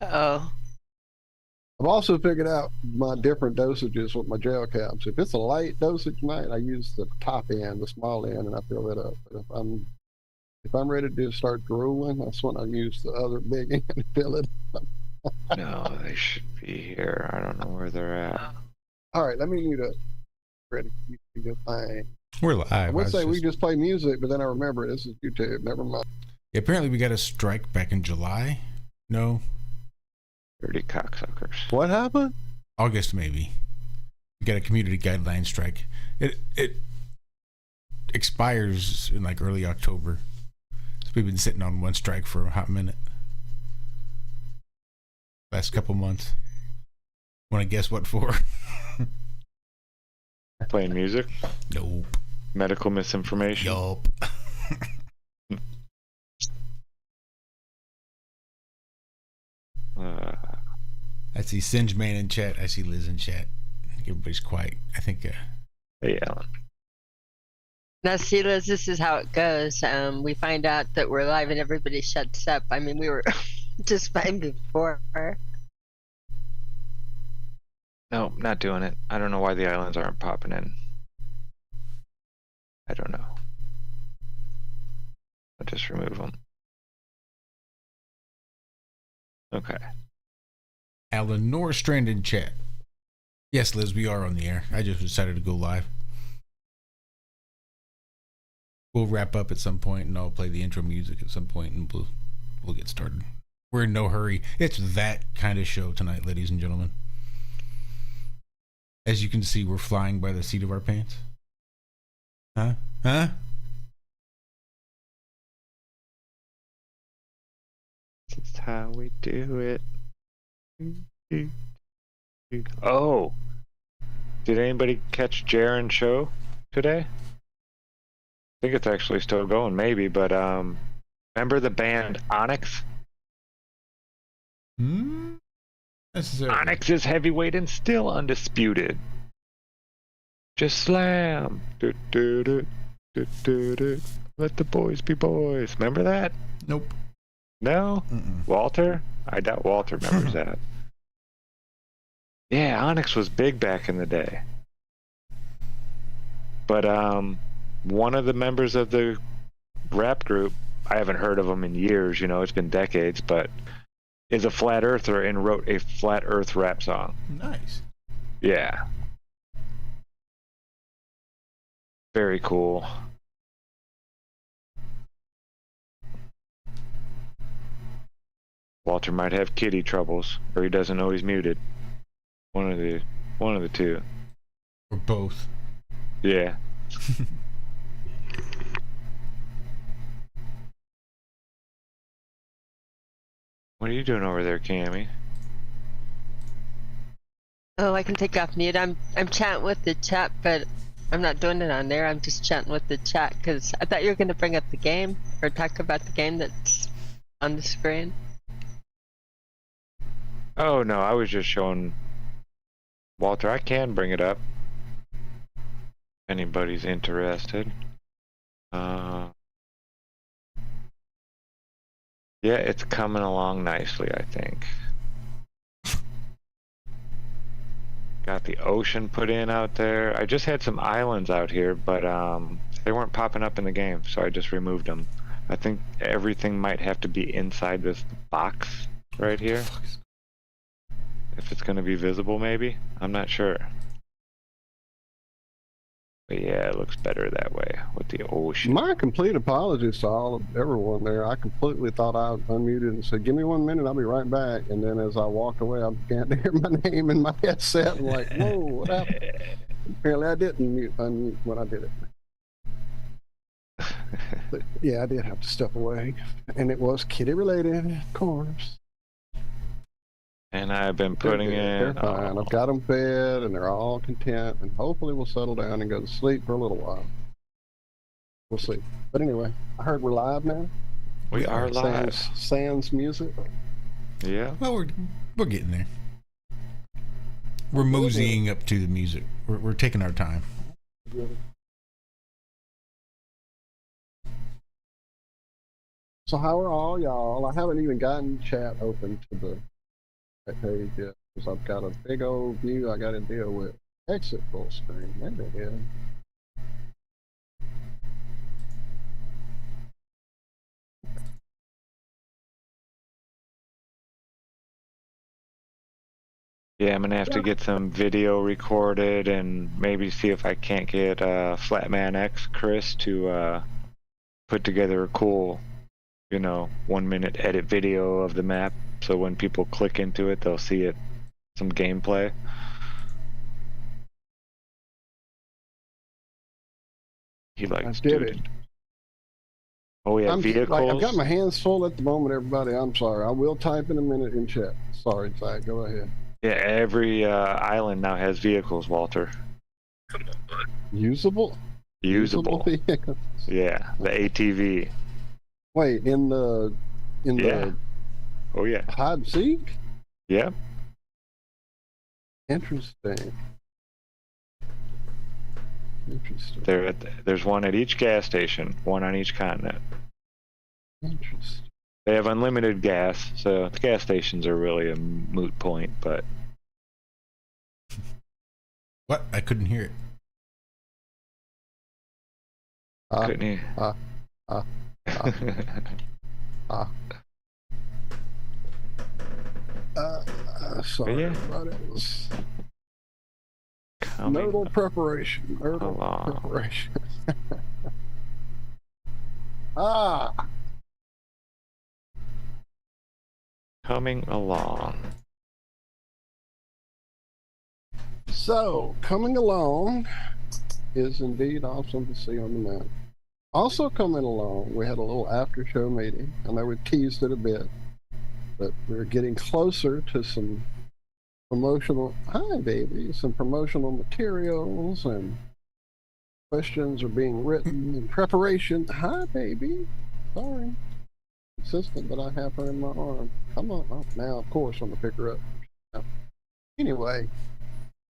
Oh, I've also figured out my different dosages with my gel caps. If it's a light dosage night, I use the top end, the small end, and I fill it up. But if I'm ready to start drooling, that's when I use the other big end to fill it up. No, they should be here. I don't know where they're at. All right, let me mute up. Ready for you to thing. We're live. I would say just... we just play music, but then I remember this is YouTube. Never mind. Yeah, apparently we got a strike back in July. No, Dirty cocksuckers. What happened? August maybe. We got a community guideline strike. It expires in like early October. So we've been sitting on one strike for a hot minute. Last couple months. Want to guess what for? Playing music? Nope. Medical misinformation? Yup. I see Singe Man in chat. I see Liz in chat. Everybody's quiet. I think. Hey, Alan. now see, Liz, this is how it goes. We find out that we're live and everybody shuts up. I mean, we were just fine before. No, not doing it. I don't know why the islands aren't popping in. I don't know. I'll just remove them. Okay. Alan Norstrand in chat. Yes, Liz, we are on the air. I just decided to go live. We'll wrap up at some point, and I'll play the intro music at some point, and we'll get started. We're in no hurry. It's that kind of show tonight, ladies and gentlemen. As you can see, we're flying by the seat of our pants. Huh? Huh? This is how we do it. Oh! Did anybody catch Jaren's show today? I think it's actually still going, maybe, but remember the band Onyx? Onyx is heavyweight and still undisputed. Just slam. Do, do, do, do, do, do. Let the boys be boys. Remember that? Nope. No? Walter? I doubt Walter remembers that. Yeah, Onyx was big back in the day. But one of the members of the rap group, I haven't heard of him in years, you know, it's been decades, but is a flat earther and wrote a flat earth rap song. Nice. Yeah. Very cool. Walter might have kitty troubles, or he doesn't know he's muted. One of the two. Or both. Yeah. What are you doing over there, Cami? Oh, I can take off mute. I'm chatting with the chat, but I'm not doing it on there. I'm just chatting with the chat because I thought you were going to bring up the game or talk about the game that's on the screen. Oh no, I was just showing Walter. I can bring it up. Anybody's interested. Yeah, it's coming along nicely, I think. Got the ocean put in out there. I just had some islands out here, but they weren't popping up in the game, so I just removed them. I think everything might have to be inside this box right here. If it's going to be visible, maybe? I'm not sure. But yeah, it looks better that way with the ocean. My complete apologies to all of everyone there. I completely thought I unmuted and said, "Give me 1 minute, I'll be right back." And then as I walked away, I began to hear my name in my headset. I'm like, "Whoa, what happened?" Apparently, I didn't unmute when I did it. But yeah, I did have to step away, and it was kitty related, of course. And I've been putting in. They're fine. I've got them fed, and they're all content, and hopefully we'll settle down and go to sleep for a little while. We'll see. But anyway, I heard we're live now. We are live. Sans music. Yeah. Well, we're getting there. We're moseying up to the music. We're taking our time. So how are all y'all? I haven't even gotten chat open to the that page yet, because I've got a big old view I got to deal with. Exit full screen. There it is. Yeah, I'm gonna have to get some video recorded and maybe see if I can't get Flatman X Chris to put together a cool, 1-minute edit video of the map, so when people click into it, they'll see it, some gameplay. He likes did it. Oh yeah, vehicles. I've got my hands full at the moment, everybody. I'm sorry. I will type in a minute in chat. Sorry, Zack. Go ahead. Yeah, every island now has vehicles, Walter. Come on, bud. Usable vehicles. Yeah, the ATV. Wait, in the Oh yeah. hide and seek? Yeah. Interesting. There's one at each gas station, one on each continent. Interesting. They have unlimited gas, so the gas stations are really a moot point, but... What? I couldn't hear it. Couldn't you? Sorry, Yeah. but it was Coming Knodel preparation. Knodel along. preparation. Coming along. So, coming along is indeed awesome to see on the map. Also coming along, we had a little after show meeting. I know we teased it a bit, but we're getting closer to some promotional, some promotional materials, and questions are being written in preparation. Hi, baby. Sorry. Assistant that I have her in my arm. Come on. Oh, now, of course, I'm going to pick her up. Anyway,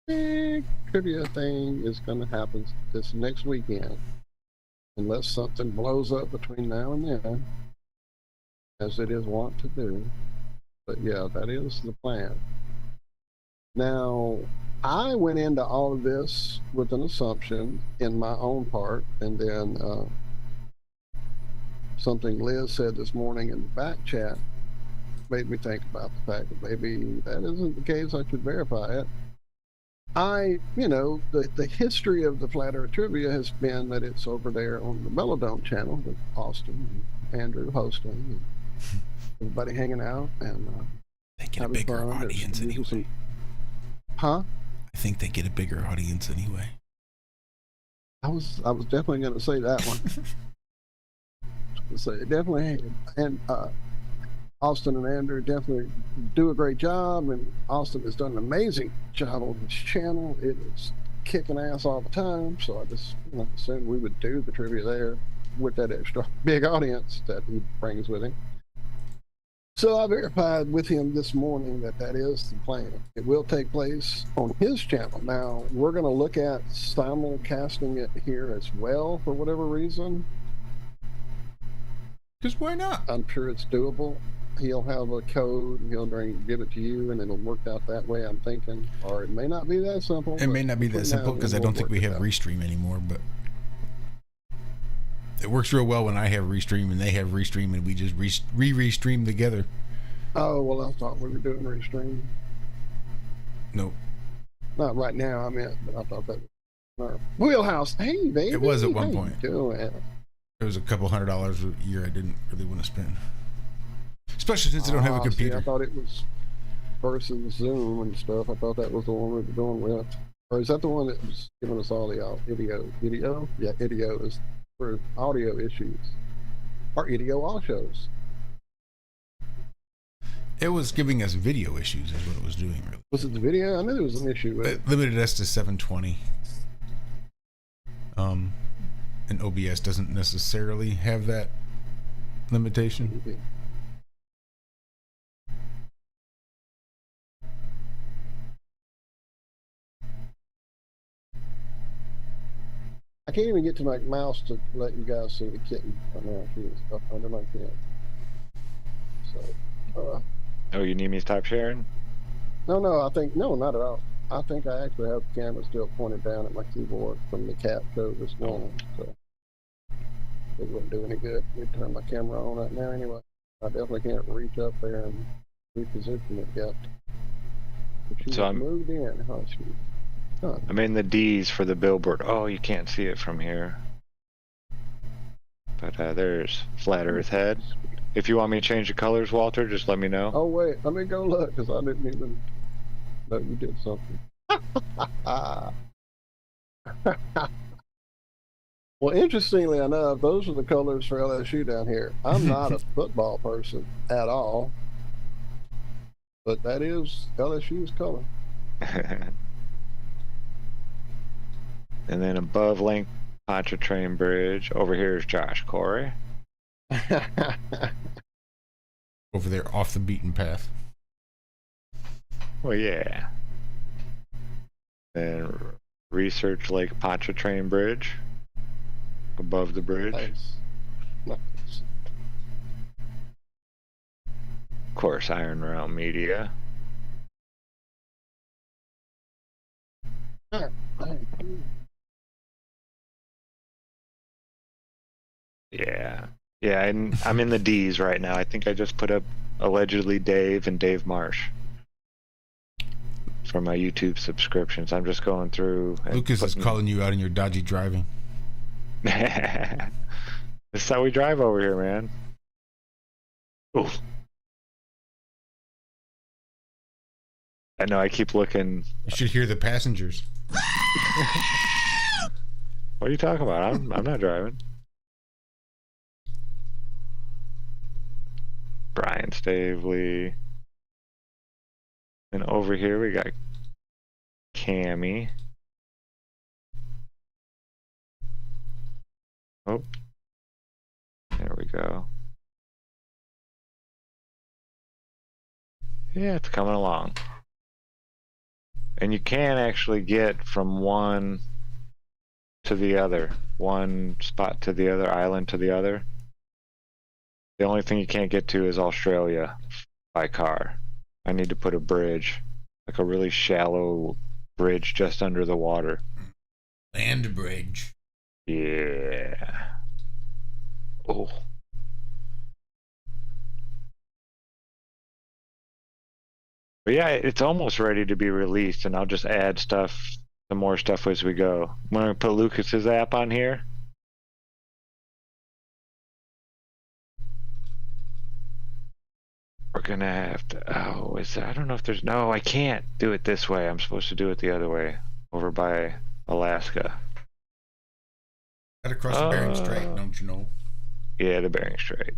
big trivia thing is going to happen this next weekend. Unless something blows up between now and then, as it is wont to do. But yeah, that is the plan. Now, I went into all of this with an assumption in my own part, and then something Liz said this morning in the back chat made me think about the fact that maybe that isn't the case. I should verify it. The history of the Flat Earth Trivia has been that it's over there on the Melodome channel with Austin and Andrew hosting, and everybody hanging out and they get a bigger fun. audience anyway. Huh? I think they get a bigger audience anyway. I was definitely going to say that one. So definitely, and Austin and Andrew definitely do a great job, and Austin has done an amazing job on his channel. It is kicking ass all the time, so I just assumed we would do the trivia there with that extra big audience that he brings with him. So I verified with him this morning that that is the plan. It will take place on his channel. Now, we're going to look at simulcasting it here as well for whatever reason. Because why not? I'm sure it's doable. He'll have a code, he'll give it to you, and it'll work out that way, I'm thinking. Or it may not be that simple. It may not be that simple because I don't think we have Restream anymore, but it works real well when I have Restream and they have Restream and we just re-restream together. Oh, well, I thought we were doing Restream. Nope. Not right now, I meant, but I thought that was our wheelhouse. Hey, baby. It was at one point. How you doing? It was a couple $100 a year I didn't really want to spend. Especially since I don't have a computer. See, I thought it was versus Zoom and stuff. I thought that was the one we were doing with. Or is that the one that was giving us all the video? Yeah, video is for audio issues. Or video all shows. It was giving us video issues is what it was doing, really. Was it the video? I knew there was an issue with it. It limited us to 720. And OBS doesn't necessarily have that limitation. Okay. I can't even get to my mouse to let you guys see the kitten. I know she is up under my chin. So, Oh, you need me to stop sharing? No, I think, no, not at all. I think I actually have the camera still pointed down at my keyboard from the cat show this morning, so it wouldn't do any good. We'd turn my camera on right now anyway. I definitely can't reach up there and reposition it yet. But she So was I'm- moved in, huh? Huh. I'm in the D's for the billboard. Oh, you can't see it from here. But there's Flat Earth Head. If you want me to change the colors, Walter, just let me know. Oh wait, let me go look because I didn't even know you did something. Well, interestingly enough, those are the colors for LSU down here. I'm not a football person at all, but that is LSU's color. And then above Link Pontchartrain Bridge, over here is Josh Corey. Over there, off the beaten path. Well, yeah. Then Research Lake Pontchartrain Bridge, above the bridge. Nice. Nice. Of course, Iron Realm Media. Yeah. Yeah, and I'm in the D's right now. I think I just put up allegedly Dave and Dave Marsh for my YouTube subscriptions. I'm just going through. And Lucas is calling you out in your dodgy driving. This is how we drive over here, man. Ooh. I know, I keep looking. You should hear the passengers. What are you talking about? I'm not driving. Brian Stavely. And over here we got Cami. Oh. There we go. Yeah, it's coming along. And you can actually get from one to the other, one spot to the other, island to the other. The only thing you can't get to is Australia by car. I need to put a bridge, like a really shallow bridge just under the water. Land bridge. Yeah. Oh. But yeah, it's almost ready to be released, and I'll just add stuff, some more stuff as we go. I'm gonna put Lucas's app on here. We're gonna have to. Oh, I don't know if there's. No, I can't do it this way. I'm supposed to do it the other way, over by Alaska. Right across the Bering Strait, don't you know? Yeah, the Bering Strait.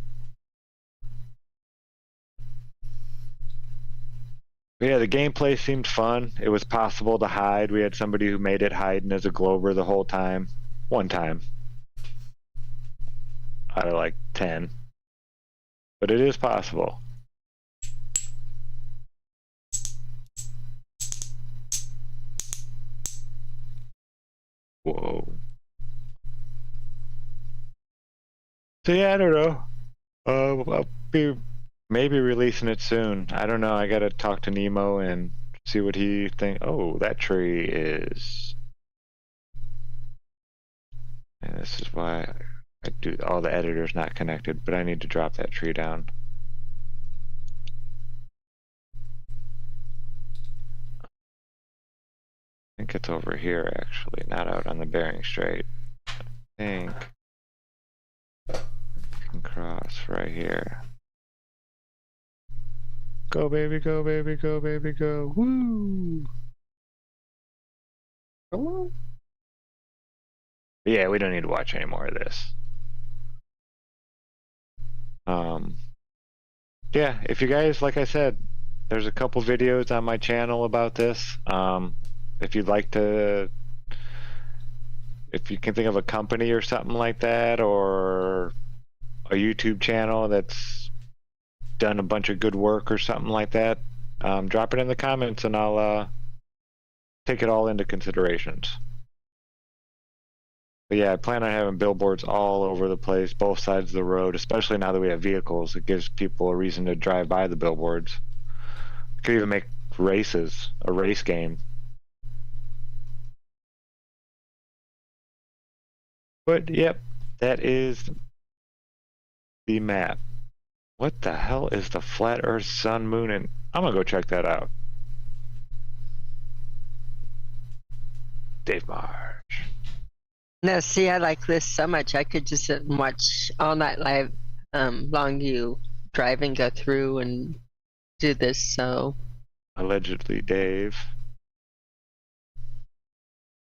But yeah, the gameplay seemed fun. It was possible to hide. We had somebody who made it hiding as a Glober the whole time. One time. Out of like 10. But it is possible. Whoa. So yeah, I don't know. I'll be maybe releasing it soon. I don't know. I gotta talk to Nemo and see what he think. Oh, that tree is. And this is why I do. All the editor's not connected, but I need to drop that tree down. I think it's over here, actually, not out on the Bering Strait. I think I can cross right here. Go, baby, go, baby, go, baby, go. Woo! Come on. Yeah, we don't need to watch any more of this. Yeah, if you guys, like I said, there's a couple videos on my channel about this. If you'd like to, if you can think of a company or something like that, or a YouTube channel that's done a bunch of good work or something like that, drop it in the comments and I'll take it all into considerations. But yeah, I plan on having billboards all over the place, both sides of the road, especially now that we have vehicles. It gives people a reason to drive by the billboards. Could even make races, a race game. But yep, that is the map. What the hell is the flat Earth, sun, moon, and I'm gonna go check that out. Dave Marsh. No, see, I like this so much. I could just sit and watch all night live, long you drive and go through and do this. So Allegedly, Dave.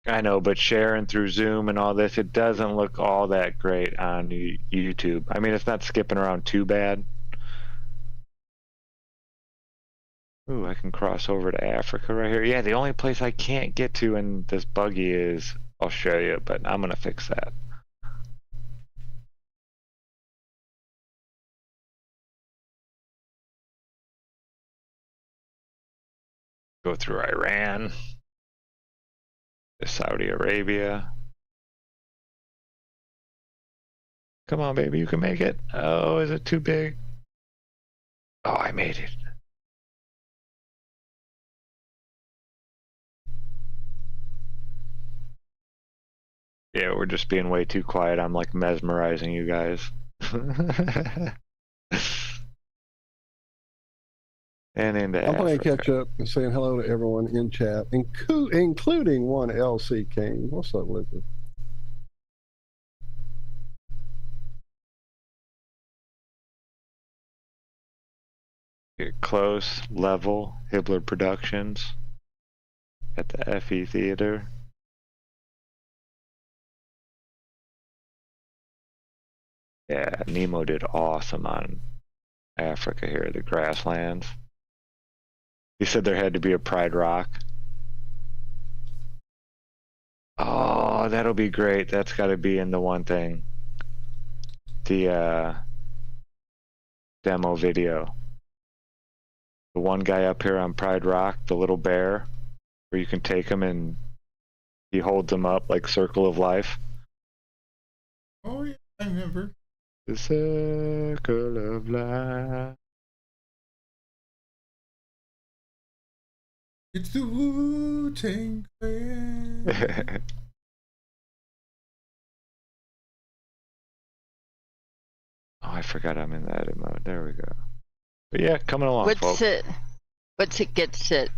I know, but sharing through Zoom and all this, it doesn't look all that great on YouTube. I mean, it's not skipping around too bad. Ooh, I can cross over to Africa right here. Yeah, the only place I can't get to in this buggy is, I'll show you, but I'm gonna fix that. Go through Iran, to Saudi Arabia. Come on, baby, you can make it. Oh, is it too big? Oh, I made it. Yeah, we're just being way too quiet. I'm like mesmerizing you guys. And into I'm playing Africa. catch up and saying hello to everyone in chat, including one LC King. What's up, Lizard? Get close, level, Hibbler Productions at the FE Theater. Yeah, Nemo did awesome on Africa here, the grasslands. He said there had to be a Pride Rock. Oh, that'll be great. That's got to be in the one thing. The demo video. The one guy up here on Pride Rock, the little bear, where you can take him and he holds them up like Circle of Life. Oh yeah, I remember. The Circle of Life. It's the Wu-Tang Clan. Oh, I forgot I'm in the edit mode. There we go. But yeah, coming along, folks. what's it gets it?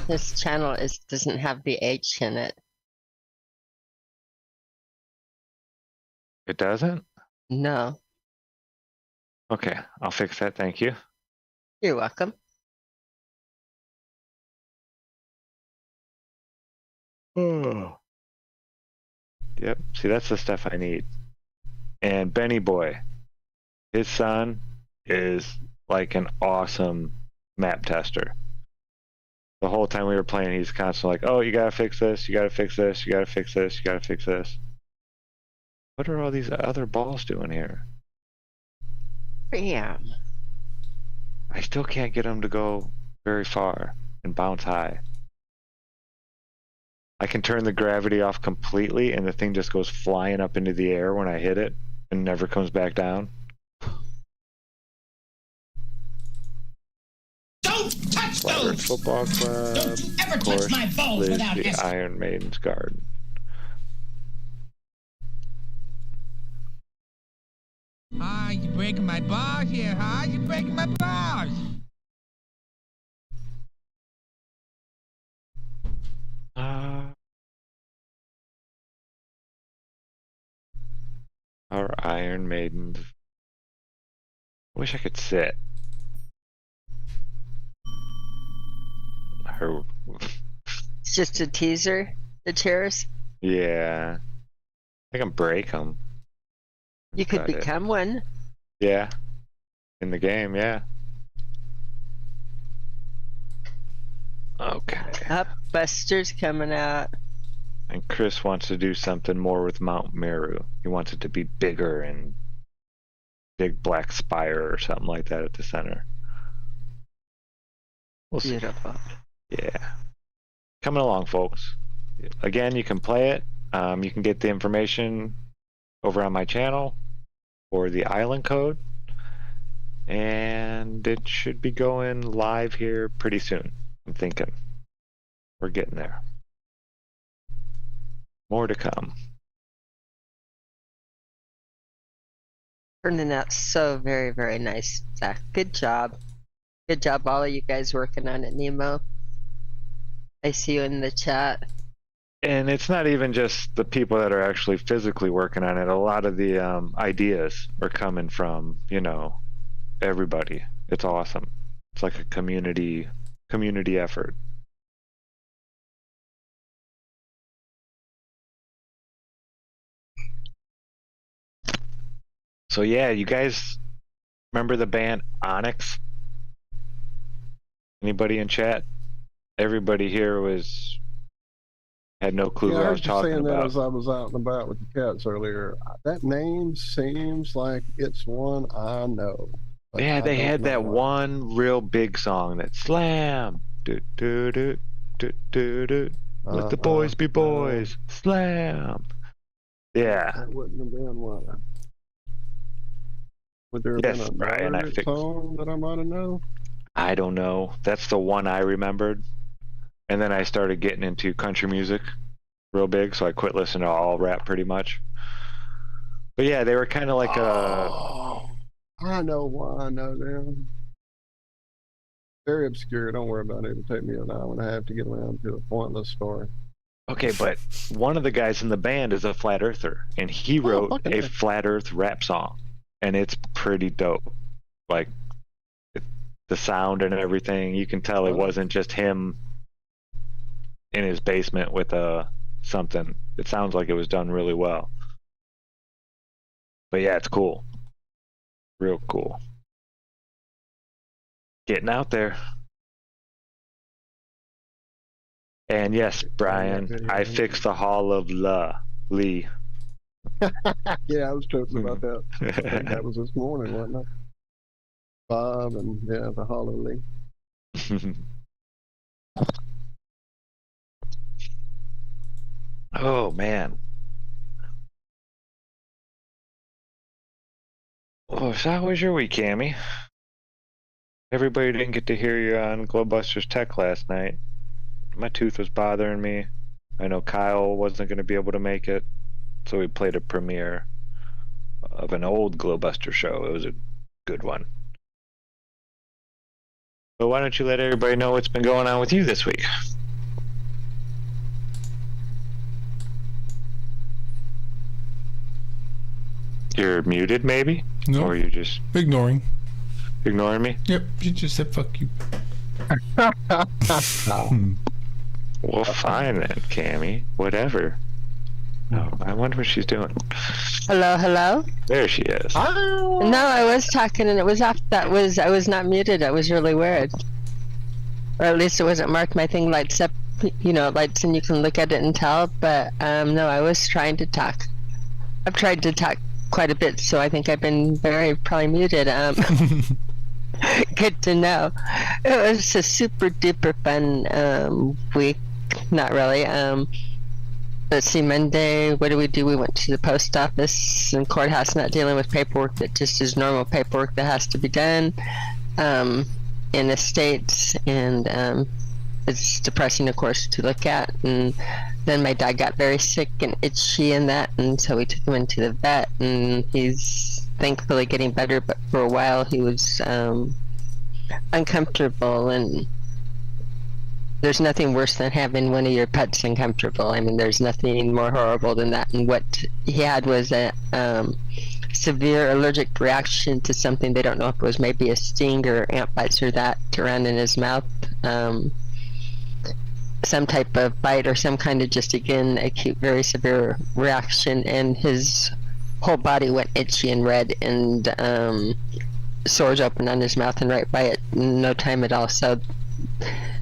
This channel doesn't have the H in it. It doesn't? No, Okay, I'll fix that. Thank you. you're welcome. Oh. Yep. See, that's the stuff I need. And Benny Boy, his son is like an awesome map tester. The whole time we were playing, he's constantly like, "Oh, you gotta fix this. You gotta fix this. You gotta fix this. You gotta fix this." What are all these other balls doing here? Yeah. I still can't get them to go very far and bounce high. I can turn the gravity off completely and the thing just goes flying up into the air when I hit it and never comes back down. Don't touch Flat Earth those! Football Club. Don't you ever Of touch course, my balls Liz, without the asking. Iron Maiden's Garden. Ah, you breaking my balls here, huh? You breaking my balls. Our Iron Maidens. Wish I could sit. Her. It's just a teaser, the chairs. Yeah. I can break them. You could become one. Yeah. In the game, yeah. Okay. Up, Buster's coming out. And Chris wants to do something more with Mount Meru. He wants it to be bigger and big black spire or something like that at the center. We'll see. Beautiful. Yeah. Coming along, folks. Again, you can play it. You can get the information over on my channel for the island code. And it should be going live here pretty soon. I'm thinking. We're getting there. More to come. Turning out so very, very nice, Zach. Good job. Good job, all of you guys working on it, Nemo. I see you in the chat. And it's not even just the people that are actually physically working on it. A lot of the ideas are coming from, everybody. It's awesome. It's like a community effort. So yeah, you guys remember the band Onyx? Anybody in chat? Everybody here had no clue Yeah, what I I was heard you talking saying that about. as I was out and about with the cats earlier. That name seems like it's one I know. But Yeah, I they don't had know that why. one real big song that slam. Do, do, do, do, do, do. Let the boys be boys. Slam. Yeah. That wouldn't have been one. Would there have been Yes, Brian, another song that I might have known? I don't know. That's the one I remembered. And then I started getting into country music real big, so I quit listening to all rap pretty much. But yeah, they were kind of like Oh, I know why I know them. Very obscure. Don't worry about it. It'll take me an hour and a half to get around to a pointless story. okay, but one of the guys in the band is a flat earther, and he wrote fucking a hell. flat earth rap song, and it's pretty dope. Like the sound and everything, you can tell it wasn't just him in his basement with something. It sounds like it was done really well. But yeah, it's cool. Real cool. Getting out there. And yes, Brian, I fixed the Hall of Lee. Yeah, I was joking about that. I think that was this morning, wasn't it? Bob and yeah, the Hollow Lee. Oh man. Oh, so how was your week, Cami? Everybody didn't get to hear you on Glowbusters Tech last night. My tooth was bothering me. I know Kyle wasn't going to be able to make it, so we played a premiere of an old Glowbuster show. It was a good one. But why don't you let everybody know what's been going on with you this week? You're muted, maybe? No, Or you're just ignoring. ignoring me? Yep, you just said fuck you. Well, fine then, Cammy. Whatever. Oh, I wonder what she's doing. Hello, hello? There she is. No, I was talking and it was off. I was not muted. That was really weird. Or at least it wasn't marked. My thing lights up, it lights and you can look at it and tell. But no, I was trying to talk. I've tried to talk quite a bit, so I think I've been probably muted. Good to know. It was a super duper fun week. Not really. Let's see, Monday, what did we do? We went to the post office and courthouse, not dealing with paperwork that just is normal paperwork that has to be done in the States, and it's depressing, of course, to look at. And then my dad got very sick and itchy and that, and so we took him into the vet, and he's thankfully getting better, but for a while he was uncomfortable, and there's nothing worse than having one of your pets uncomfortable. I mean, there's nothing more horrible than that. And what he had was a severe allergic reaction to something. They don't know if it was maybe a sting or ant bites or that around in his mouth. Some type of bite or some kind of just, again, acute, very severe reaction. And his whole body went itchy and red, and sores open on his mouth and right by it in no time at all. So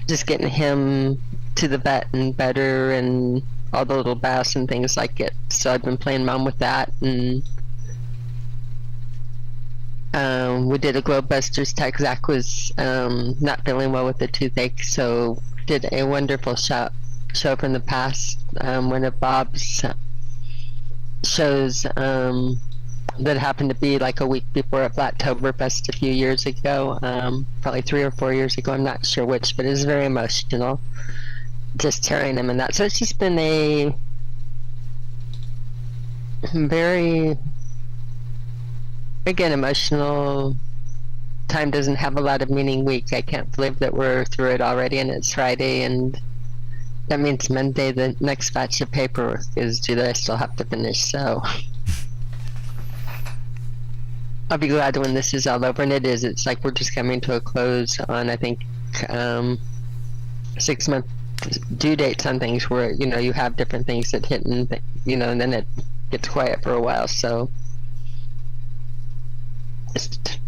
just getting him to the vet and better and all the little baths and things like it. So I've been playing mom with that, and we did a Glowbusters tech. Zack was not feeling well with the toothache, so did a wonderful show from the past. One of Bob's shows that happened to be like a week before a Flattoberfest a few years ago, probably 3 or 4 years ago. I'm not sure which, but it was very emotional. Just hearing him and that. So it's just been a very, again, emotional. Time doesn't have a lot of meaning week. I can't believe that we're through it already and it's Friday, and that means Monday the next batch of paperwork is due that I still have to finish, so I'll be glad when this is all over, and it is. It's like we're just coming to a close on, I think, 6 month due dates on things where, you know, you have different things that hit and, you know, and then it gets quiet for a while, so just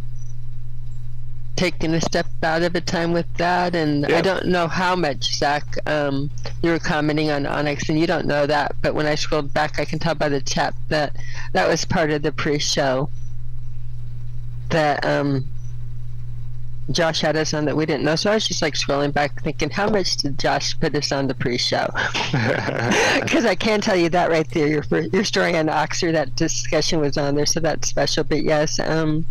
taking a step out of a time with that. And Yeah. I don't know how much, Zach, you were commenting on Onyx, and you don't know that, but when I scrolled back, I can tell by the chat that that was part of the pre-show that Josh had us on that we didn't know. So I was just like scrolling back thinking, how much did Josh put us on the pre-show? Because I can tell you that right there, your story on Oxer, that discussion was on there, so that's special. But yes, so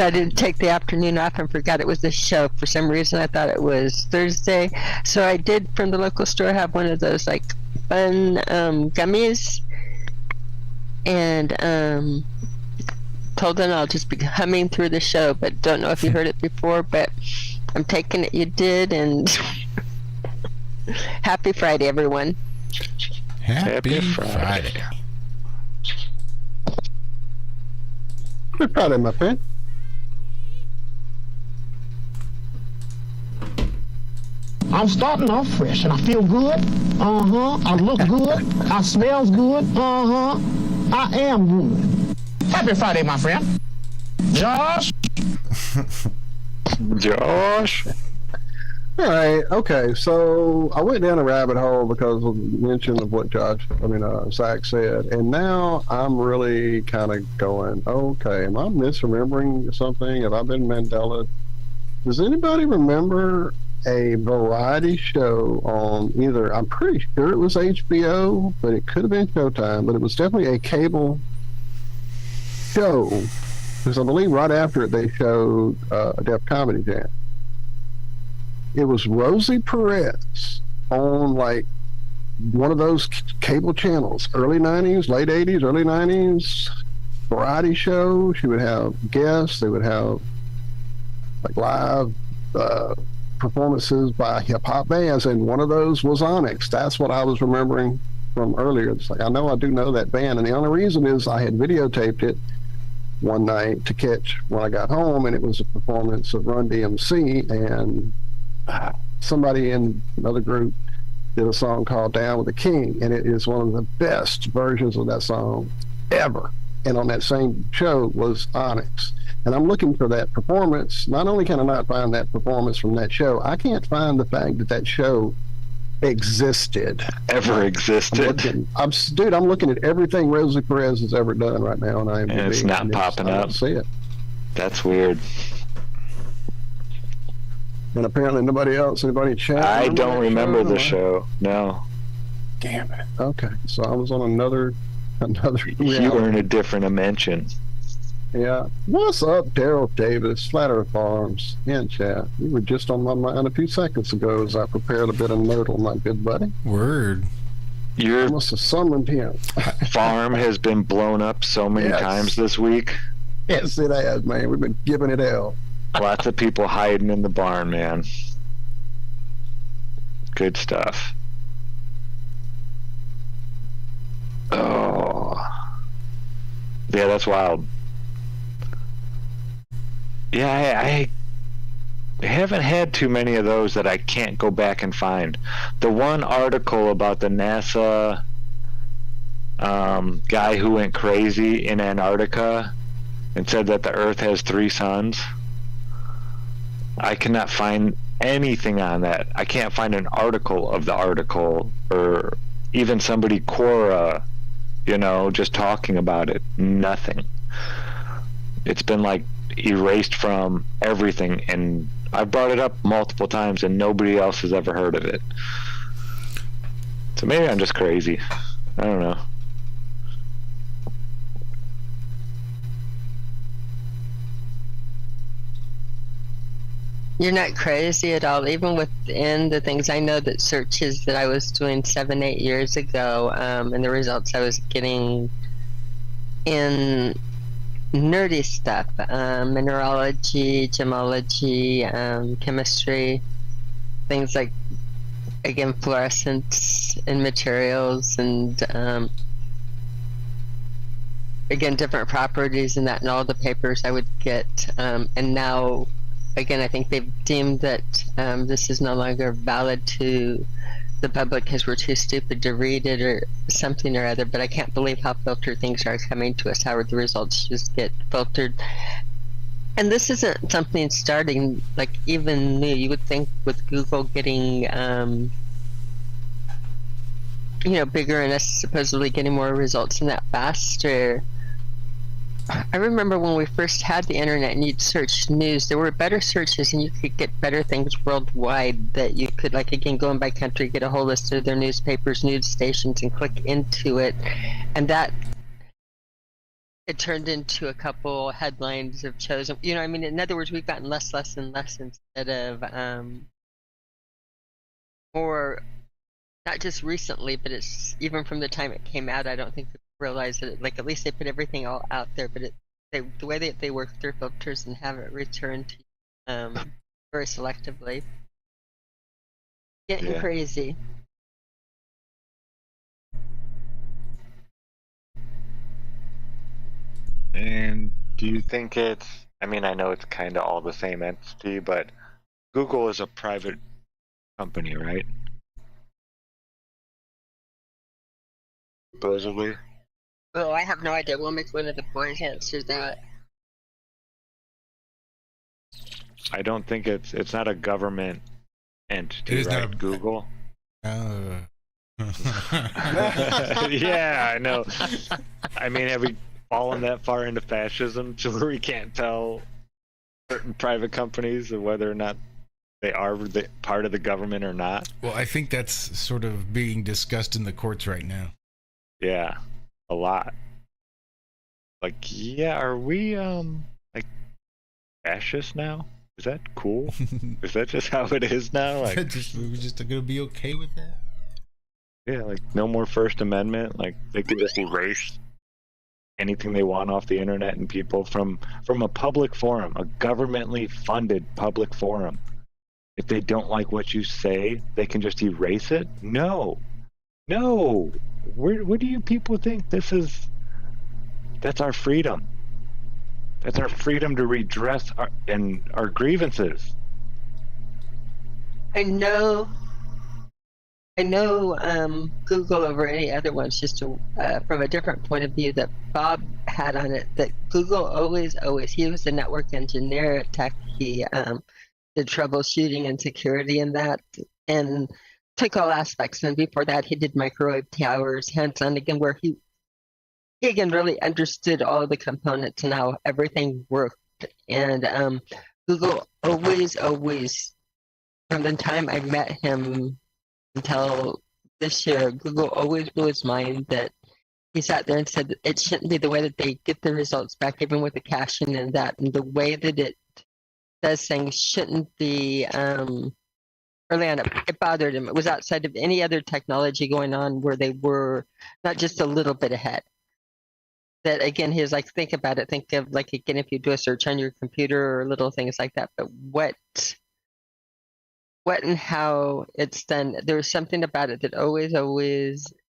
I didn't take the afternoon off and forgot it was the show. For some reason I thought it was Thursday, so I did from the local store have one of those like fun gummies, and told them I'll just be humming through the show, but don't know if you heard it before, but I'm taking it you did, and happy Friday, everyone. Happy Friday. Happy Friday, my friend. I'm starting off fresh and I feel good. I look good. I smells good. I am good. Happy Friday, my friend. Josh. Josh. All right. Okay. So I went down a rabbit hole because of the mention of what Zack said, and now I'm really kind of going, okay, am I misremembering something? Have I been Mandela? Does anybody remember a variety show on either? I'm pretty sure it was HBO, but it could have been Showtime. But it was definitely a cable show, because I believe right after it they showed a Def Comedy Jam. It was Rosie Perez on like one of those cable channels, early 90s, late 80s, early 90s, variety show. She would have guests. They would have like live performances by hip hop bands, and one of those was Onyx. That's what I was remembering from earlier. It's like, I do know that band, and the only reason is I had videotaped it one night to catch when I got home, and it was a performance of Run DMC, and somebody in another group did a song called Down with the King, and it is one of the best versions of that song ever. And on that same show was Onyx. And I'm looking for that performance. Not only can I not find that performance from that show, I can't find the fact that that show existed. Ever existed. I'm looking at everything Rosie Perez has ever done right now on IMDb. And it's not popping up. I don't see it. That's weird. And apparently anybody in chat? I don't remember the show. No. Damn it. Okay. So I was on another. You were in a different dimension. Yeah. What's up, Daryl Davis, Flatter Farms, in chat? You were just on my mind a few seconds ago as I prepared a bit of Knodel, my good buddy. Word. Your I must have summoned him. farm has been blown up so many times this week. Yes, it has, man. We've been giving it hell. Lots of people hiding in the barn, man. Good stuff. Oh. Yeah, that's wild. Yeah, I haven't had too many of those that I can't go back and find. The one article about the NASA guy who went crazy in Antarctica and said that the Earth has 3 suns, I cannot find anything on that. I can't find an article of the article, or even somebody Quora, just talking about it. Nothing. It's been like erased from everything, and I've brought it up multiple times and nobody else has ever heard of it. So maybe I'm just crazy. I don't know. You're not crazy at all. Even within the things I know that searches that I was doing 7-8 years ago, and the results I was getting in nerdy stuff, mineralogy, gemology, chemistry, things like, again, fluorescence in materials, and again, different properties and that, and all the papers I would get. And now, again, I think they've deemed that this is no longer valid to the public because we're too stupid to read it or something or other. But I can't believe how filtered things are coming to us, how the results just get filtered. And this isn't something starting like even new. You would think with Google getting bigger and us supposedly getting more results in that faster. I remember when we first had the internet and you'd search news, there were better searches and you could get better things worldwide that you could, like, again, going by country, get a whole list of their newspapers, news stations, and click into it. And that, it turned into a couple headlines of chosen, I mean, in other words, we've gotten less and less instead of more, not just recently, but it's even from the time it came out, I don't think people realize that, like, at least they put everything all out there, but the way that they work through filters and have it returned very selectively. Getting crazy. And do you think it's, I mean, I know it's kind of all the same entity, but Google is a private company, right? Supposedly. Oh, I have no idea. We'll make one of the boys answer that. I don't think it's not a government entity, right? Google. Yeah, I know. I mean, have we fallen that far into fascism to where we can't tell certain private companies whether or not they are part of the government or not? Well, I think that's sort of being discussed in the courts right now. Yeah, a lot. Like, yeah, are we like fascist now? Is that cool? Is that just how it is now? Like, we're just gonna be okay with that? Yeah, like no more First Amendment. Like they could just erase anything they want off the internet and people from a public forum, a governmentally funded public forum. If they don't like what you say, they can just erase it? No. What do you people think this is? That's our freedom. That's our freedom to redress our grievances. I know Google over any other ones, just from a different point of view that Bob had on it, that Google always, he was a network engineer at Tech. He did troubleshooting and security in that, and took all aspects. And before that, he did microwave towers, hands-on, again, where he again really understood all of the components and how everything worked. And Google always, from the time I met him until this year, Google always blew his mind that he sat there and said that it shouldn't be the way that they get the results back, even with the caching and that, and the way that it does things shouldn't be. Early on, it bothered him. It was outside of any other technology going on where they were not just a little bit ahead. That again, he was like, think about it. Think of, like, again, if you do a search on your computer or little things like that, but what and how it's done. There was something about it that always,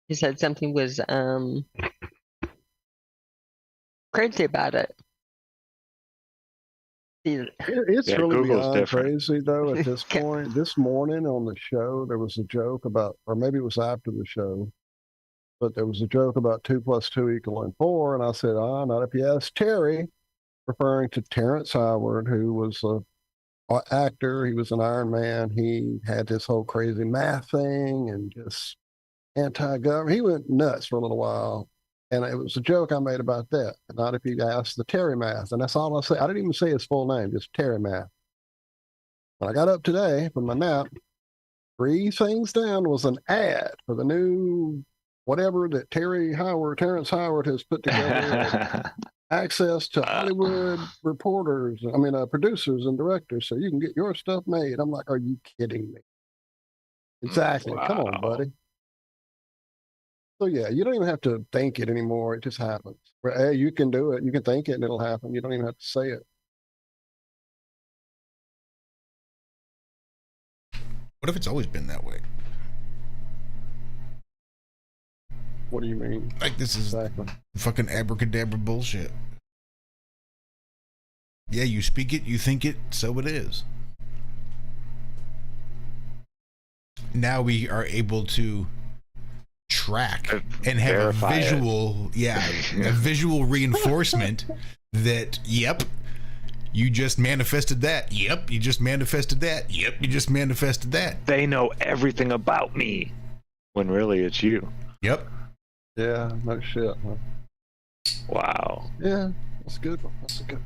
he said something was crazy about it. It's really Google's beyond different. crazy, though, at this point. This morning on the show, there was a joke about, or maybe it was after the show, but there was a joke about 2 + 2 = 4, and I said, not if you ask Terry, referring to Terrence Howard, who was an actor. He was an Iron Man. He had this whole crazy math thing and just anti-government. He went nuts for a little while. And it was a joke I made about that. Not if you ask the Terry Math. And that's all I say. I didn't even say his full name, just Terry Math. When I got up today from my nap, 3 things down was an ad for the new whatever that Terrence Howard has put together. access to Hollywood reporters, producers and directors, so you can get your stuff made. I'm like, are you kidding me? Exactly. Wow. Come on, buddy. So yeah, you don't even have to think it anymore. It just happens. Hey, you can do it. You can think it and it'll happen. You don't even have to say it. What if it's always been that way? What do you mean? Like, this is Exactly. fucking abracadabra bullshit. Yeah, you speak it, you think it, so it is. Now we are able to track and have Verify a visual, a visual reinforcement that, yep, you just manifested that. Yep, you just manifested that. Yep, you just manifested that. They know everything about me, when really it's you. Yep. Yeah, no shit. Huh? Wow. Yeah, that's good. That's a good.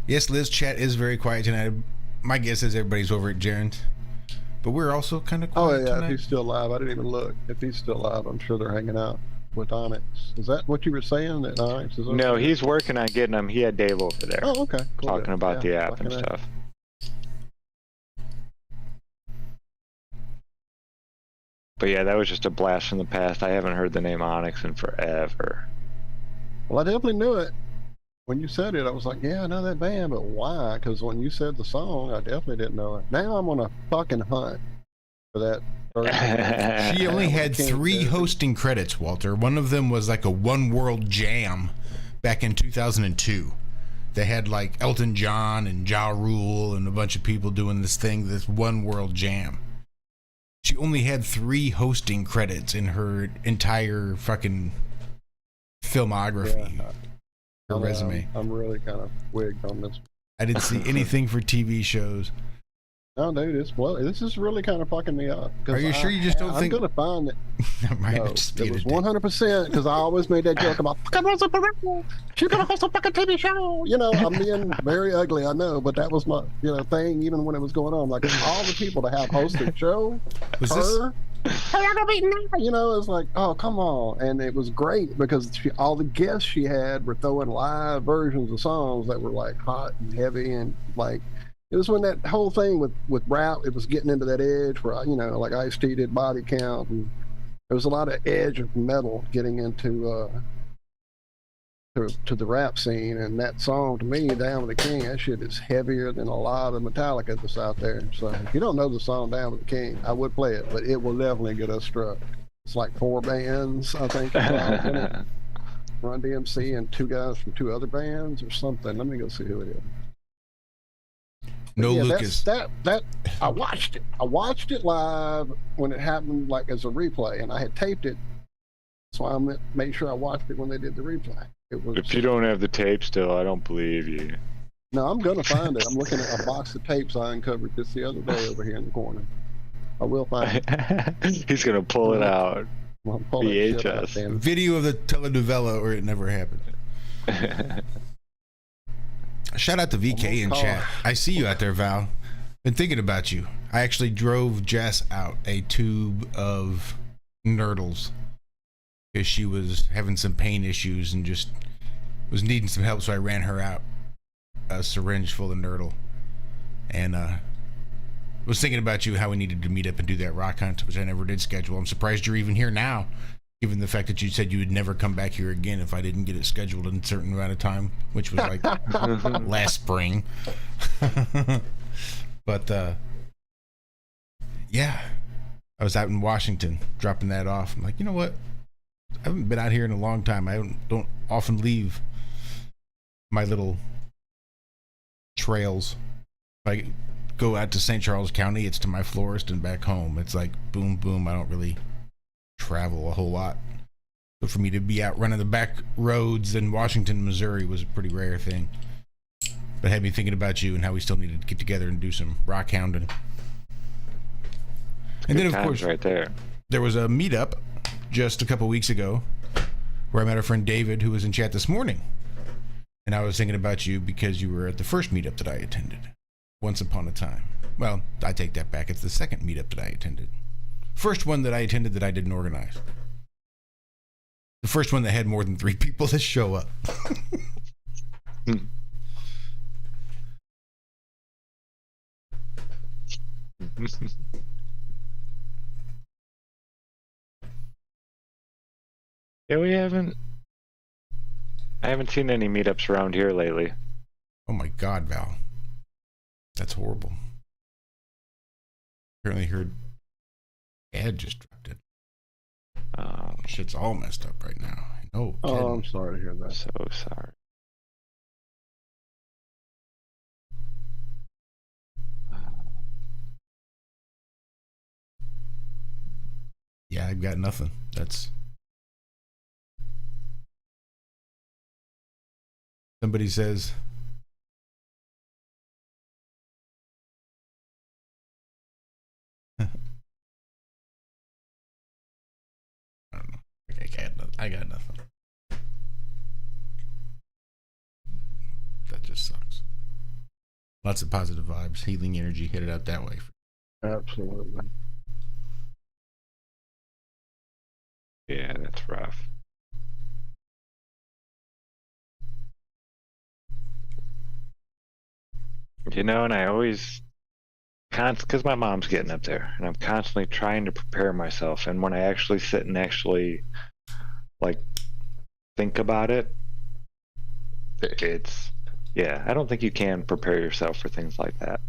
Yes, Liz, chat is very quiet tonight. My guess is everybody's over at Jaren's. But we're also kind of Oh quiet yeah, tonight. if he's still alive, I didn't even look. If he's still alive, I'm sure they're hanging out with Onyx. Is that what you were saying? That Onyx is? No, he's working on getting them. He had Dave over there Oh, okay. Cool. talking about the app and fucking A. stuff. But yeah, that was just a blast from the past. I haven't heard the name Onyx in forever. Well, I definitely knew it. When you said it, I was like, yeah, I know that band, but why? Because when you said the song, I definitely didn't know it. Now I'm on a fucking hunt for that. She only had 3 hosting credits, Walter. One of them was like a One World Jam back in 2002. They had like Elton John and Ja Rule and a bunch of people doing this thing, this One World Jam. She only had 3 hosting credits in her entire fucking filmography. Yeah. Her resume. I'm really kind of wigged on this. I didn't see anything for TV shows. No, dude, this is really kind of fucking me up. Are you sure you just don't think? I'm gonna find it. Might No, have just it been was a dick. 100% because I always made that joke about fucking Rosa Perez. She's gonna host a fucking TV show. You know, I'm being very ugly, I know, but that was my thing. Even when it was going on, like all the people to have hosted show, Was her. Hey, I'm gonna be now. It's like, oh, come on. And it was great because all the guests she had were throwing live versions of songs that were like hot and heavy and like. It was when that whole thing with rap, it was getting into that edge where, like Ice-T did Body Count, and there was a lot of edge of metal getting into to the rap scene. And that song, to me, Down with the King, that shit is heavier than a lot of Metallica that's out there. So if you don't know the song Down with the King, I would play it, but it will definitely get us struck. It's like 4 bands, I think, involved in it. Run DMC and 2 guys from 2 other bands or something. Let me go see who it is. No, Yeah, Lucas. that I watched it. I watched it live when it happened, like as a replay, and I had taped it, so I made sure I watched it when they did the replay. It was. If you don't have the tape still, I don't believe you. No, I'm gonna find it. I'm looking at a box of tapes I uncovered just the other day over here in the corner. I will find it. He's gonna pull it out. I'll pull that shit out, VHS. damn it. Video of the telenovela or It Never Happened. Shout out to VK in Almost chat. caught. I see you out there, Val. Been thinking about you. I actually drove Jess out a tube of Knodels because she was having some pain issues and just was needing some help, so I ran her out a syringe full of Knodel. And was thinking about you, how we needed to meet up and do that rock hunt, which I never did schedule. I'm surprised you're even here now, given the fact that you said you would never come back here again if I didn't get it scheduled in a certain amount of time, which was like last spring. But yeah, I was out in Washington dropping that off. I'm like, you know what? I haven't been out here in a long time. I don't often leave my little trails. If I go out to St. Charles County, it's to my florist and back home. It's like boom, boom. I don't really travel a whole lot. But for me to be out running the back roads in Washington, Missouri was a pretty rare thing. But had me thinking about you and how we still needed to get together and do some rock hounding. And then, of course, right there was a meetup just a couple weeks ago where I met our friend David, who was in chat this morning. And I was thinking about you because you were at the first meetup that I attended once upon a time. Well, I take that back. It's the second meetup that I attended. First one that I attended that I didn't organize. The first one that had more than 3 people that show up. Yeah, I haven't seen any meetups around here lately. Oh my God, Val. That's horrible. Apparently heard ad just dropped it. Shit's all messed up right now. No Oh, kidding. I'm sorry to hear that. So sorry. Yeah, I've got nothing. That's... Somebody says... I don't know. I got nothing. That just sucks. Lots of positive vibes, healing energy, headed out that way. Absolutely. Yeah, that's rough. You know, and I always, because my mom's getting up there, and I'm constantly trying to prepare myself. And when I actually sit and actually, like, think about it, it's, yeah, I don't think you can prepare yourself for things like that.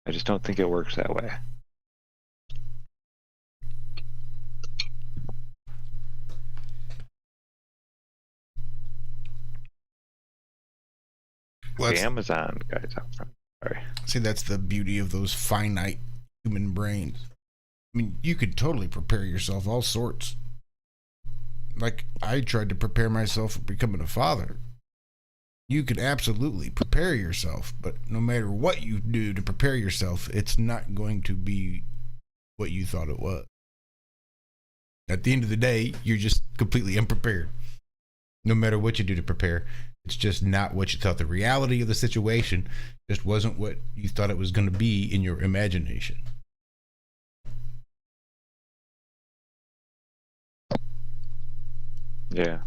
I just don't think it works that way. Well, The Amazon guys out front. Sorry. see, that's the beauty of those finite human brains. I mean, you could totally prepare yourself all sorts. Like, I tried to prepare myself for becoming a father. You could absolutely prepare yourself, but no matter what you do to prepare yourself, it's not going to be what you thought it was. At the end of the day, you're just completely unprepared. No matter what you do to prepare, it's just not what you thought. The reality of the situation just wasn't what you thought it was going to be in your imagination. Yeah.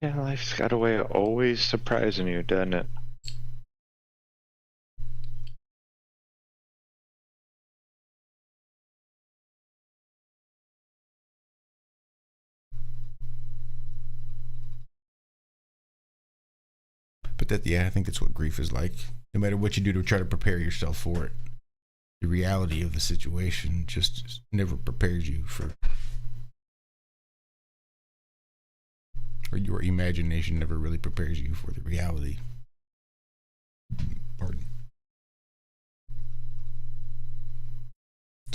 Yeah, life's got a way of always surprising you, doesn't it? But that, yeah, I think that's what grief is like. No matter what you do to try to prepare yourself for it, the reality of the situation just never prepares you for, or your imagination never really prepares you for the reality. Pardon.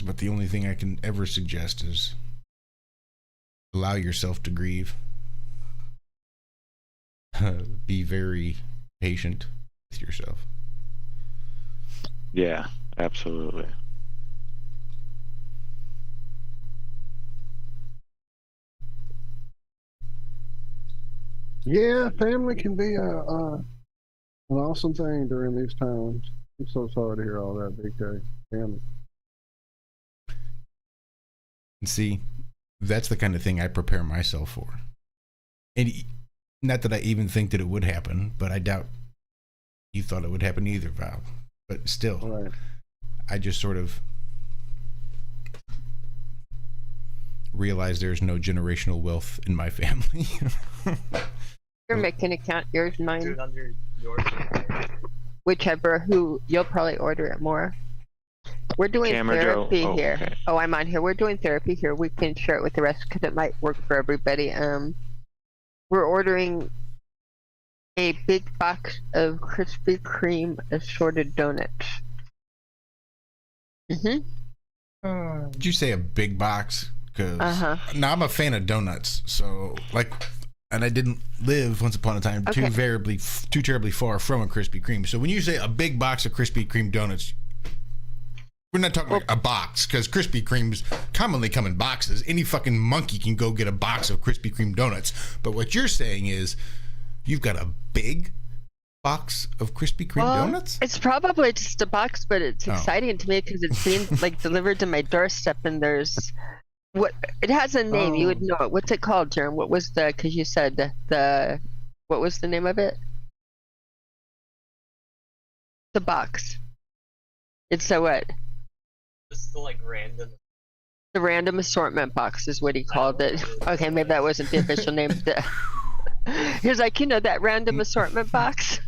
But the only thing I can ever suggest is allow yourself to grieve. Be very patient with yourself. Yeah, absolutely. Yeah, family can be an awesome thing during these times. I'm so sorry to hear all that, BK. Family. And see, that's the kind of thing I prepare myself for. And not that I even think that it would happen, but I doubt you thought it would happen either, Val. But still, Right. I just sort of realize there's no generational wealth in my family. You're making a count, yours, mine, Dude, under yours. whichever, who, you'll probably order it more. We're doing Camera Joe. therapy Oh, here. okay. Oh, I'm on here. We're doing therapy here. We can share it with the rest because it might work for everybody. We're ordering a big box of Krispy Kreme assorted donuts. Mm-hmm. Did you say a big box? Because now I'm a fan of donuts, so like, and I didn't live once upon a time too terribly far from a Krispy Kreme. So when you say a big box of Krispy Kreme donuts, We're not talking like a box, because Krispy Kremes commonly come in boxes. Any fucking monkey can go get a box of Krispy Kreme donuts. But what you're saying is you've got a big box of Krispy Kreme donuts? It's probably just a box, but it's exciting to me because it's being like delivered to my doorstep, and there's it has a name. You would know it. What's it called, Jerem? What was because you said what was the name of it? The box. It's a what? It's the like random. The random assortment box is what he called it. Okay, maybe that wasn't the official name. He was like, that random assortment box.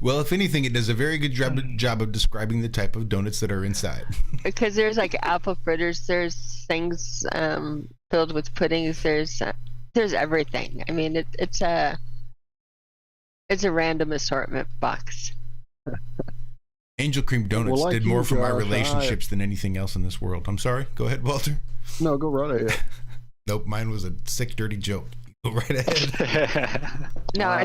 Well, if anything, it does a very good job of describing the type of donuts that are inside. Because there's like apple fritters, there's things filled with puddings, there's everything. I mean, it's a random assortment box. Angel Cream Donuts did more for my relationships than anything else in this world. I'm sorry. Go ahead, Walter. No, go right ahead. Nope, mine was a sick, dirty joke. Go right ahead. No, I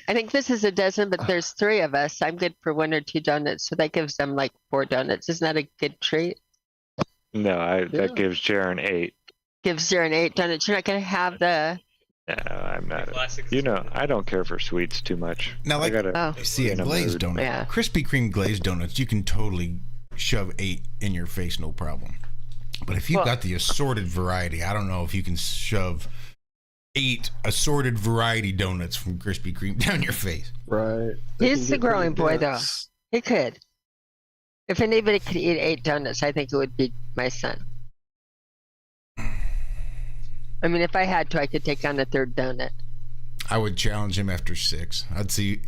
think this is a dozen, but there's 3 of us. I'm good for 1 or 2 donuts, so that gives them like 4 donuts. Isn't that a good treat? No, that gives Jaren 8. Gives Jaren 8 donuts. You're not gonna have the. No, I'm not. I don't care for sweets too much. Now, like, see a glazed donut. Yeah. Krispy Kreme glazed donuts, you can totally shove 8 in your face, no problem. But if you've got the assorted variety, I don't know if you can shove 8 assorted variety donuts from Krispy Kreme down your face. Right. He's the growing boy, though. He could. If anybody could eat 8 donuts, I think it would be my son. I mean, if I had to, I could take on a 3rd donut. I would challenge him after 6. I'd see.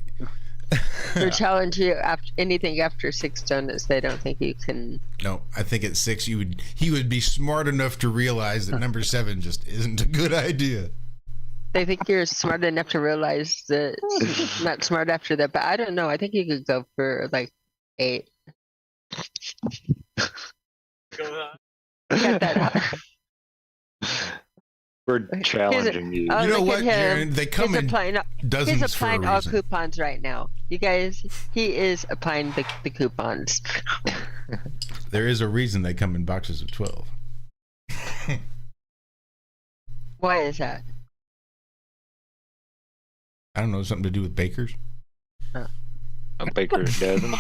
Or challenge you after anything after 6 donuts. They don't think you can. No, I think at 6 he would be smart enough to realize that number 7 just isn't a good idea. They think you're smart enough to realize that it's not smart after that, but I don't know. I think you could go for like 8. Go Cut that out. We're challenging you. You know what, Jaren? They come in dozens He's applying for a all reason. coupons right now. You guys, he is applying the coupons. There is a reason they come in boxes of 12. Why is that? I don't know, something to do with bakers? A baker's dozen.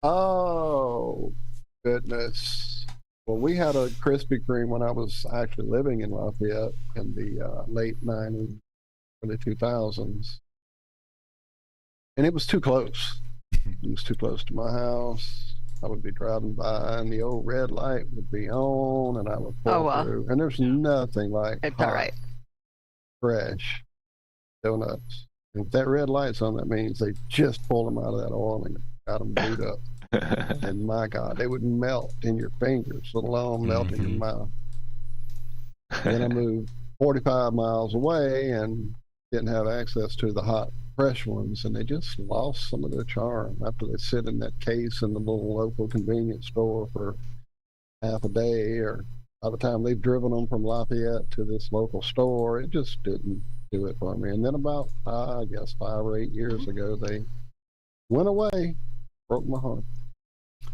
Oh, goodness. Well, we had a Krispy Kreme when I was actually living in Lafayette in the late 90s, early 2000s. And it was too close. It was too close to my house. I would be driving by and the old red light would be on and I would pull through. And there's nothing like it's all right. Fresh donuts. And if that red light's on, that means they just pulled them out of that oil and got them brewed up. And my God, they would melt in your fingers, let alone melt in your mouth. Then I moved 45 miles away and didn't have access to the hot, fresh ones, and they just lost some of their charm after they sit in that case in the little local convenience store for half a day, or by the time they've driven them from Lafayette to this local store, it just didn't do it for me. And then about, I guess, 5 or 8 years ago, they went away. Broke my heart.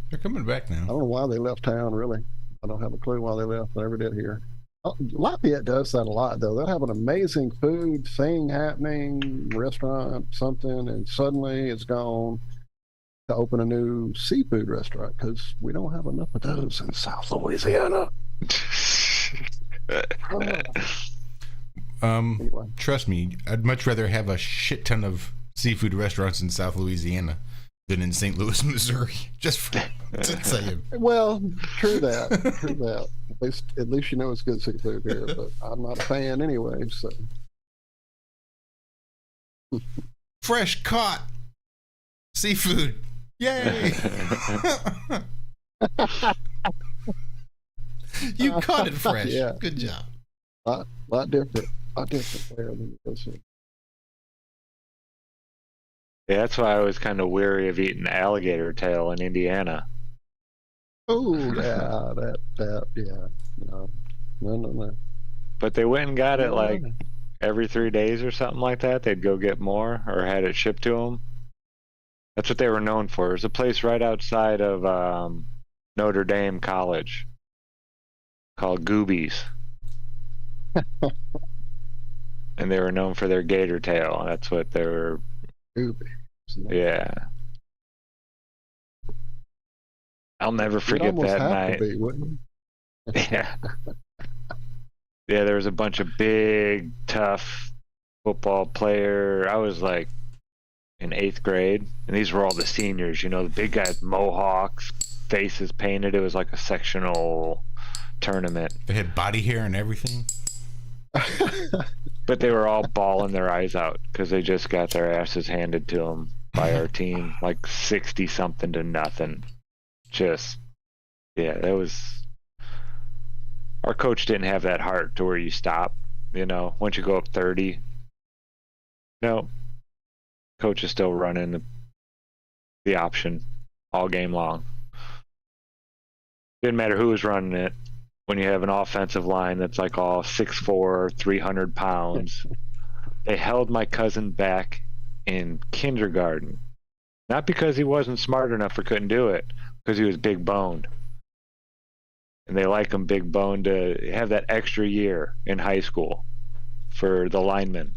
They're coming back now. I don't know why they left town, really. I don't have a clue why they left. I never did hear. Lafayette does that a lot, though. They'll have an amazing food thing happening, restaurant, something, and suddenly it's gone to open a new seafood restaurant because we don't have enough of those in South Louisiana. Anyway. Trust me, I'd much rather have a shit ton of seafood restaurants in South Louisiana than in St. Louis, Missouri. Just saying. Well, true that. True that. At least you know it's good seafood here, but I'm not a fan anyway, so. Fresh caught seafood. Yay! You caught it fresh. Yeah. Good job. Lot different. Lot different there than this one. Yeah, that's why I was kind of weary of eating alligator tail in Indiana. Oh, yeah, yeah. No. But they went and got it like every 3 days or something like that. They'd go get more or had it shipped to them. That's what they were known for. It was a place right outside of Notre Dame College called Goobies. And they were known for their gator tail. That's what they were. Oops. Yeah. I'll never You'd forget almost that have night. to be, wouldn't you? Yeah. Yeah, there was a bunch of big, tough football player. I was like in 8th grade, and these were all the seniors, you know, the big guys, mohawks, faces painted. It was like a sectional tournament. They had body hair and everything. But they were all bawling their eyes out because they just got their asses handed to them by our team, like 60 something to nothing. Just, yeah, that was. Our coach didn't have that heart to where you stop, you know, once you go up 30. No, coach is still running the option all game long. Didn't matter who was running it. When you have an offensive line that's like all 6'4", 300 pounds, they held my cousin back in kindergarten. Not because he wasn't smart enough or couldn't do it, because he was big boned. And they like him big boned to have that extra year in high school for the linemen.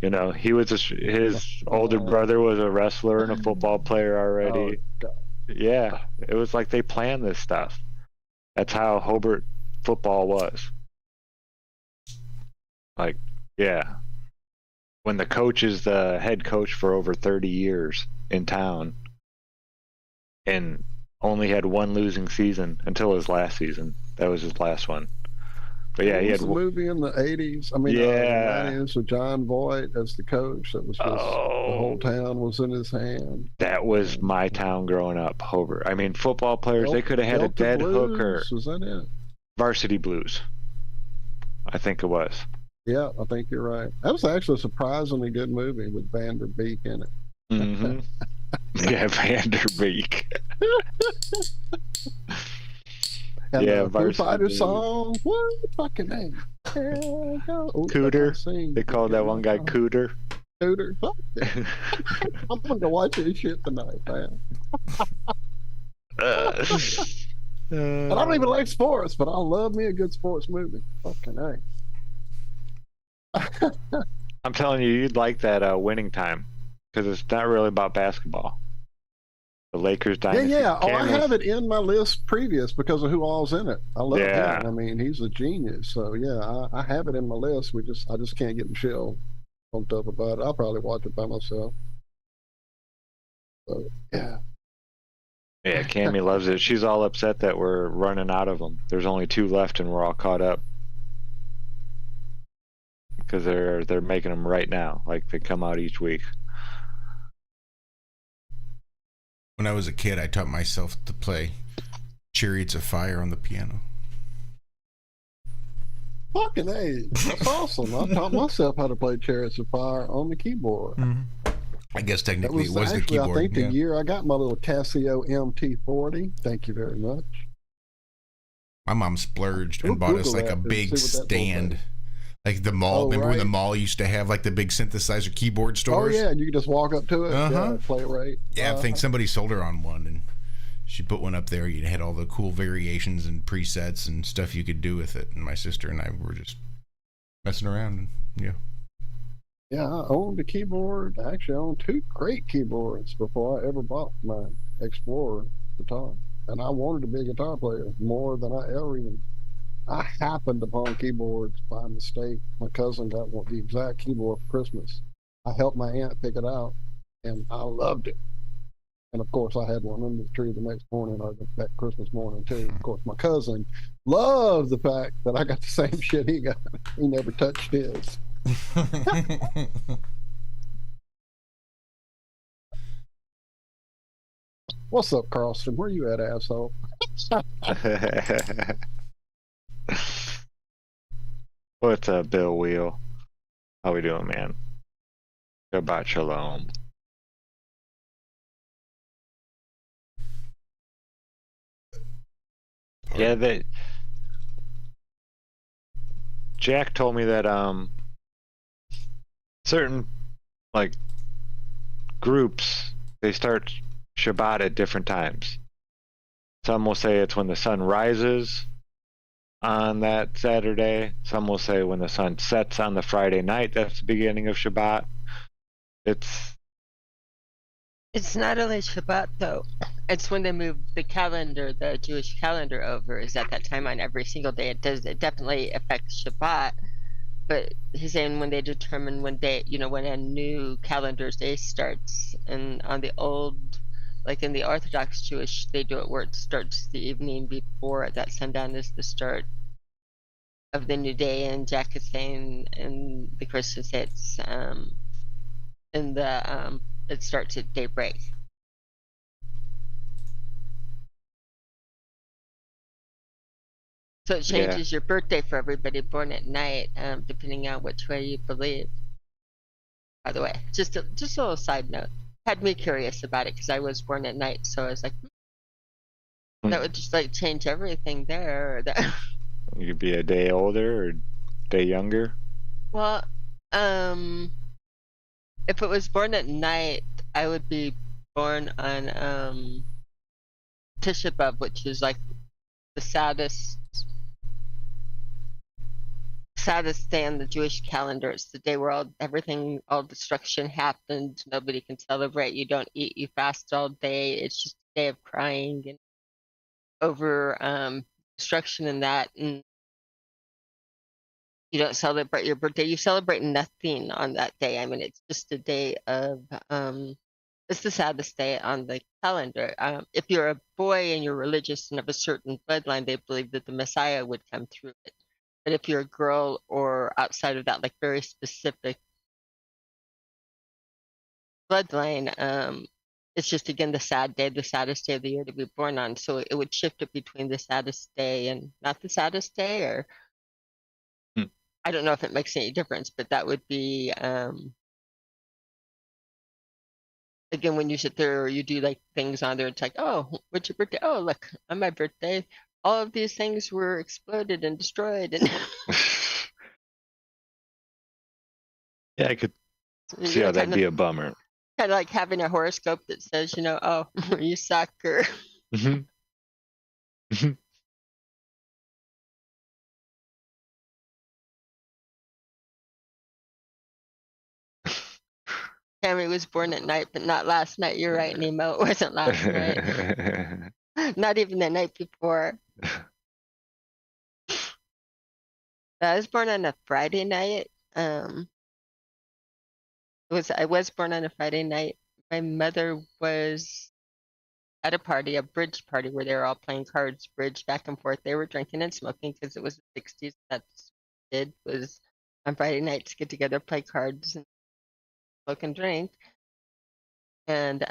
You know, he was his older brother was a wrestler and a football player already. Oh, yeah, it was like they planned this stuff. That's how Hobart football was. Like, yeah. When the coach is the head coach for over 30 years in town and only had one losing season until his last season. That was his last one. But yeah, he had a movie in the 80s. I mean, yeah, the 90s with John Voight as the coach. That was just the whole town was in his hand. That was my town growing up, Hobart. I mean, football players, they could have had Delta a dead Blues, hooker. Was that it? Varsity Blues, I think it was. Yeah, I think you're right. That was actually a surprisingly good movie with Vander Beek in it. Mm-hmm. Yeah, Vander Beek. And yeah, the Foo Fighters song. What fucking name? Cooter. They called that one guy Cooter. Cooter. I'm gonna go watch this shit tonight, man. And I don't even like sports, but I love me a good sports movie. Fucking A. I'm telling you, you'd like that Winning Time, because it's not really about basketball. The Lakers dynasty. Yeah. Oh, I have it in my list previous because of who all's in it. I love him. I mean, he's a genius. So yeah, I have it in my list. I just can't get Michelle pumped up about it. I'll probably watch it by myself. So yeah. Yeah, Cami loves it. She's all upset that we're running out of them. There's only 2 left, and we're all caught up because they're making them right now. Like they come out each week. When I was a kid, I taught myself to play Chariots of Fire on the piano. Fucking A. That's awesome. I taught myself how to play Chariots of Fire on the keyboard. Mm-hmm. I guess technically it was the keyboard. I think the year I got my little Casio MT40. Thank you very much. My mom splurged and bought us like a big stand. Like the mall. Remember when the mall used to have like the big synthesizer keyboard stores? Oh, yeah. And you could just walk up to it. Yeah, play it right. Yeah, I think somebody sold her on one and she put one up there. You had all the cool variations and presets and stuff you could do with it. And my sister and I were just messing around. And, yeah. Yeah, I owned a keyboard. Actually, I owned 2 great keyboards before I ever bought my Explorer guitar. And I wanted to be a guitar player more than I ever even. I happened upon keyboards by mistake. My cousin got the exact keyboard for Christmas. I helped my aunt pick it out, and I loved it. And of course, I had one under the tree the next morning, or that Christmas morning too. Of course, my cousin loved the fact that I got the same shit he got. He never touched his. What's up, Carlson? Where you at, asshole? What's up, Bill Wheel? How we doing, man? Shabbat shalom. Yeah, Jack told me that certain like groups they start Shabbat at different times. Some will say it's when the sun rises on that Saturday. Some will say when the sun sets on the Friday night, that's the beginning of Shabbat. It's not only Shabbat though. It's when they move the calendar, the Jewish calendar over, is at that time on every single day. It definitely affects Shabbat. But he's saying when they determine when when a new calendar day starts, and on the old, like in the Orthodox Jewish, they do it where it starts the evening before that sundown is the start of the new day, and Jack is saying, and the Christians say it's it starts at daybreak. So it changes your birthday for everybody born at night, depending on which way you believe. By the way, just a little side note. Had me curious about it because I was born at night, so I was like, that would just like change everything there. Or that. You could be a day older or a day younger. Well, if it was born at night, I would be born on Tisha B'Av, which is like the saddest day on the Jewish calendar. It's the day where all destruction happened. Nobody can celebrate. You don't eat. You fast all day. It's just a day of crying and over destruction and that. And you don't celebrate your birthday. You celebrate nothing on that day. I mean, it's just a day of it's the saddest day on the calendar. If you're a boy and you're religious and of a certain bloodline, they believe that the Messiah would come through it. But if you're a girl or outside of that, like very specific bloodline, it's just again the sad day, the saddest day of the year to be born on. So it would shift it between the saddest day and not the saddest day, or I don't know if it makes any difference, but that would be again when you sit there or you do like things on there, it's like, oh, what's your birthday? Oh, look, on my birthday, all of these things were exploded and destroyed, and yeah, I could see how that'd be a bummer. Kind of like having a horoscope that says, oh, you suck, or Cami was born at night, but not last night. You're right, Nemo. It wasn't last night. Not even the night before. I was born on a Friday night. I was born on a Friday night. My mother was at a party, a bridge party, where they were all playing cards, bridge, back and forth. They were drinking and smoking because it was the 60s. That's what we did, was on Friday nights get together, play cards, and smoke and drink. And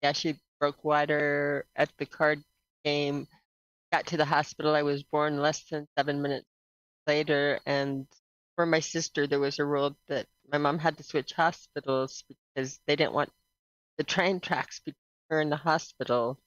yeah, she broke water at the card game, got to the hospital. I was born less than 7 minutes later, and for my sister there was a rule that my mom had to switch hospitals because they didn't want the train tracks between her and the hospital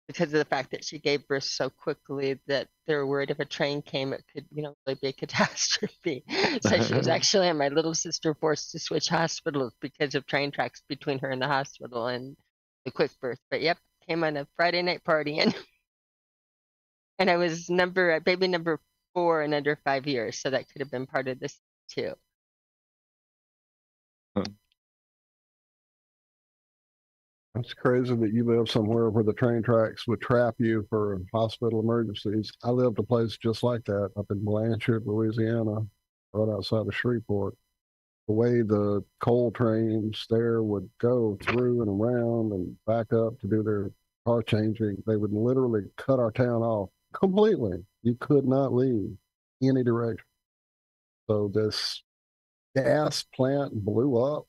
because of the fact that she gave birth so quickly that they were worried if a train came it could really be a catastrophe. So she was actually and my little sister forced to switch hospitals because of train tracks between her and the hospital and the quick birth. But yep, came on a Friday night party and I was baby number 4 and under 5 years, so that could have been part of this too. That's crazy that you live somewhere where the train tracks would trap you for hospital emergencies. I lived a place just like that up in Blanchard, Louisiana, right outside of Shreveport. The way the coal trains there would go through and around and back up to do their car changing, they would literally cut our town off completely. You could not leave any direction. So this gas plant blew up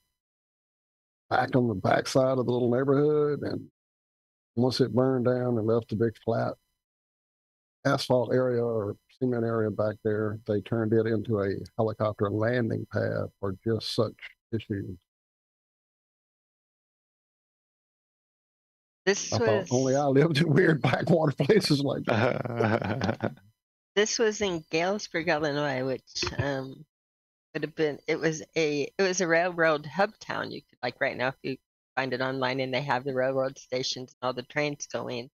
back on the backside of the little neighborhood, and once it burned down and left a big flat asphalt area or cement area back there, they turned it into a helicopter landing pad for just such issues. I thought only I lived in weird backwater places like that. This was in Galesburg, Illinois, which would have been. It was a railroad hub town. You could, like, right now, if you find it online, and they have the railroad stations and all the trains going.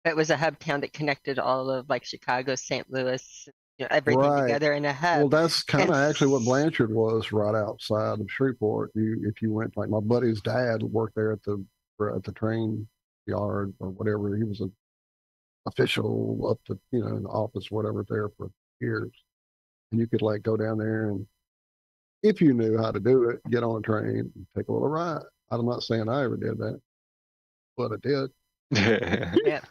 It was a hub town that connected all of like Chicago, St. Louis, everything Right. together in a hub. Well, that's kind of And actually what Blanchard was, right outside of Shreveport. If you went, like my buddy's dad worked there at the train yard or whatever. He was an official up to in the office, whatever, there for years. And you could like go down there, and if you knew how to do it, get on a train and take a little ride. I'm not saying I ever did that, but I did. Yeah,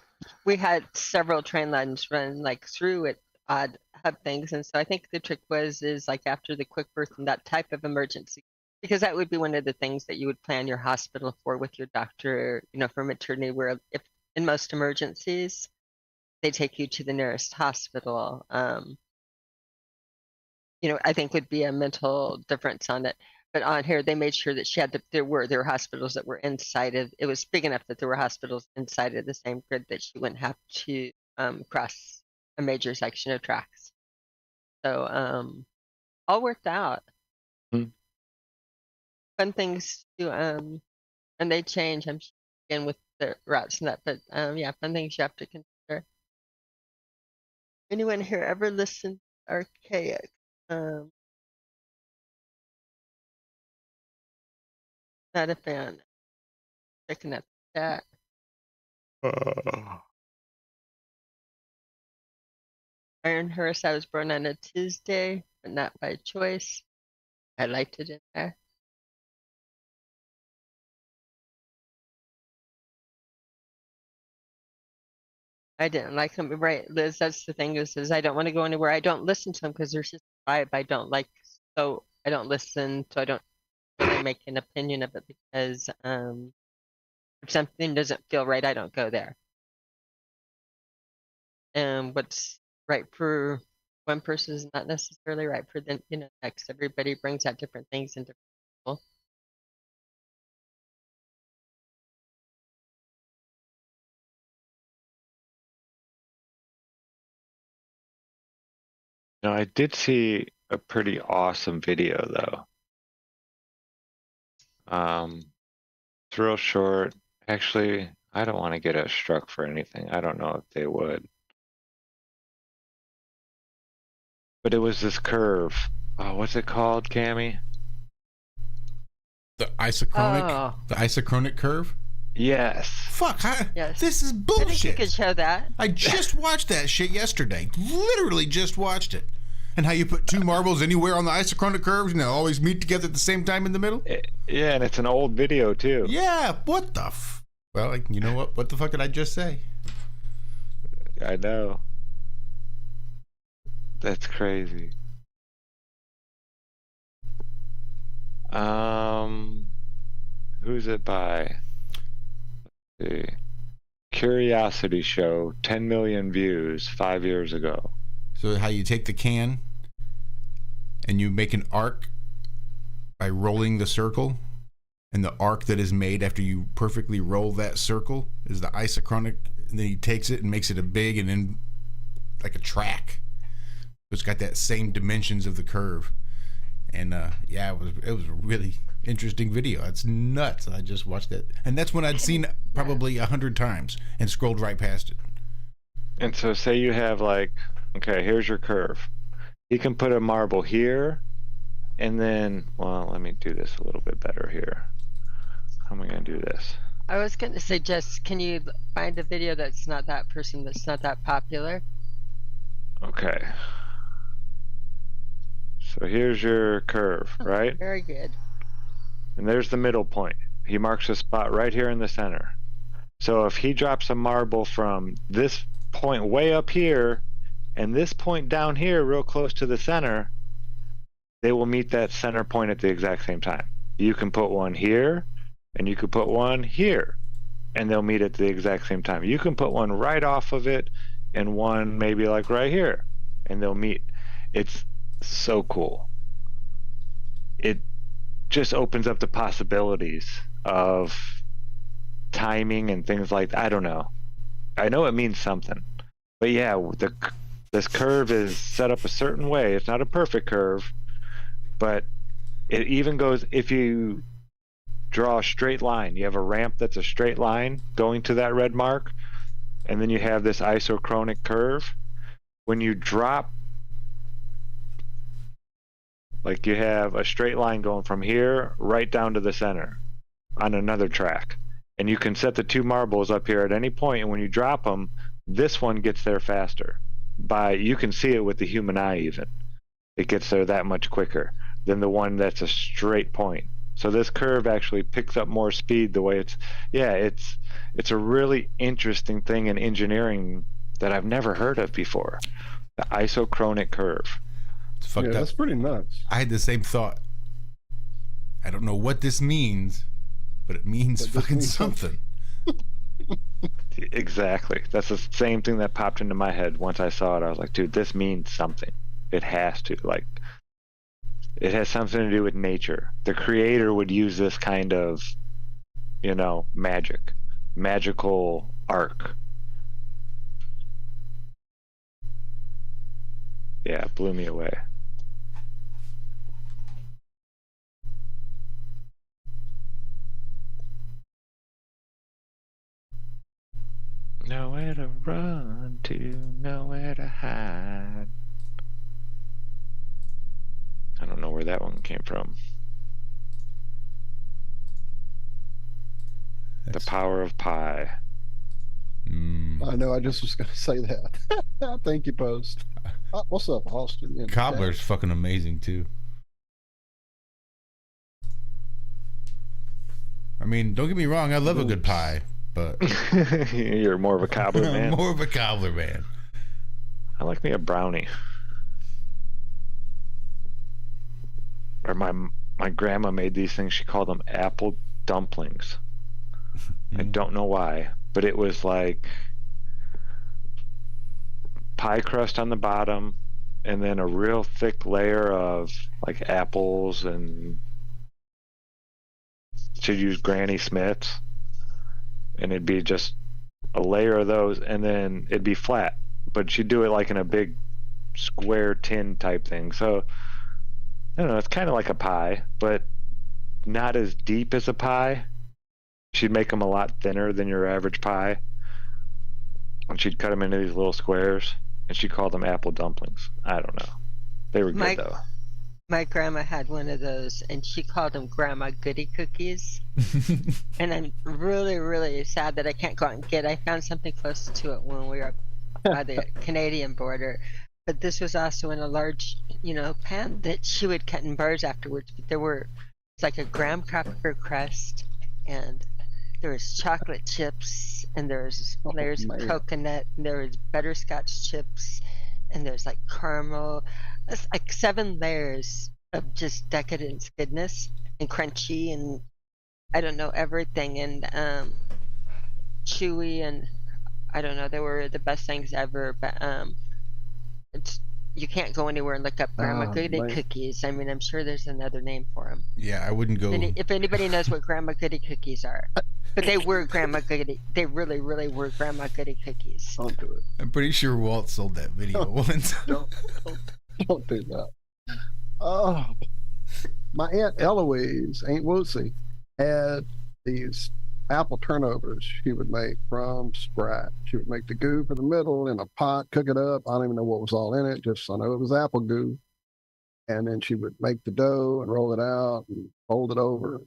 we had several train lines run like through it, odd hub things, and so I think the trick is like after the quick birth and that type of emergency, because that would be one of the things that you would plan your hospital for with your doctor, for maternity, where if in most emergencies they take you to the nearest hospital. I think would be a mental difference on it. But on here, they made sure that she had there were hospitals that were inside of. It was big enough that there were hospitals inside of the same grid that she wouldn't have to cross a major section of tracks. So all worked out. Fun things to and they change. I'm again with the routes and that, but yeah, fun things you have to consider. Anyone here ever listened to Archaic? Not a fan. Checking out that. Ironhurst, I was born on a Tuesday, but not by choice. I liked it in there. I didn't like them, right, Liz? That's the thing is I don't want to go anywhere. I don't listen to them because there's just a vibe I don't like. So I don't listen. So I don't really make an opinion of it because if something doesn't feel right, I don't go there. And what's right for one person is not necessarily right for the next. Everybody brings out different things in different people. No, I did see a pretty awesome video though. It's real short. Actually, I don't want to get us struck for anything. I don't know if they would. But it was this curve. Oh, what's it called, Cami? The isochronic, Oh. the isochronic curve. Yes. Fuck! Yes. This is I think you bullshit. could show that. I just watched that shit yesterday. Literally just watched it. And how you put two marbles anywhere on the isochronic curves and they'll always meet together at the same time in the middle? Yeah, and it's an old video too. Yeah, what the Well, like, you know what? What the fuck did I just say? I know. That's crazy. Who's it by? Let's see. Curiosity Show, 10 million views 5 years ago. So how you take the can and you make an arc by rolling the circle, and the arc that is made after you perfectly roll that circle is the isochronic, and then he takes it and makes it a big and then like a track. It's got that same dimensions of the curve. And yeah, it was a really interesting video. It's nuts. I just watched that, and that's when I'd seen probably 100 times and scrolled right past it. And so say you have like, okay, here's your curve. You can put a marble here, and then, well, let me do this a little bit better here. How am I going to do this? I was going to suggest, can you find a video that's not that person, that's not that popular? Okay. So here's your curve, right? Very good. And there's the middle point. He marks a spot right here in the center. So if he drops a marble from this point way up here and this point down here real close to the center, they will meet that center point at the exact same time. You can put one here and you could put one here and they'll meet at the exact same time. You can put one right off of it and one maybe like right here and they'll meet. It's so cool. It just opens up the possibilities of timing and things like that. I don't know. I know it means something, but yeah, this curve is set up a certain way. It's not a perfect curve, but it even goes, if you draw a straight line. You have a ramp that's a straight line going to that red mark, and then you have this isochronic curve. When you drop, like you have a straight line going from here right down to the center on another track. And you can set the two marbles up here at any point, and when you drop them, this one gets there faster. You can see it with the human eye even. It gets there that much quicker than the one that's a straight point. So this curve actually picks up more speed the way it's a really interesting thing in engineering that I've never heard of before. The isochronic curve. It's fucked up. That's pretty nuts. I had the same thought. I don't know what this means, but it means fucking something. Exactly. That's the same thing that popped into my head once I saw it. I was like, dude, this means something. It has to. Like, it has something to do with nature. The creator would use this kind of, magical arc. Yeah, it blew me away. Nowhere to run to, nowhere to hide. I don't know where that one came from. The power of pi. I know, I just was going to say that. Thank you, Post. What's up, Austin? Cobbler's fucking amazing, too. I mean, don't get me wrong, I love a good pie, but... You're more of a cobbler man. More of a cobbler man. I like me a brownie. Or my grandma made these things, she called them apple dumplings. I don't know why, but it was like pie crust on the bottom and then a real thick layer of like apples, and she'd use Granny Smith's, and it'd be just a layer of those, and then it'd be flat, but she'd do it like in a big square tin type thing. So I don't know, it's kind of like a pie, but not as deep as a pie. She'd make them a lot thinner than your average pie, and she'd cut them into these little squares, and she called them apple dumplings. I don't know. They were good though. My grandma had one of those, and she called them Grandma Goody Cookies. And I'm really, really sad that I can't go out and get. I found something close to it when we were by the Canadian border. But this was also in a large, pan that she would cut in bars afterwards. But it's like a graham cracker crust, and there was chocolate chips, and there's layers of coconut, and there was butterscotch chips, and there's like caramel. It's like 7 layers of just decadence goodness and crunchy, and I don't know, everything, and chewy, and I don't know, they were the best things ever. But you can't go anywhere and look up Grandma Goody Cookies. I mean, I'm sure there's another name for them. Yeah, I wouldn't go. If anybody knows what Grandma Goody Cookies are, but they were Grandma Goody. They really, really were Grandma Goody Cookies. Don't do it. I'm pretty sure Walt sold that video once. Don't do that. Oh, my Aunt Eloise, Aunt Wootsy, had these apple turnovers she would make from scratch. She would make the goo for the middle in a pot, cook it up. I don't even know what was all in it. Just I know it was apple goo. And then she would make the dough and roll it out and fold it over, and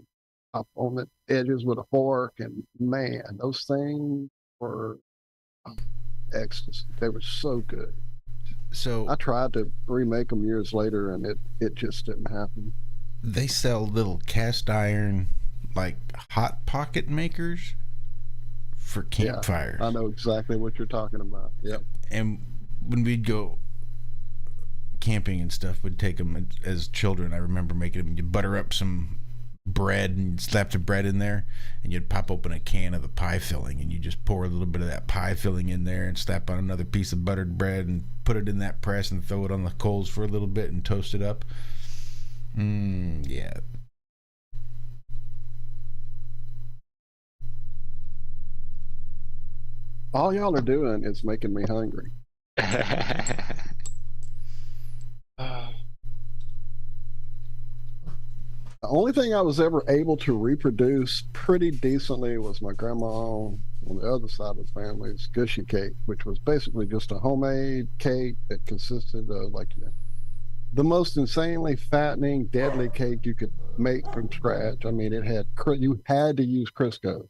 pop on the edges with a fork. And man, those things were ecstasy. They were so good. So I tried to remake them years later, and it just didn't happen. They sell little cast iron, like hot pocket makers for campfires. Yeah, I know exactly what you're talking about. Yep. And when we'd go camping and stuff, we'd take them as children. I remember making them. You'd butter up some bread and you'd slap the bread in there, and you'd pop open a can of the pie filling, and you just pour a little bit of that pie filling in there and slap on another piece of buttered bread and put it in that press and throw it on the coals for a little bit and toast it up. Yeah. All y'all are doing is making me hungry. The only thing I was ever able to reproduce pretty decently was my grandma on the other side of the family's gushy cake, which was basically just a homemade cake that consisted of like the most insanely fattening, deadly cake you could make from scratch. I mean, you had to use Crisco.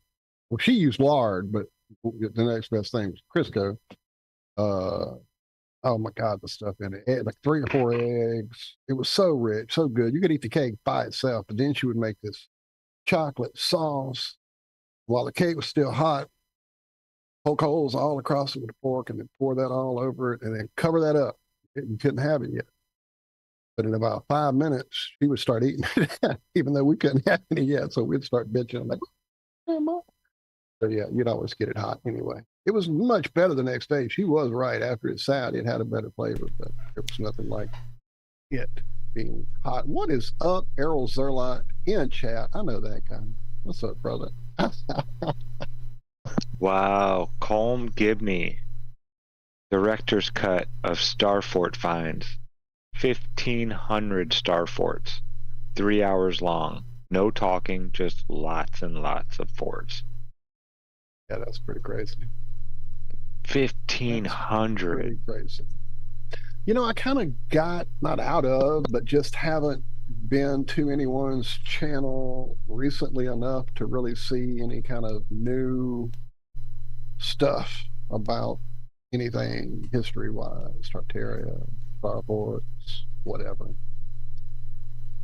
Well, she used lard, but the next best thing was Crisco. Oh my God, the stuff in it. It had like 3 or 4 eggs. It was so rich, so good. You could eat the cake by itself, but then she would make this chocolate sauce while the cake was still hot. Poke holes all across it with a fork and then pour that all over it and then cover that up. You couldn't have it yet. But in about 5 minutes, she would start eating it, even though we couldn't have any yet. So we'd start bitching. I'm like, hey, Mom. So yeah, you'd always get it hot anyway. It was much better the next day. She was right. After it sat, it had a better flavor, but there was nothing like it being hot. What is up, Errol Zerlot in chat? I know that guy. What's up, brother? Wow, Colm Gibney, director's cut of Starfort finds. 1,500 Starforts, 3 hours long. No talking, just lots and lots of forts. Yeah, that's pretty crazy. 1,500. Pretty crazy. You know, I kind of got not out of, but just haven't been to anyone's channel recently enough to really see any kind of new stuff about anything history-wise, Tartaria, Starports, whatever.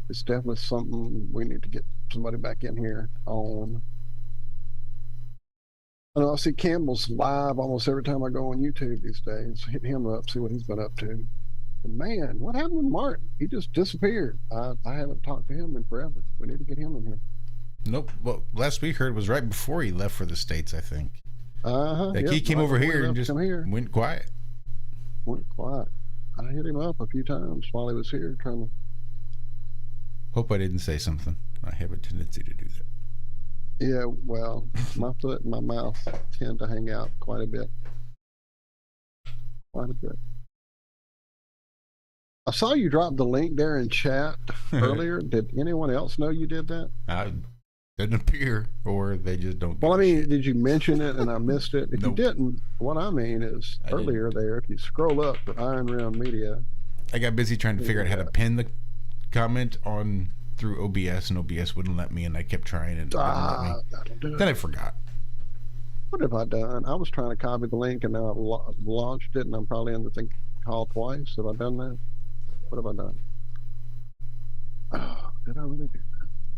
It's definitely something we need to get somebody back in here on. I know I see Campbell's live almost every time I go on YouTube these days. Hit him up, see what he's been up to. And man, what happened with Martin? He just disappeared. I haven't talked to him in forever. We need to get him in here. Nope. Well, last we heard was right before he left for the States, I think. Like he came right over here and just here. went quiet. Went quiet. I hit him up a few times while he was here trying to. Hope I didn't say something. I have a tendency to do that. Yeah, well, my foot and my mouth tend to hang out quite a bit. Quite a bit. I saw you drop the link there in chat earlier. Did anyone else know you did that? Didn't appear, or they just don't. Well, I mean, did you mention it and I missed it? If Nope. you didn't, what I mean is earlier there, if you scroll up for Iron Rim Media. I got busy trying to figure out how to pin the comment on through OBS, and OBS wouldn't let me, and I kept trying, and it wouldn't let me. Then I forgot. What have I done? I was trying to copy the link, and now I've launched it, and I'm probably in the thing call twice. Have I done that? What have I done? Oh, did I really do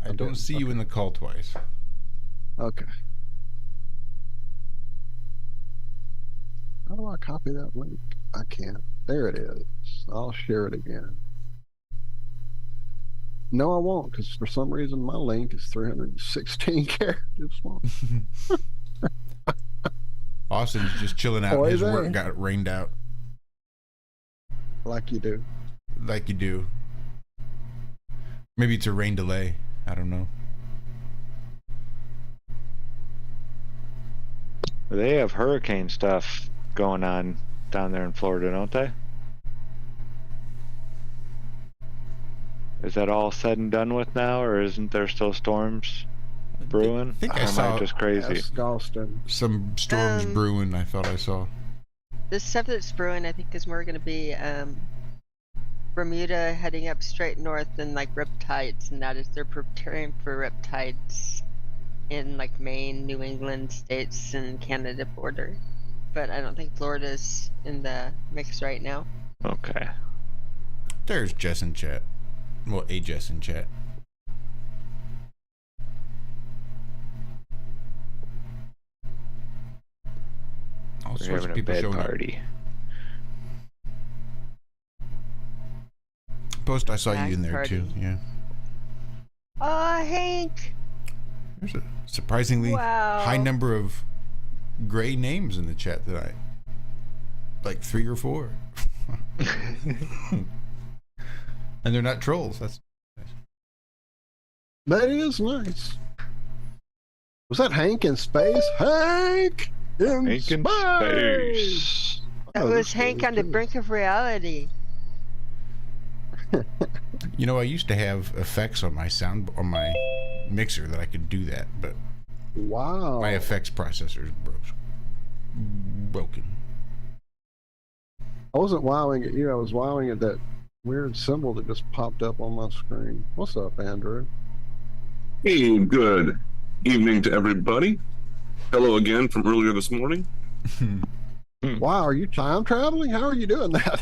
that? I don't see you in the call twice. Okay. How do I copy that link? I can't. There it is. I'll share it again. No, I won't, because for some reason my link is 316 characters long. Austin's just chilling out. His work got rained out. Like you do. Like you do. Maybe it's a rain delay. I don't know. They have hurricane stuff going on down there in Florida, don't they? Is that all said and done with now, or isn't there still storms brewing? I think I am saw I just crazy. Some storms brewing. I thought I saw. The stuff that's brewing, I think, is more going to be Bermuda heading up straight north and like riptides, and that is they're preparing for riptides in like Maine, New England states, and Canada border. But I don't think Florida's in the mix right now. Okay. There's Jess in chat. Well, a Jess in chat. All We're sorts having of a people bed showing party. up. Post, I saw Bag you in there party. too. Yeah. Oh, Hank! There's a surprisingly high number of gray names in the chat tonight. Like 3 or 4. And they're not trolls. That's nice. That is nice. Was that Hank in space? Hank in space! That was Hank on the brink of reality. You know, I used to have effects on my mixer that I could do that, but Wow. my effects processor is broken. I wasn't wowing at you. I was wowing at that weird symbol that just popped up on my screen. What's up, Andrew? Hey, good evening to everybody. Hello again from earlier this morning. Wow, are you time traveling? How are you doing that?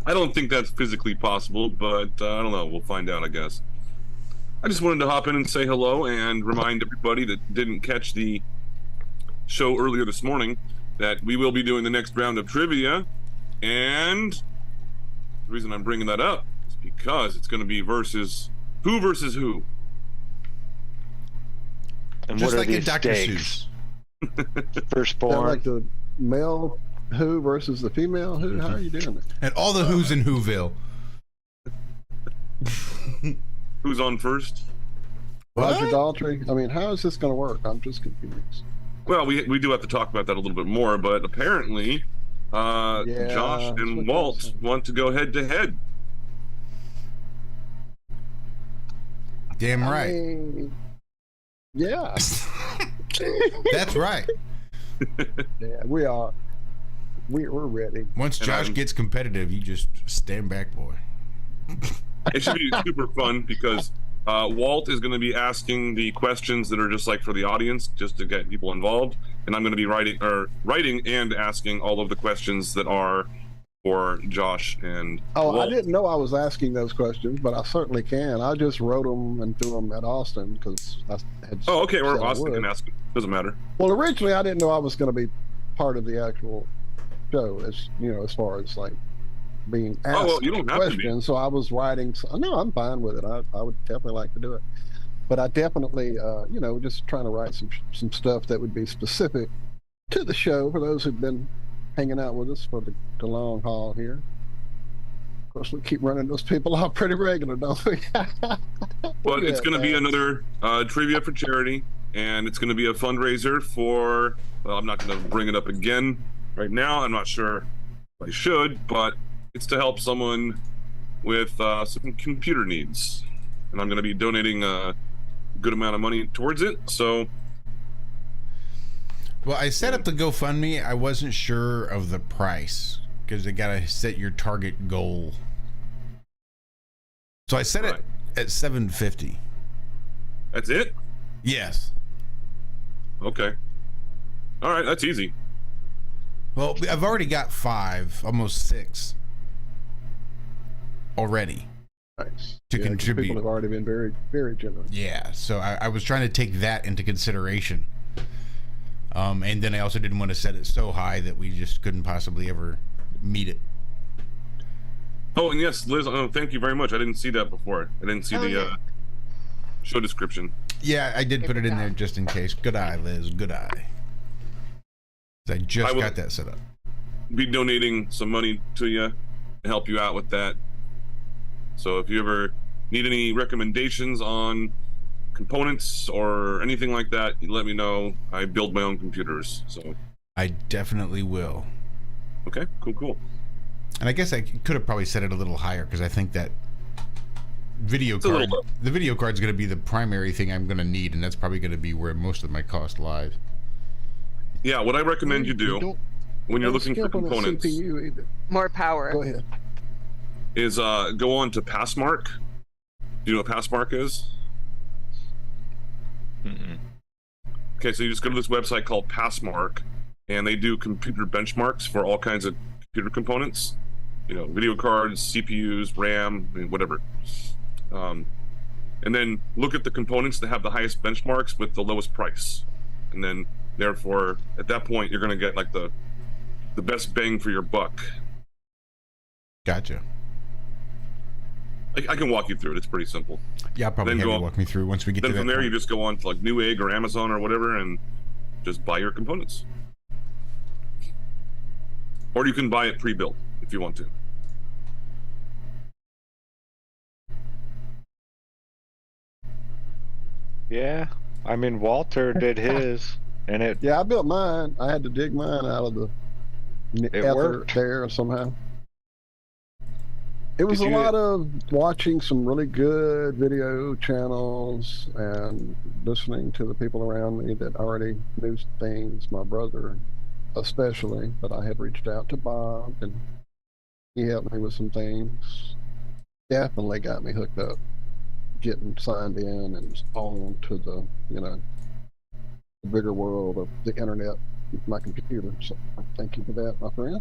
I don't think that's physically possible, but I don't know. We'll find out, I guess. I just wanted to hop in and say hello and remind everybody that didn't catch the show earlier this morning that we will be doing the next round of trivia. And the reason I'm bringing that up is because it's going to be versus who. And Just what like are in these Dr. stakes? Sound Firstborn. like the male who versus the female who? How are you doing it? And all the who's in Whoville. Who's on first? Roger What? Daltrey. I mean, how is this going to work? I'm just confused. Well, we do have to talk about that a little bit more, but apparently Josh that's and what Walt Josh said. want to go head to head. Damn I right. mean, yeah. That's right. Yeah, we are. We're ready. Once And Josh I'm- gets competitive, you just stand back, boy. It should be super fun because Walt is going to be asking the questions that are just like for the audience, just to get people involved, and I'm going to be writing and asking all of the questions that are for Josh and Oh, Walt. I didn't know I was asking those questions, but I certainly can. I just wrote them and threw them at Austin because I had. Oh, okay. Or said I Austin would. can ask. Doesn't matter. Well, originally I didn't know I was going to be part of the actual show, as you know, as far as like being asked Oh, well, you don't have to be. questions. So I was writing. No, I'm fine with it. I would definitely like to do it, but I definitely, just trying to write some stuff that would be specific to the show for those who've been hanging out with us for the long haul here. Of course, we keep running those people off pretty regular, don't we? Well, it's going to be man. another trivia for charity, and it's going to be a fundraiser for. Well, I'm not going to bring it up again right now. I'm not sure if I should, but it's to help someone with some computer needs, and I'm going to be donating a good amount of money towards it. So, Well, I set up the GoFundMe. I wasn't sure of the price because they got to set your target goal. So I set Right. it at $750. that's it. Yes. Okay. All right, that's easy. Well, I've already got 5, almost 6 already Nice. to 'cause contribute. People have already been very, very generous. Yeah, so I was trying to take that into consideration. And then I also didn't want to set it so high that we just couldn't possibly ever meet it. Oh, and yes, Liz. Thank you very much. I didn't see that before. I didn't see Oh, the yeah. show description. Yeah, I did put it in there just in case. Good eye, Liz. Good eye. I just I will- got that set up. Be donating some money to you to help you out with that. So if you ever need any recommendations on components or anything like that, you let me know. I build my own computers. So, I definitely will. okay, cool. And I guess I could have probably set it a little higher because I think that video It's a card, little low. the video card's going to be the primary thing I'm going to need, and that's probably going to be where most of my cost lies. Yeah, what I recommend you do Don't- when you're don't looking for skimp on the components CPU either. More power. Go ahead. is go on to Passmark. Do you know what Passmark is? Mm-mm. Okay, so you just go to this website called Passmark, and they do computer benchmarks for all kinds of computer components. You know, video cards, CPUs, RAM, I mean, whatever. And then look at the components that have the highest benchmarks with the lowest price, and then therefore at that point you're going to get like the best bang for your buck. Gotcha. I can walk you through it. It's pretty simple. Yeah, I'll probably Then have go you on- walk me through once we get Then to that from there point. you just go on to like Newegg or Amazon or whatever and just buy your components. Or you can buy it pre-built if you want to. Yeah, I mean Walter did his, and it Yeah, I built mine. I had to dig mine out of the ether worked. there somehow. It was Did a you- lot of watching some really good video channels and listening to the people around me that already knew things. My brother, especially, but I had reached out to Bob and he helped me with some things. Definitely got me hooked up, getting signed in and on to the, the bigger world of the internet with my computer. So thank you for that, my friend.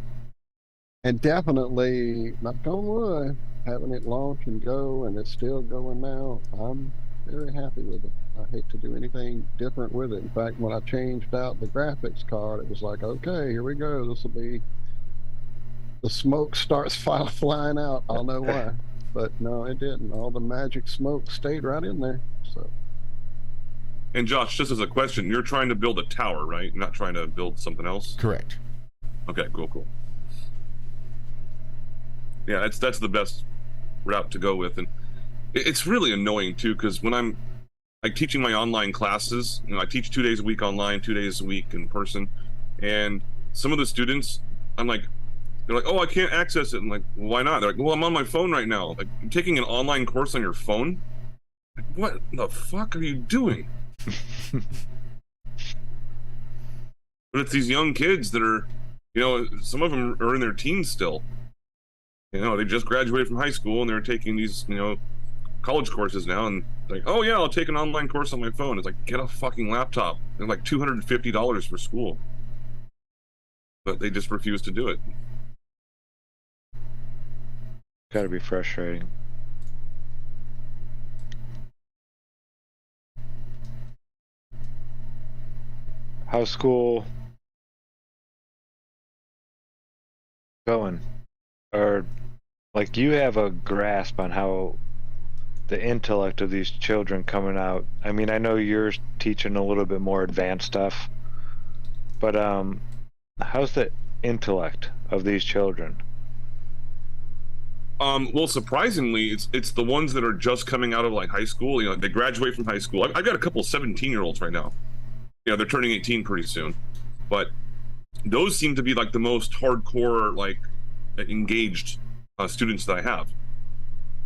And definitely, knock on wood, having it launch and go, and it's still going now. I'm very happy with it. I hate to do anything different with it. In fact, when I changed out the graphics card, it was like, okay, here we go. This will be, the smoke starts flying out. I'll know why. But no, it didn't. All the magic smoke stayed right in there. So. And Josh, just as a question, you're trying to build a tower, right? You're not trying to build something else? Correct. Okay, cool. Yeah, that's the best route to go with. And it's really annoying too, because when I'm like teaching my online classes, I teach 2 days a week online, 2 days a week in person. And some of the students, they're like, oh, I can't access it. I'm like, well, why not? They're like, well, I'm on my phone right now. Like, you're taking an online course on your phone? Like, what the fuck are you doing? But it's these young kids that are, some of them are in their teens still. They just graduated from high school and they're taking these, college courses now, and like, oh yeah, I'll take an online course on my phone. It's like, get a fucking laptop. They're like $250 for school. But they just refuse to do it. Gotta be frustrating. How's school going? Or like, you have a grasp on how the intellect of these children coming out. I mean, I know you're teaching a little bit more advanced stuff, but how's the intellect of these children? Well, surprisingly, it's the ones that are just coming out of like high school. They graduate from high school. I've got a couple of 17-year-olds right now. They're turning 18 pretty soon, but those seem to be like the most hardcore, like engaged students that I have.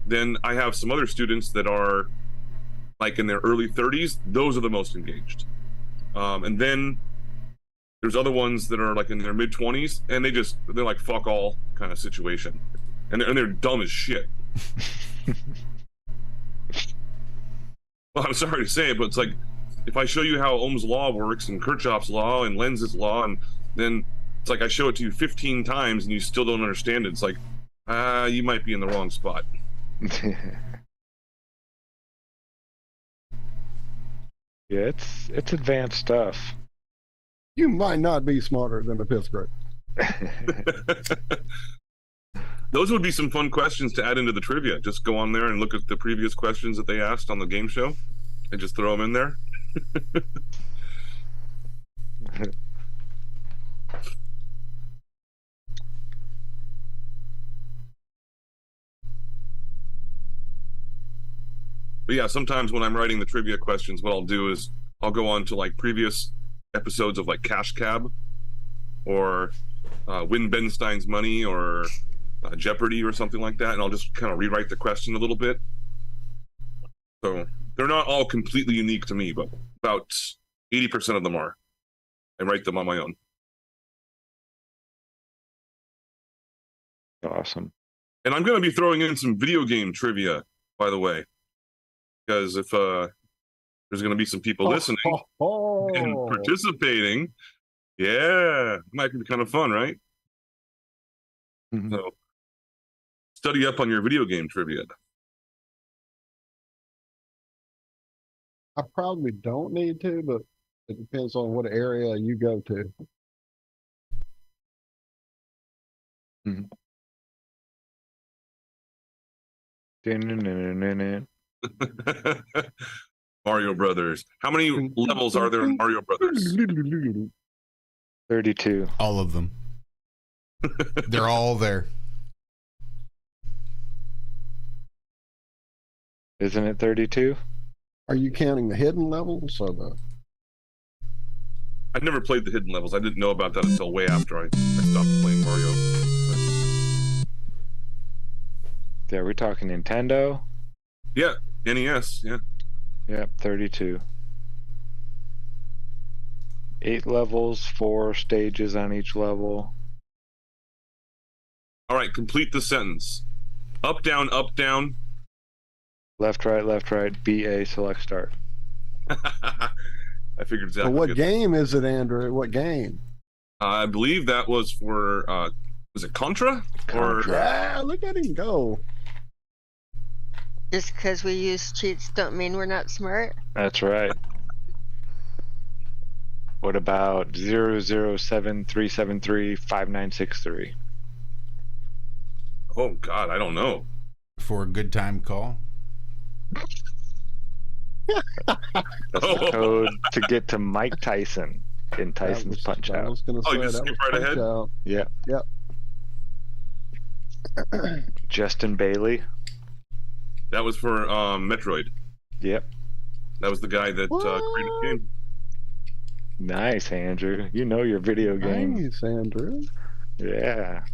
Then I have some other students that are like in their early 30s. Those are the most engaged. And then there's other ones that are like in their mid 20s, and they're like fuck all kind of situation, and they're dumb as shit. Well, I'm sorry to say it, but it's like, if I show you how Ohm's law works and Kirchhoff's law and Lenz's law, and then it's like I show it to you 15 times and you still don't understand it, it's like, you might be in the wrong spot. Yeah, it's advanced stuff. You might not be smarter than a fifth grade. Those would be some fun questions to add into the trivia. Just go on there and look at the previous questions that they asked on the game show and just throw them in there. But yeah, sometimes when I'm writing the trivia questions, what I'll do is I'll go on to like previous episodes of like Cash Cab or Win Ben Stein's Money or Jeopardy or something like that, and I'll just kind of rewrite the question a little bit. So they're not all completely unique to me, but about 80% of them are. I write them on my own. Awesome. And I'm going to be throwing in some video game trivia, by the way, because if there's going to be some people listening and participating, yeah, it might be kind of fun, right? Mm-hmm. So study up on your video game trivia. I probably don't need to, but it depends on what area you go to. Mm-hmm. Mario Brothers. How many levels are there in Mario Brothers? 32. All of them. They're all there. Isn't it 32? Are you counting the hidden levels or the? I never played the hidden levels. I didn't know about that until way after I stopped playing Mario. Yeah, we're talking Nintendo. Yeah, NES. Yeah. Yep, 32. 8 levels, 4 stages on each level. All right, complete the sentence. Up, down, up, down. Left, right, BA, select start. I figured Zack But would what get game is it, Andrew? What game? I believe that was for, was it Contra? Or Contra. Yeah, look at him go. Just because we use cheats don't mean we're not smart. That's right. What about 007-373-5963? Oh, God, I don't know. For a good time call. That's the code to get to Mike Tyson in Tyson's Punch I Out. was gonna Oh, say you just that skip was right Punch ahead? Out. Yeah. Yep. Justin Bailey. That was for Metroid. Yep. That was the guy that created the game. Nice, Andrew. You know your video games. Nice, Andrew. Yeah.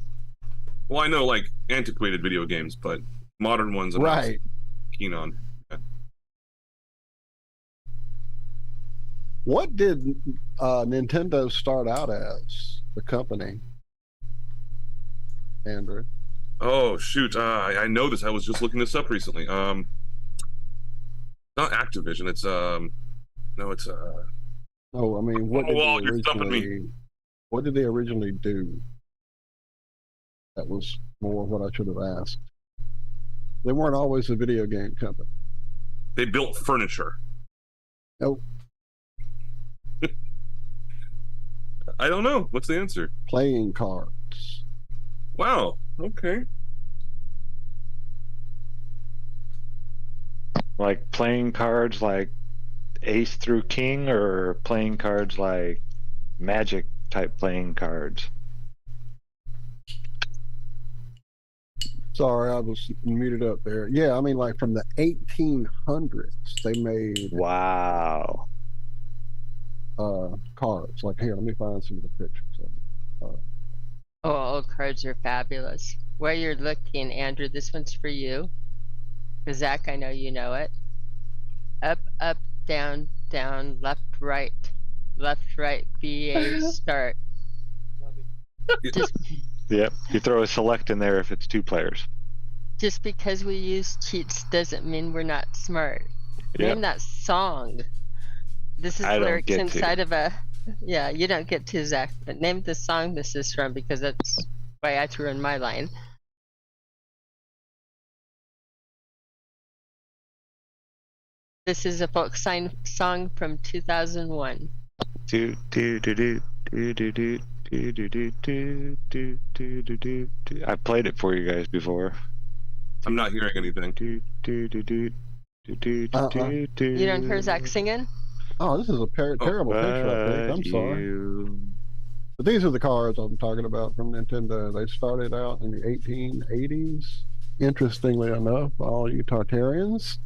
Well, I know like antiquated video games, but modern ones I'm not Right. keen on. Yeah. What did Nintendo start out as, the company? Andrew. Oh shoot, I know this. I was just looking this up recently. Not Activision. It's no, it's Oh, I mean, what Oh, did Walt, they you're stumping me. originally? What did they originally do? That was more what I should have asked. They weren't always a video game company. they built furniture. Nope. I don't know. What's the answer? Playing cards. Wow. Okay. Like playing cards like Ace through King, or playing cards like Magic type playing cards? Sorry, I was muted up there. Yeah, I mean, like from the 1800s, they made Wow. cards. Like, here, let me find some of the pictures of it. Oh, old cards are fabulous. Where you're looking, Andrew, this one's for you. For Zach, I know you know it. Up, up, down, down, left, right, BA, start. Just, Yep. You throw a select in there if it's 2 players. just because we use cheats doesn't mean we're not smart. Yep. Name that song. This is I don't lyrics get to. inside of a. Yeah, you don't get to, Zach, but name the song this is from, because that's why I threw in my line. This is a folk song from 2001. Do do do do do do do do do do do do do do do. I've played it for you guys before. I'm not hearing anything. Do do do do do do do do. You don't hear Zach singing? Oh, this is a terrible picture, I think. I'm sorry. But these are the cards I'm talking about from Nintendo. They started out in the 1880s. Interestingly enough, all you Tartarians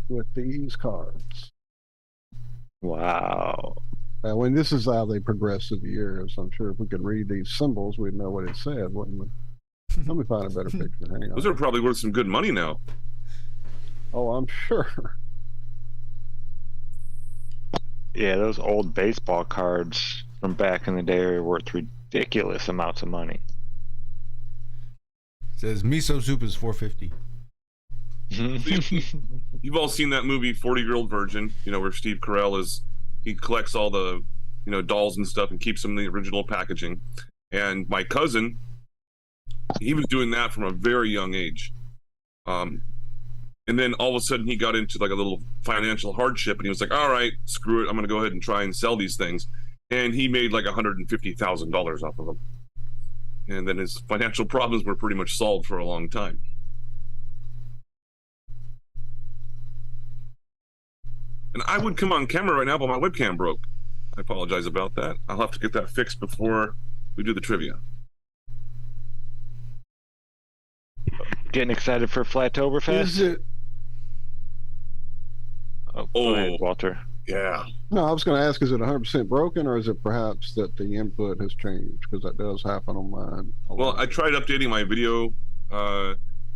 with these cards. Wow. When this is how they progress through the years, I'm sure if we could read these symbols, we'd know what it said, wouldn't we? Let me find a better picture. Hang on. Those are probably worth some good money now. Oh, I'm sure. Yeah, those old baseball cards from back in the day are worth ridiculous amounts of money. Says miso soup is $4.50. You've all seen that movie 40-Year-Old Virgin, you know, where Steve Carell he collects all the, you know, dolls and stuff and keeps them in the original packaging. And my cousin, he was doing that from a very young age. And then all of a sudden he got into like a little financial hardship, and he was like, all right, screw it, I'm going to go ahead and try and sell these things. And he made like $150,000 off of them. And then his financial problems were pretty much solved for a long time. And I would come on camera right now, but my webcam broke. I apologize about that. I'll have to get that fixed before we do the trivia. Getting excited for Flattoberfest? Is it? Oh, go ahead, Walter. Yeah. No, I was going to ask, is it 100% broken, or is it perhaps that the input has changed? Because that does happen on mine. Well, I tried updating my video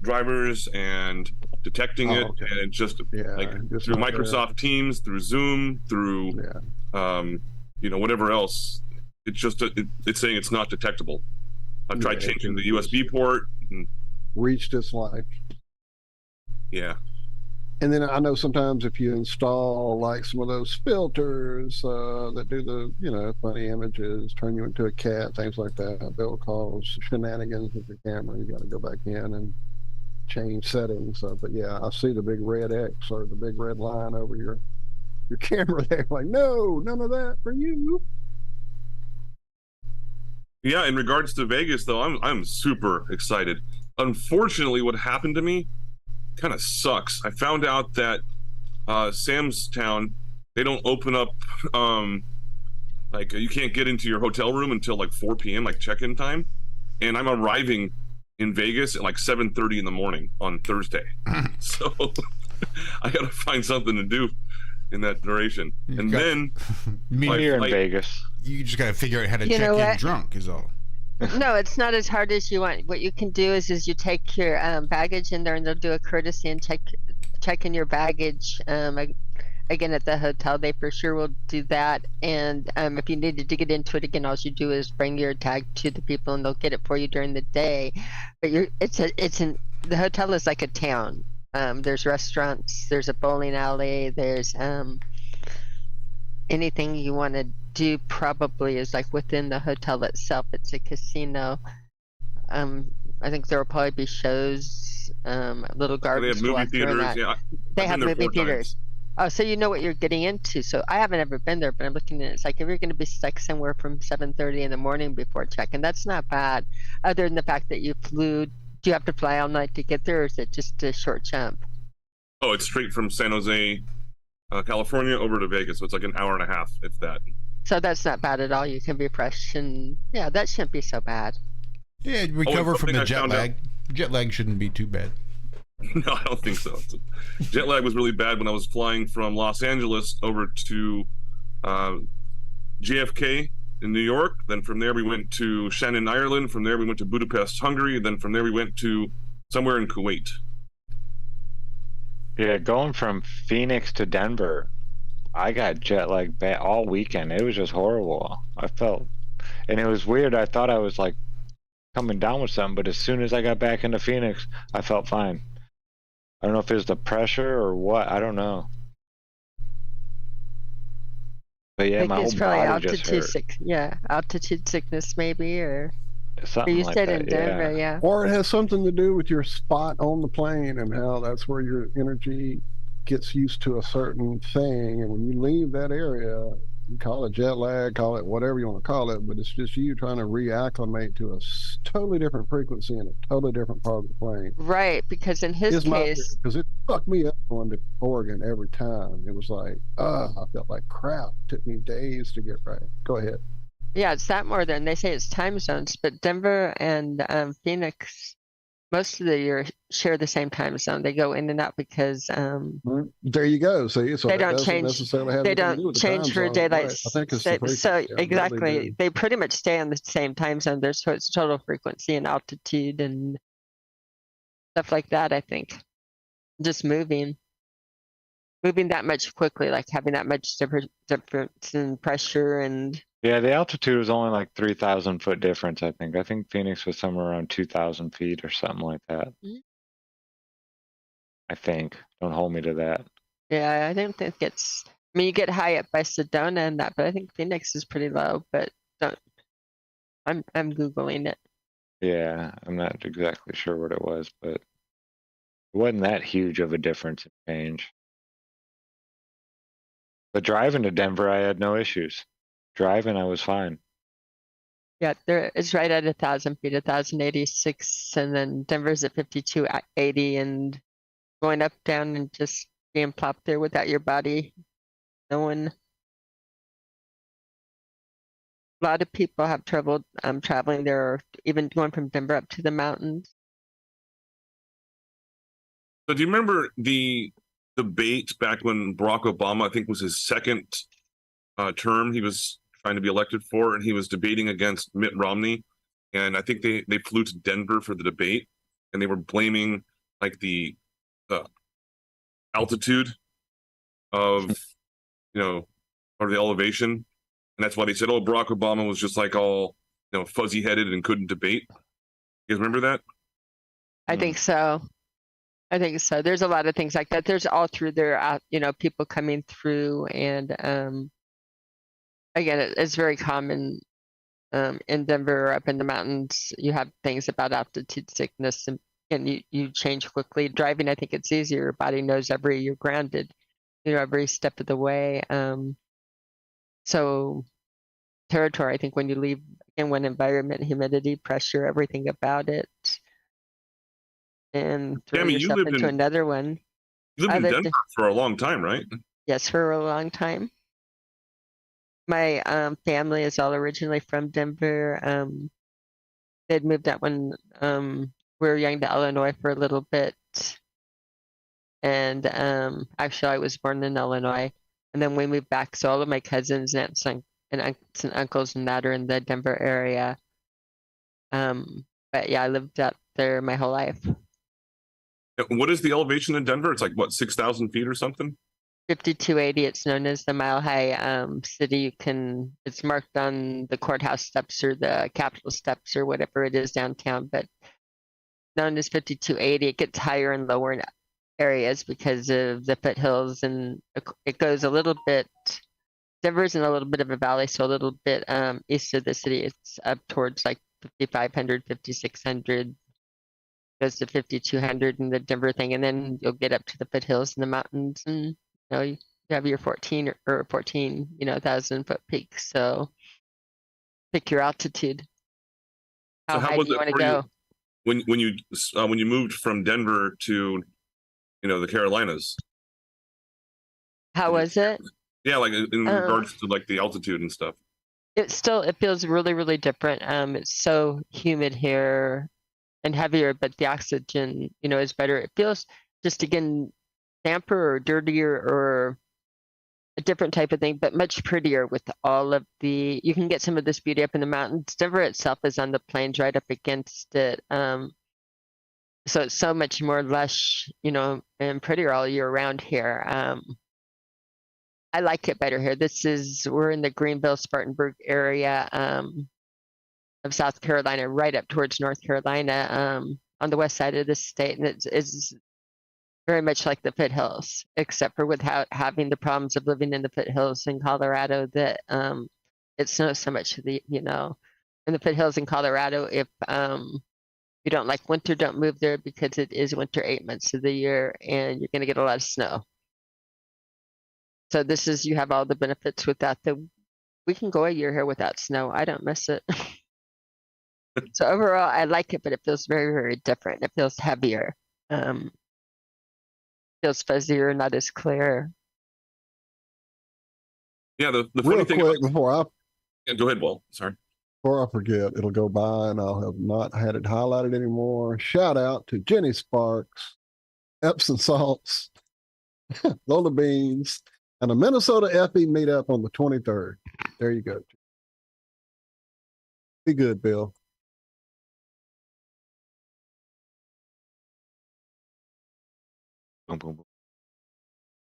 drivers and detecting it, okay. and it just just through like Microsoft Teams, through Zoom, through whatever else. It's just it's saying it's not detectable. I've tried changing the USB port. And, reached its life. yeah. And then I know sometimes if you install like some of those filters that do the funny images, turn you into a cat, things like that, they'll cause shenanigans with your camera. You got to go back in and change settings. But yeah, I see the big red X or the big red line over your camera there. Like, no, none of that for you. Yeah, in regards to Vegas, though, I'm super excited. Unfortunately, what happened to me kind of sucks. I found out that Sam's Town, they don't open up, like you can't get into your hotel room until like 4 p.m., like check-in time. And I'm arriving in Vegas at like 7:30 in the morning on Thursday. So I got to find something to do in that duration. Then you're in Vegas. You just got to figure out how to check in drunk is all. No, it's not as hard as you want. What you can do is you take your baggage in there, and they'll do a courtesy and check in your baggage. Again, at the hotel, they for sure will do that. And if you needed to get into it again, all you do is bring your tag to the people, and they'll get it for you during the day. But the hotel is like a town. There's restaurants, there's a bowling alley, there's anything you want to do probably is like within the hotel itself. It's a casino. I think there will probably be shows, little gardens. They have movie theaters. Yeah, they have movie theaters. Oh, so you know what you're getting into. So I haven't ever been there, but I'm looking at it. It's like if you're going to be stuck somewhere from 7:30 in the morning before check-in, that's not bad. Other than the fact that you flew, do you have to fly all night to get there, or is it just a short jump? Oh, it's straight from San Jose, California over to Vegas. So it's like an hour and a half, if that. So that's not bad at all. You can be fresh, and yeah, that shouldn't be so bad. Yeah, recover from the jet lag. Jet lag shouldn't be too bad. No, I don't think so. Jet lag was really bad when I was flying from Los Angeles over to JFK in New York. Then from there we went to Shannon, Ireland. From there we went to Budapest, Hungary. Then from there we went to somewhere in Kuwait. Yeah, going from Phoenix to Denver, I got jet lag all weekend. It was just horrible. I felt, and it was weird. I thought I was like coming down with something, but as soon as I got back into Phoenix, I felt fine. I don't know if it was the pressure or what. I don't know. But yeah, my whole body just hurt. Altitude sickness maybe, or something you like stayed that. in Denver, yeah. Or it has something to do with your spot on the plane and how that's where your energy gets used to a certain thing, and when you leave that area, you call it jet lag, call it whatever you want to call it, but it's just you trying to reacclimate to a totally different frequency in a totally different part of the plane. Right, because in his case, because it fucked me up going to Oregon every time. It was like, I felt like crap. It took me days to get right. Go ahead. Yeah, it's that more than they say it's time zones, but Denver and Phoenix, most of the year share the same time zone. They go in and out because there you go. See, so they don't change. They don't change for daylight. Right. I think it's so exactly. They pretty much stay on the same time zone. There's so it's total frequency and altitude and stuff like that. I think just moving that much quickly, like having that much difference in pressure and. Yeah, the altitude was only like 3,000 foot difference, I think. I think Phoenix was somewhere around 2,000 feet or something like that. Mm-hmm. I think. Don't hold me to that. Yeah, I don't think it's. I mean, you get high up by Sedona and that, but I think Phoenix is pretty low. But don't. I'm Googling it. Yeah, I'm not exactly sure what it was, but it wasn't that huge of a difference in change. But driving to Denver, I had no issues. Driving, I was fine. Yeah, it's right at 1,000 feet, 1,086, and then Denver's at 5,280, and going up, down, and just being plopped there without your body. No one. A lot of people have trouble traveling there, or even going from Denver up to the mountains. So, do you remember the debate back when Barack Obama, I think, was his second term? He was trying to be elected for, and he was debating against Mitt Romney, and I think they flew to Denver for the debate, and they were blaming like the altitude of, or the elevation, and that's why they said, "Oh, Barack Obama was just like all, fuzzy-headed and couldn't debate." You guys remember that? I think so. I think so. There's a lot of things like that. There's all through there, people coming through, and again, it's very common in Denver or up in the mountains. You have things about altitude sickness, and you change quickly. Driving, I think it's easier. Your body knows you're grounded, every step of the way. So territory, I think when you leave in one environment, humidity, pressure, everything about it, and throw Cami, yourself into another one. You lived in Denver for a long time, right? Yes, for a long time. My family is all originally from Denver. They'd moved out when we were young to Illinois for a little bit. And actually, I was born in Illinois. And then we moved back. So all of my cousins and aunts and uncles and that are in the Denver area. But yeah, I lived out there my whole life. What is the elevation in Denver? It's like, what, 6,000 feet or something? 5280. It's known as the Mile High City. It's marked on the courthouse steps or the Capitol steps or whatever it is downtown, but known as 5280. It gets higher and lower in areas because of the foothills, and it goes a little bit. Denver's in a little bit of a valley, so a little bit east of the city. It's up towards like 5,500, 5,600. Goes to 5,200 in the Denver thing, and then you'll get up to the foothills and the mountains, and you have your 1,000-foot peaks. So pick your altitude. How high do you want to go? When you moved from Denver to, the Carolinas? How was it? Yeah, like in regards to like the altitude and stuff. It feels really, really different. It's so humid here and heavier, but the oxygen, is better. It feels just again damper or dirtier or a different type of thing, but much prettier with all of you can get some of this beauty up in the mountains. Denver itself is on the plains right up against it. So it's so much more lush, and prettier all year round here. I like it better here. We're in the Greenville, Spartanburg area of South Carolina, right up towards North Carolina, on the west side of the state, and it's very much like the foothills, except for without having the problems of living in the foothills in Colorado that it snows so much. In the foothills in Colorado, if you don't like winter, don't move there because it is winter 8 months of the year, and you're going to get a lot of snow. So you have all the benefits without we can go a year here without snow. I don't miss it. So overall, I like it, but it feels very, very different. It feels heavier. Feels fuzzier, not as clear. Yeah, the funny thing quick before go ahead, Walt. Sorry. Before I forget, it'll go by and I'll have not had it highlighted anymore. Shout out to Jenny Sparks, Epsom Salts, Lola Beans, and a Minnesota FE meetup on the 23rd. There you go. Be good, Bill.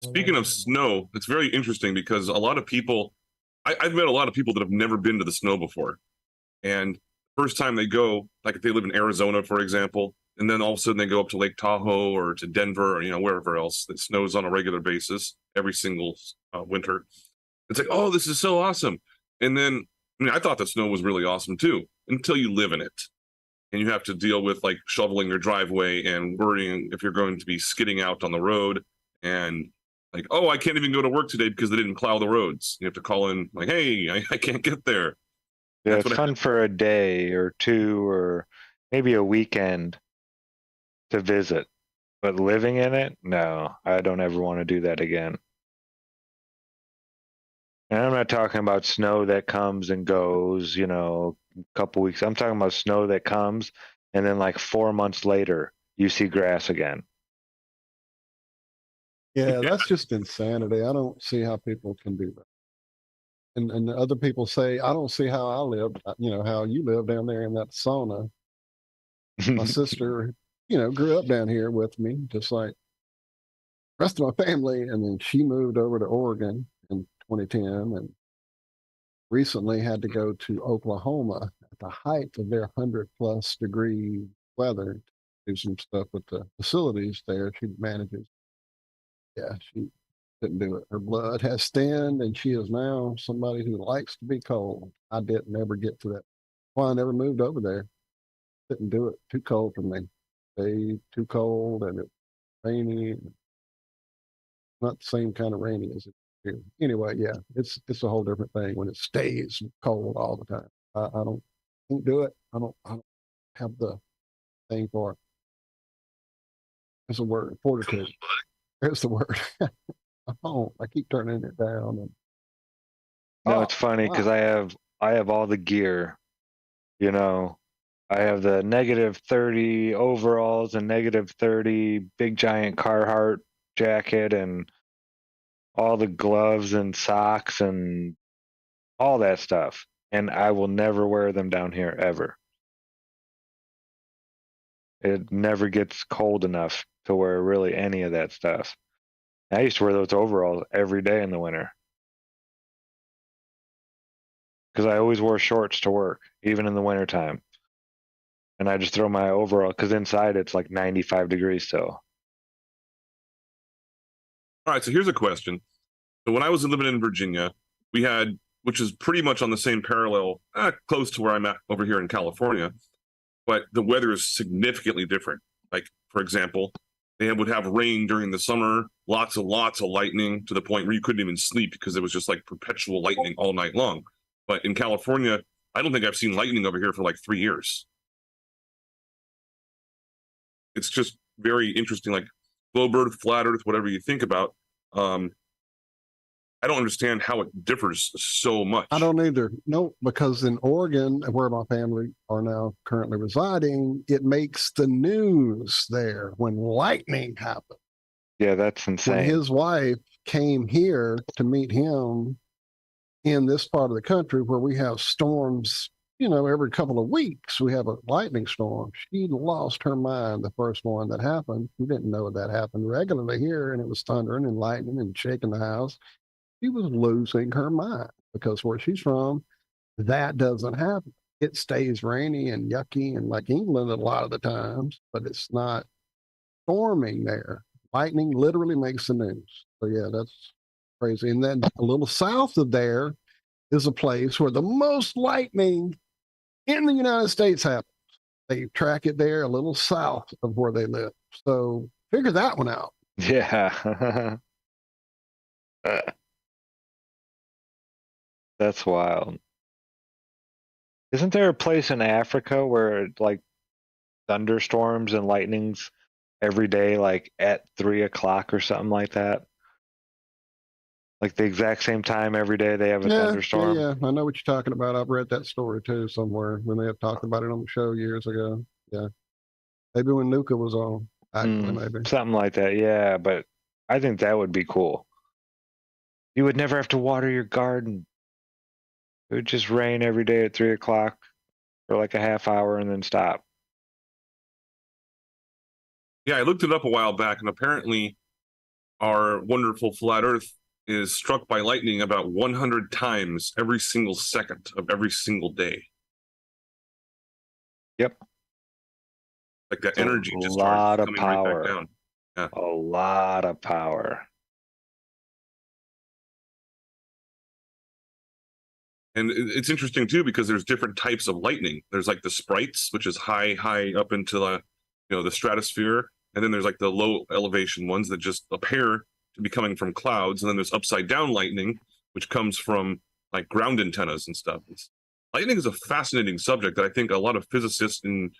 Speaking of snow, it's very interesting because a lot of people, I've met a lot of people that have never been to the snow before. And first time they go, like if they live in Arizona, for example, and then all of a sudden they go up to Lake Tahoe or to Denver or, wherever else that snows on a regular basis every single winter. It's like, oh, this is so awesome. And then, I thought the snow was really awesome too, until you live in it. And you have to deal with like shoveling your driveway and worrying if you're going to be skidding out on the road and like, oh, I can't even go to work today because they didn't plow the roads. You have to call in like, hey, I can't get there. Yeah, it's fun for a day or two or maybe a weekend to visit. But living in it, no, I don't ever want to do that again. And I'm not talking about snow that comes and goes, a couple weeks. I'm talking about snow that comes and then like 4 months later, you see grass again. Yeah, that's just insanity. I don't see how people can do that. And other people say, I don't see how I live, how you live down there in that sauna. My sister grew up down here with me, just like the rest of my family. And then she moved over to Oregon in 2010 and recently had to go to Oklahoma at the height of their 100+ degree weather to do some stuff with the facilities there. She manages. Yeah, she couldn't do it. Her blood has thinned, and she is now somebody who likes to be cold. I didn't ever get to that. Well, I never moved over there. Couldn't do it. Too cold for me. Stayed too cold, and it's rainy. Not the same kind of rainy as it here. Anyway, yeah, it's a whole different thing when it stays cold all the time. I don't can't do it. I don't have the thing for it. It's a word, fortitude. There's the word. Oh, I keep turning it down. And, No, it's funny because wow. I have all the gear. I have the -30 overalls and -30 big giant Carhartt jacket and all the gloves and socks and all that stuff. And I will never wear them down here ever. It never gets cold enough to wear really any of that stuff. I used to wear those overalls every day in the winter because I always wore shorts to work, even in the wintertime. And I just throw my overall because inside it's like 95 degrees still. All right, so here's a question. So when I was living in Virginia, we had, which is pretty much on the same parallel, close to where I'm at over here in California, but the weather is significantly different. Like, for example, they would have rain during the summer, lots of lightning to the point where you couldn't even sleep because it was just like perpetual lightning all night long. But in California, I don't think I've seen lightning over here for like 3 years. It's just very interesting, like globe Earth, flat Earth, whatever you think about. I don't understand how it differs so much. I don't either. No, because in Oregon, where my family are now currently residing, it makes the news there when lightning happens. Yeah, that's insane. When his wife came here to meet him in this part of the country where we have storms, every couple of weeks we have a lightning storm. She lost her mind the first one that happened. We didn't know that happened regularly here, and it was thundering and lightning and shaking the house. She was losing her mind because where she's from, that doesn't happen. It stays rainy and yucky and like England a lot of the times, but it's not storming there. Lightning literally makes the news. So yeah, that's crazy. And then a little south of there is a place where the most lightning in the United States happens. They track it there a little south of where they live. So figure that one out. Yeah. That's wild. Isn't there a place in Africa where like thunderstorms and lightnings every day, like at 3 o'clock or something like that? Like the exact same time every day they have a thunderstorm? Yeah. I know what you're talking about. I've read that story too somewhere when they have talked about it on the show years ago. Yeah. Maybe when Nuka was on, actually, maybe. Something like that, yeah. But I think that would be cool. You would never have to water your garden. It would just rain every day at 3 o'clock for like a half hour and then stop. Yeah, I looked it up a while back, and apparently our wonderful flat Earth is struck by lightning about 100 times every single second of every single day. Yep. Like that energy just starts coming right back down. Yeah. A lot of power. And it's interesting too because there's different types of lightning. There's like the sprites, which is high up into the stratosphere, and then there's like the low elevation ones that just appear to be coming from clouds, and then there's upside down lightning, which comes from like ground antennas and stuff. Lightning is a fascinating subject that I think a lot of physicists and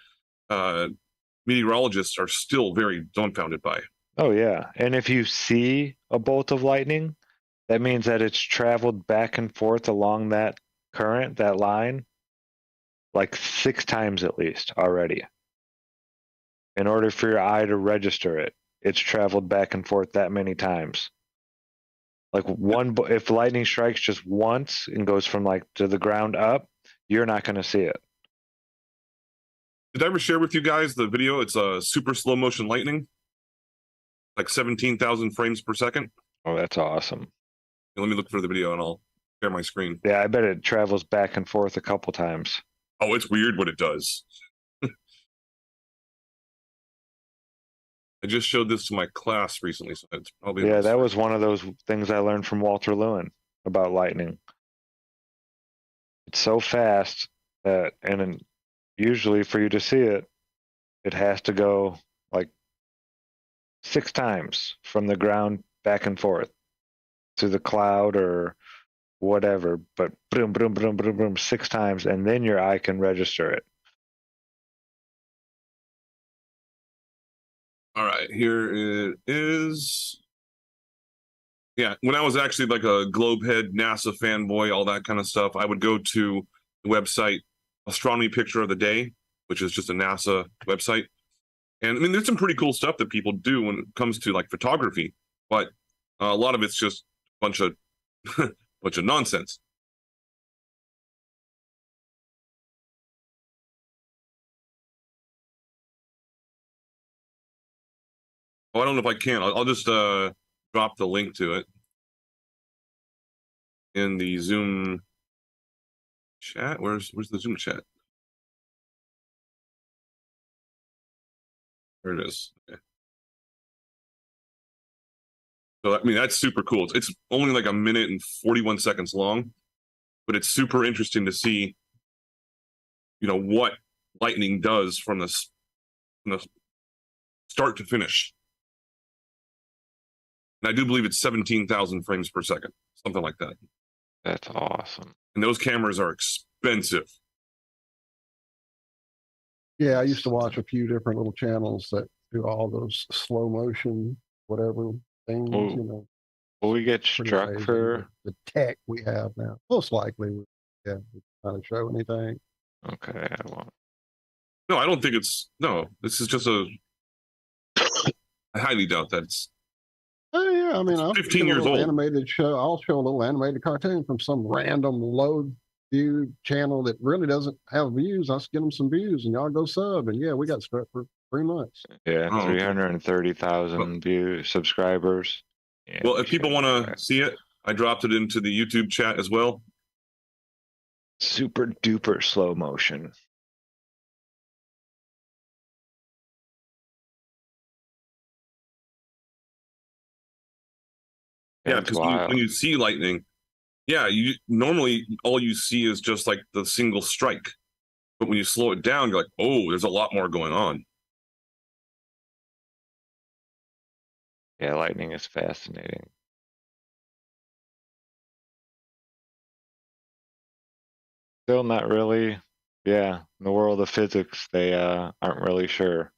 meteorologists are still very dumbfounded by. Oh yeah, and if you see a bolt of lightning, that means that it's traveled back and forth along that current, that line, like 6 times at least already. In order for your eye to register it, it's traveled back and forth that many times. Like if lightning strikes just once and goes from like to the ground up, you're not going to see it. Did I ever share with you guys the video? It's a super slow motion lightning, like 17,000 frames per second. Oh, that's awesome. Let me look for the video and I'll share my screen. Yeah, I bet it travels back and forth a couple times. Oh, it's weird what it does. I just showed this to my class recently, so it's probably Yeah, that was one of those things I learned from Walter Lewin about lightning. It's so fast that, and usually for you to see it, it has to go like 6 times from the ground back and forth to the cloud or whatever, but boom, boom, boom, boom, boom, 6 times, and then your eye can register it. All right, here it is. Yeah, when I was actually like a globehead, NASA fanboy, all that kind of stuff, I would go to the website Astronomy Picture of the Day, which is just a NASA website. And I mean, there's some pretty cool stuff that people do when it comes to like photography, but a lot of it's just a bunch of bunch of nonsense. Oh, I don't know if I can. I'll just drop the link to it in the Zoom chat. Where's the Zoom chat? There it is. Okay. So I mean, that's super cool. It's only like 1 minute and 41 seconds long, but it's super interesting to see, what lightning does from the start to finish. And I do believe it's 17,000 frames per second, something like that. That's awesome. And those cameras are expensive. Yeah, I used to watch a few different little channels that do all those slow motion, whatever things, Will we get pretty struck amazing. for? The tech we have now. Most likely, we kind of show anything. Okay, I won't. No, I don't think it's. No, this is just a. I highly doubt that it's. Oh yeah, I mean, I'll 15 get a years little old. animated show. I'll show a little animated cartoon from some random low view channel that really doesn't have views. I'll get them some views, and y'all go sub. And yeah, we got struck for 3 months. Yeah, Oh, okay. 330,000 subscribers. Yeah, Well, we if people should want do to that. see it, I dropped it into the YouTube chat as well. Super duper slow motion. Yeah, That's because wild. when you see lightning, yeah, you normally all you see is just like the single strike. But when you slow it down, you're like, oh, there's a lot more going on. Yeah, lightning is fascinating. Still not really. Yeah, in the world of physics, they aren't really sure.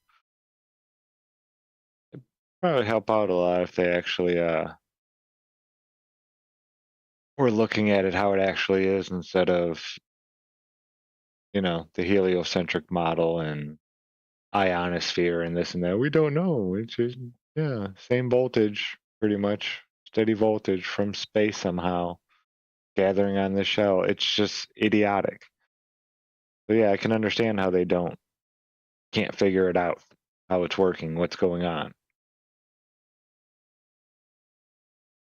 It'd probably help out a lot if they actually were looking at it how it actually is instead of the heliocentric model and ionosphere and this and that. We don't know. It's just same voltage, pretty much steady voltage from space somehow gathering on the shell. It's just idiotic. So yeah, I can understand how they can't figure it out, how it's working, what's going on.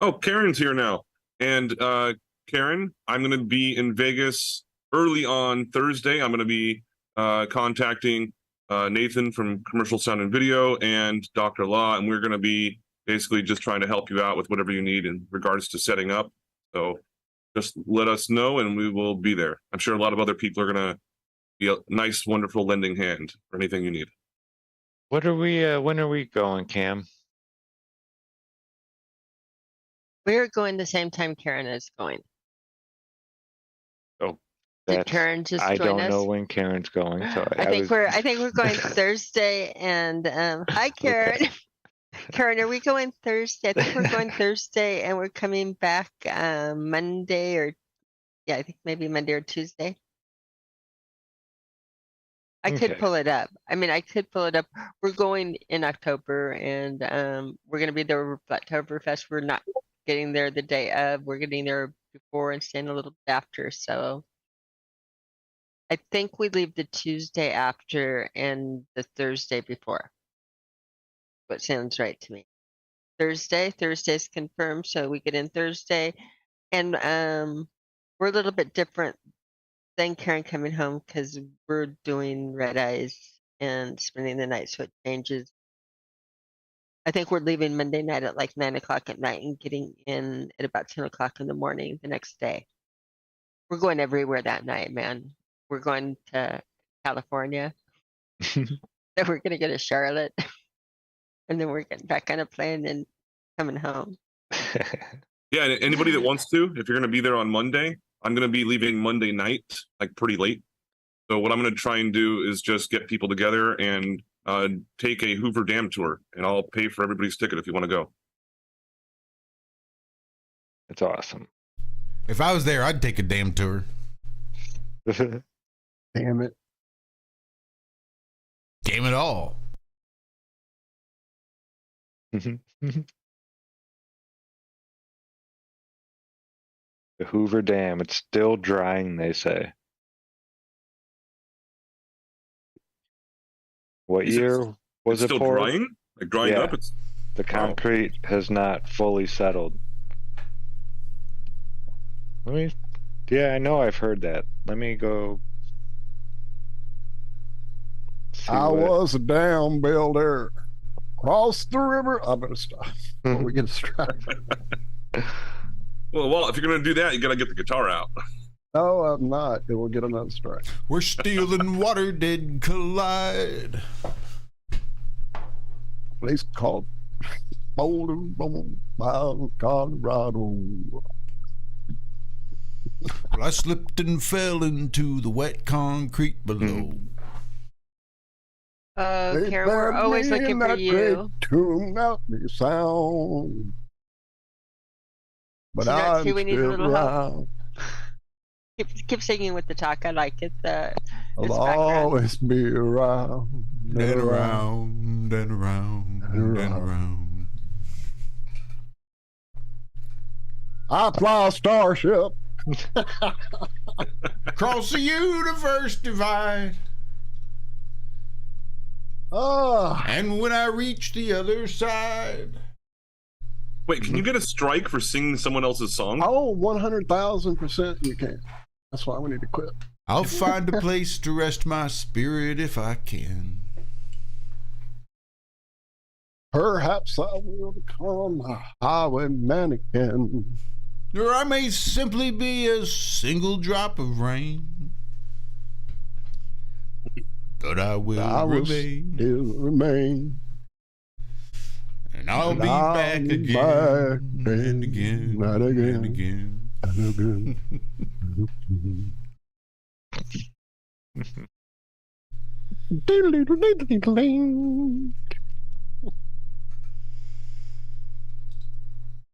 Oh, Karen's here now. And Karen, I'm going to be in Vegas early on Thursday. I'm going to be contacting Nathan from Commercial Sound and Video and Dr. Law, and we're going to be basically just trying to help you out with whatever you need in regards to setting up. So just let us know and we will be there. I'm sure a lot of other people are going to be a nice, wonderful lending hand for anything you need. What are we when are we going, Cam? We're going the same time Karen is going. Oh, Did Karen just I join don't us? know when Karen's going, so I think we're going Thursday. And hi, Karen. Okay. Karen, are we going Thursday? I think we're going Thursday, and we're coming back Monday I think maybe Monday or Tuesday. I could Okay. pull it up. I mean, I could pull it up. We're going in October, and we're going to be there for Oktoberfest. We're not getting there the day of. We're getting there before and staying a little bit after. So I think we leave the Tuesday after and the Thursday before. What sounds right to me. Thursday's confirmed, so we get in Thursday. And we're a little bit different than Karen coming home because we're doing red eyes and spending the night, so it changes. I think we're leaving Monday night at like 9 o'clock at night and getting in at about 10 o'clock in the morning the next day. We're going everywhere that night, man. We're going to California. Then we're gonna go to Charlotte. And then we're getting back on a plane and coming home. Yeah, and anybody that wants to, if you're going to be there on Monday, I'm going to be leaving Monday night, like pretty late. So what I'm going to try and do is just get people together and take a Hoover Dam tour, and I'll pay for everybody's ticket if you want to go. That's awesome. If I was there, I'd take a damn tour. Damn it. Damn it all. The Hoover Dam, it's still drying, they say. What Is it- year was It's it still poured? drying? Like drying Yeah. up? It's The concrete has not fully settled. Yeah, I know I've heard that. Let me go. See I what- was a dam builder. Cross the river. I better stop. Before we get distracted. well, if you're going to do that, you got to get the guitar out. No, I'm not. It will get another strike. Where steel and water did collide. Place called Boulder, Colorado. Well, I slipped and fell into the wet concrete below. Oh, They Karen, we're buried always me looking in for that you. great tomb out the sound. But See that? I'm See, we need a still little help. around. Keep singing with the talk. I like it. I'll It's background. always be around. And around, and around, and around. I fly a starship. Cross the universe divide. Ah, And when I reach the other side. Wait, can you get a strike for singing someone else's song? oh, 100,000% you can. That's why we need to quit. I'll find a place to rest my spirit if I can. Perhaps I will become a highway mannequin. Or I may simply be a single drop of rain. But I will I will remain. still remain. And I'll And be I'll back be again. back And again. and again. And again.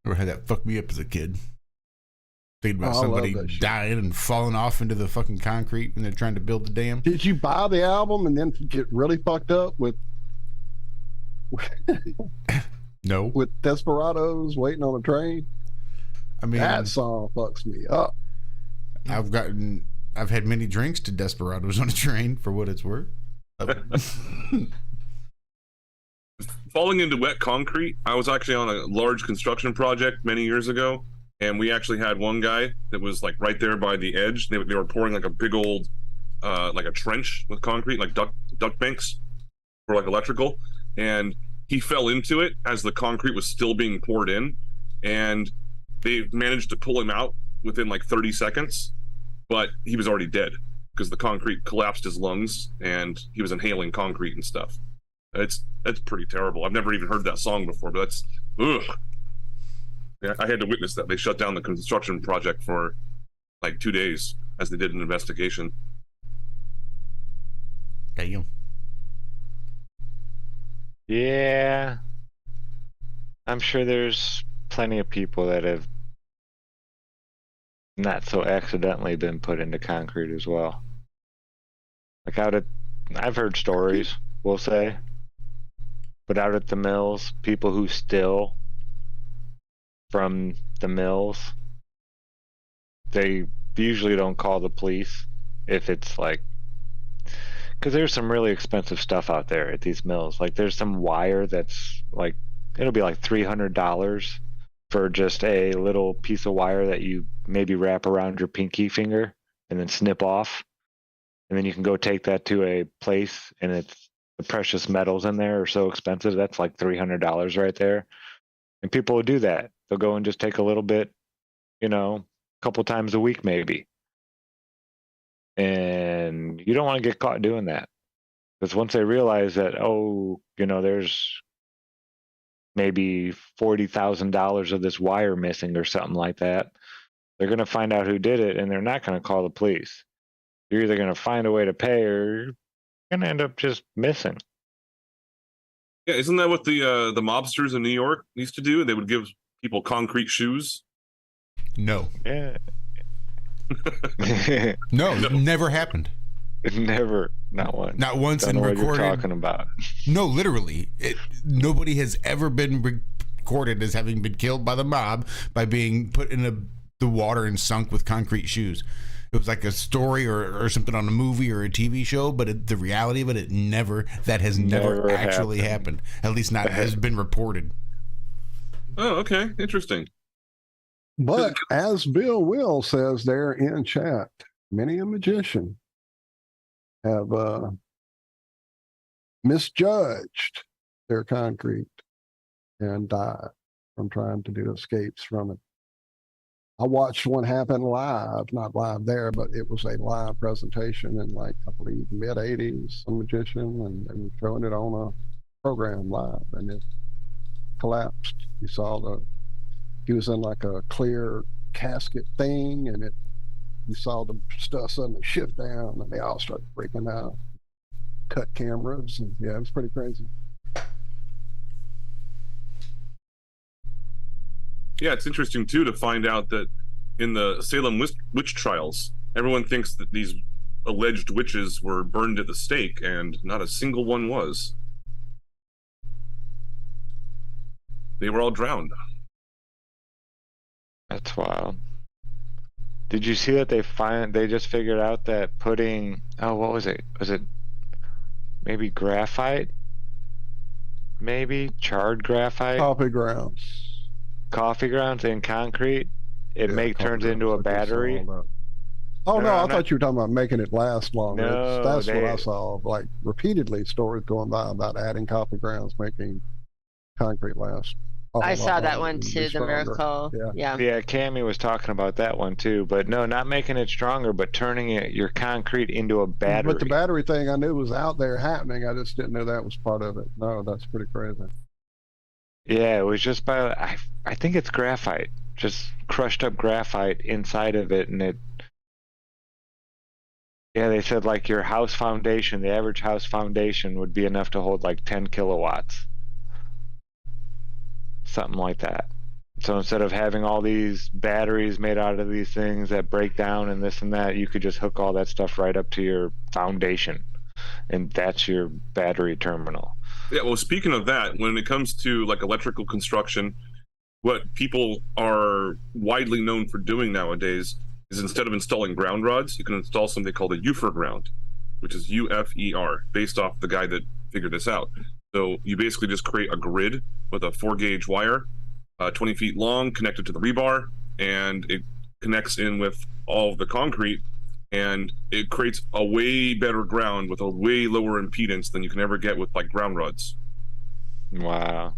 Ever had that fuck me up as a kid? Thinking about Oh, I love somebody that shit. dying and falling off into the fucking concrete when they're trying to build the dam. Did you buy the album and then get really fucked up with No. with Desperados Waiting on a Train? I mean, That song fucks me up. I've had many drinks to Desperados on a train for what it's worth. Falling into wet concrete, I was actually on a large construction project many years ago, and we actually had one guy that was like right there by the edge. They were pouring like a big old like a trench with concrete, like duct banks for like electrical, and he fell into it as the concrete was still being poured in, and they managed to pull him out within like 30 seconds, but he was already dead because the concrete collapsed his lungs and he was inhaling concrete and stuff. That's pretty terrible. I've never even heard that song before, but that's ugh. Yeah, I had to witness that. They shut down the construction project for like 2 days as they did an investigation. Damn. Yeah. I'm sure there's plenty of people that have not so accidentally been put into concrete as well. Like I've heard stories, we'll say, but out at the mills, people who steal from the mills, they usually don't call the police if it's like because there's some really expensive stuff out there at these mills. Like there's some wire that's like it'll be like $300 for just a little piece of wire that you maybe wrap around your pinky finger and then snip off, and then you can go take that to a place, and it's the precious metals in there are so expensive that's like $300 right there, and people will do that. They'll go and just take a little bit, a couple times a week maybe. And you don't want to get caught doing that, because once they realize that, there's maybe $40,000 of this wire missing or something like that, they're going to find out who did it, and they're not going to call the police. You're either going to find a way to pay, or you're going to end up just missing. Yeah, isn't that what the mobsters in New York used to do? They would give people concrete shoes. No. Yeah. No, it never happened. Never, not once. Not once Don't in know what recorded. you're talking about. No, literally, nobody has ever been recorded as having been killed by the mob by being put in the water and sunk with concrete shoes. It was like a story or something on a movie or a TV show, but the reality of it, that has never actually happened. At least not has been reported. Oh, okay, interesting. But as Bill Will says there in chat, many a magician have misjudged their concrete and died from trying to do escapes from it. I watched one happen live, not live there, but it was a live presentation in I believe mid-'80s, some magician, and they were showing it on a program live, and it collapsed. You saw he was in like a clear casket thing, and you saw the stuff suddenly shift down, and they all started breaking out, cut cameras, and yeah, it was pretty crazy. Yeah, it's interesting too to find out that in the Salem witch trials, everyone thinks that these alleged witches were burned at the stake, and not a single one was. They were all drowned. That's wild. Did you see that they just figured out that putting, what was it? Was it maybe graphite? Maybe charred graphite? Coffee grounds in concrete, turns into a battery. Oh no, I thought you were talking about making it last longer. No, that's what I saw, repeatedly stories going by about adding coffee grounds, making concrete last. I saw that one too, the miracle. Yeah. Yeah, Cami was talking about that one too, but no, not making it stronger, but turning your concrete into a battery. But the battery thing I knew was out there happening. I just didn't know that was part of it. No, that's pretty crazy. Yeah, it was just I think it's graphite, just crushed up graphite inside of it, and they said your house foundation, the average house foundation would be enough to hold 10 kilowatts. Something like that. So instead of having all these batteries made out of these things that break down and this and that, you could just hook all that stuff right up to your foundation, and that's your battery terminal. Yeah, well, speaking of that, when it comes to electrical construction, what people are widely known for doing nowadays is instead of installing ground rods, you can install something called a UFER ground, which is UFER, based off the guy that figured this out. So you basically just create a grid with a 4-gauge wire, 20 feet long, connected to the rebar, and it connects in with all of the concrete, and it creates a way better ground with a way lower impedance than you can ever get with ground rods. Wow.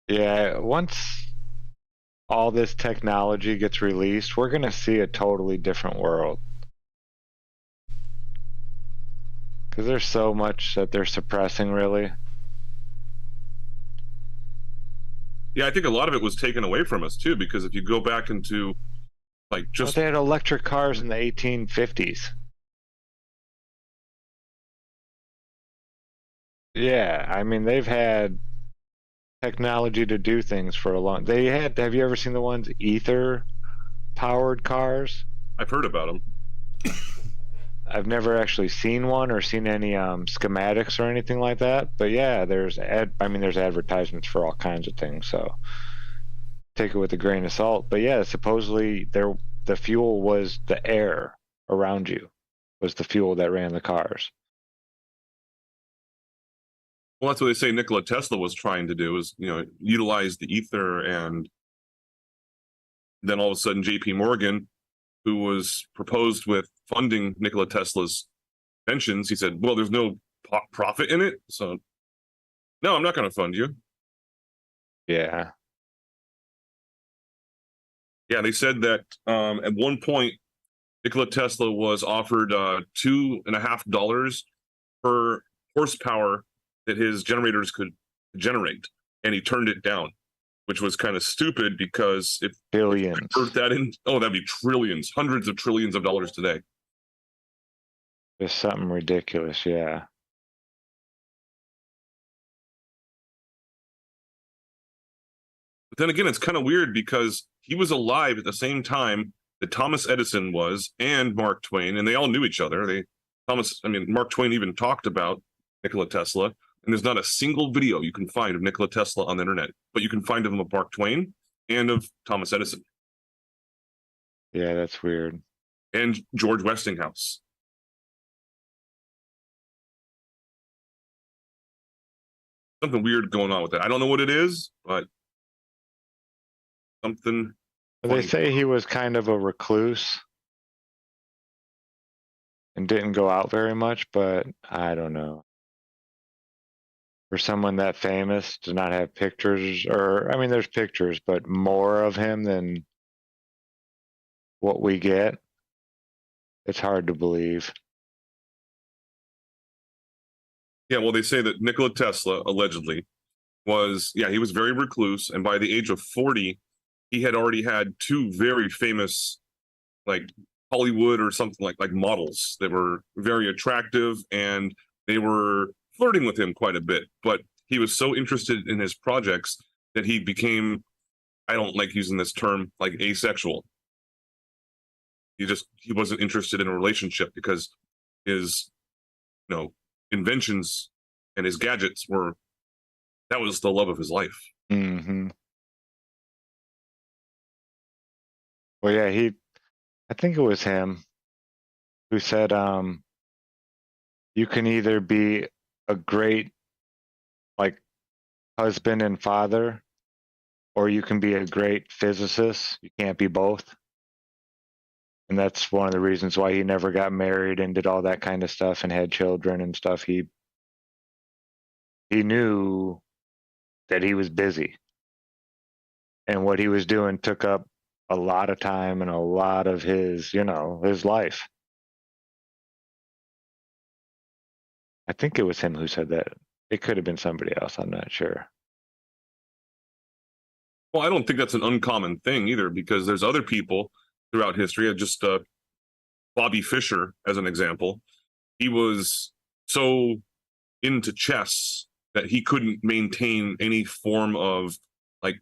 Yeah, once all this technology gets released, we're going to see a totally different world. Because there's so much that they're suppressing, really. Yeah, I think a lot of it was taken away from us, too, because if you go back into, Well, they had electric cars in the 1850s. Yeah, I mean, they've had technology to do things for a long... Have you ever seen the ones ether-powered cars? I've heard about them. I've never actually seen one or seen any schematics or anything like that. But yeah, there's advertisements for all kinds of things. So take it with a grain of salt. But yeah, supposedly the fuel was the air around you, was the fuel that ran the cars. Well, that's what they say Nikola Tesla was trying to do, is, utilize the ether. And then all of a sudden JP Morgan, who was proposed with funding Nikola Tesla's inventions, he said, well, there's no profit in it, so no, I'm not going to fund you. Yeah. Yeah, they said that at one point Nikola Tesla was offered $2.50 per horsepower that his generators could generate, and he turned it down, which was kind of stupid, because if Billions. convert that in, that'd be trillions, hundreds of trillions of dollars today. Just something ridiculous, yeah. But then again, it's kind of weird, because he was alive at the same time that Thomas Edison was, and Mark Twain, and they all knew each other. Mark Twain even talked about Nikola Tesla, and there's not a single video you can find of Nikola Tesla on the internet, but you can find them of Mark Twain and of Thomas Edison. Yeah, that's weird. And George Westinghouse. Something weird going on with that. I don't know what it is, but something. They say he was kind of a recluse and didn't go out very much, but I don't know. For someone that famous to not have pictures, or, I mean, there's pictures, but more of him than what we get, it's hard to believe. Yeah, well, they say that Nikola Tesla allegedly was, he was very recluse, and by the age of 40, he had already had two very famous, like Hollywood or something like models that were very attractive, and they were flirting with him quite a bit. But he was so interested in his projects that he became, I don't like using this term, like asexual. He wasn't interested in a relationship, because his, inventions and his gadgets that was the love of his life. Mm-hmm. Well, yeah, I think it was him who said, you can either be a great, like, husband and father, or you can be a great physicist. You can't be both. And that's one of the reasons why he never got married and did all that kind of stuff and had children and stuff. He knew that he was busy, and what he was doing took up a lot of time and a lot of his, his life. I think it was him who said that. It could have been somebody else. I'm not sure. Well, I don't think that's an uncommon thing either, because there's other people throughout history. Just Bobby Fischer, as an example. He was so into chess that he couldn't maintain any form of like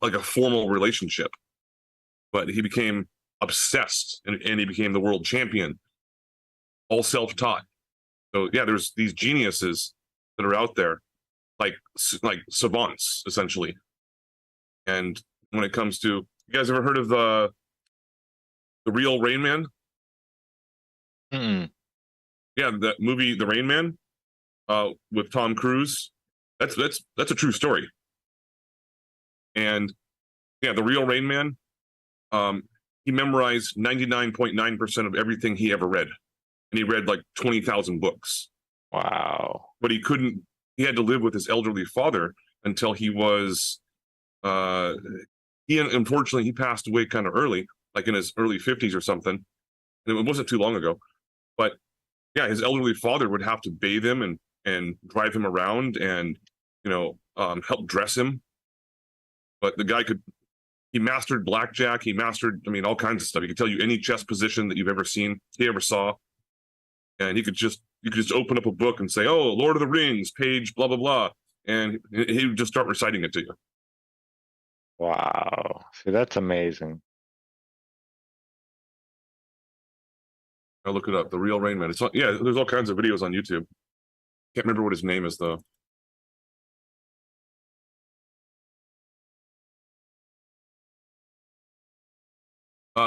a formal relationship, but he became obsessed, and he became the world champion, all self-taught. So yeah, there's these geniuses that are out there, like savants, essentially. And when it comes to, you guys ever heard of the real Rain Man? Mm-mm. Yeah, that movie, The Rain Man, with Tom Cruise. That's a true story. And yeah, the real Rain Man, he memorized 99.9% of everything he ever read, and he read like 20,000 books. Wow! But he had to live with his elderly father until he was. Unfortunately, he passed away kind of early, like in his early 50s or something. And it wasn't too long ago. But yeah, his elderly father would have to bathe him and drive him around and, help dress him. But the guy he mastered blackjack. He mastered, all kinds of stuff. He could tell you any chess position that you've ever seen, he ever saw. And you could just open up a book and say, oh, Lord of the Rings, page blah, blah, blah. And he would just start reciting it to you. Wow. See, that's amazing. I'll look it up. The real Rain Man. There's all kinds of videos on YouTube. Can't remember what his name is though.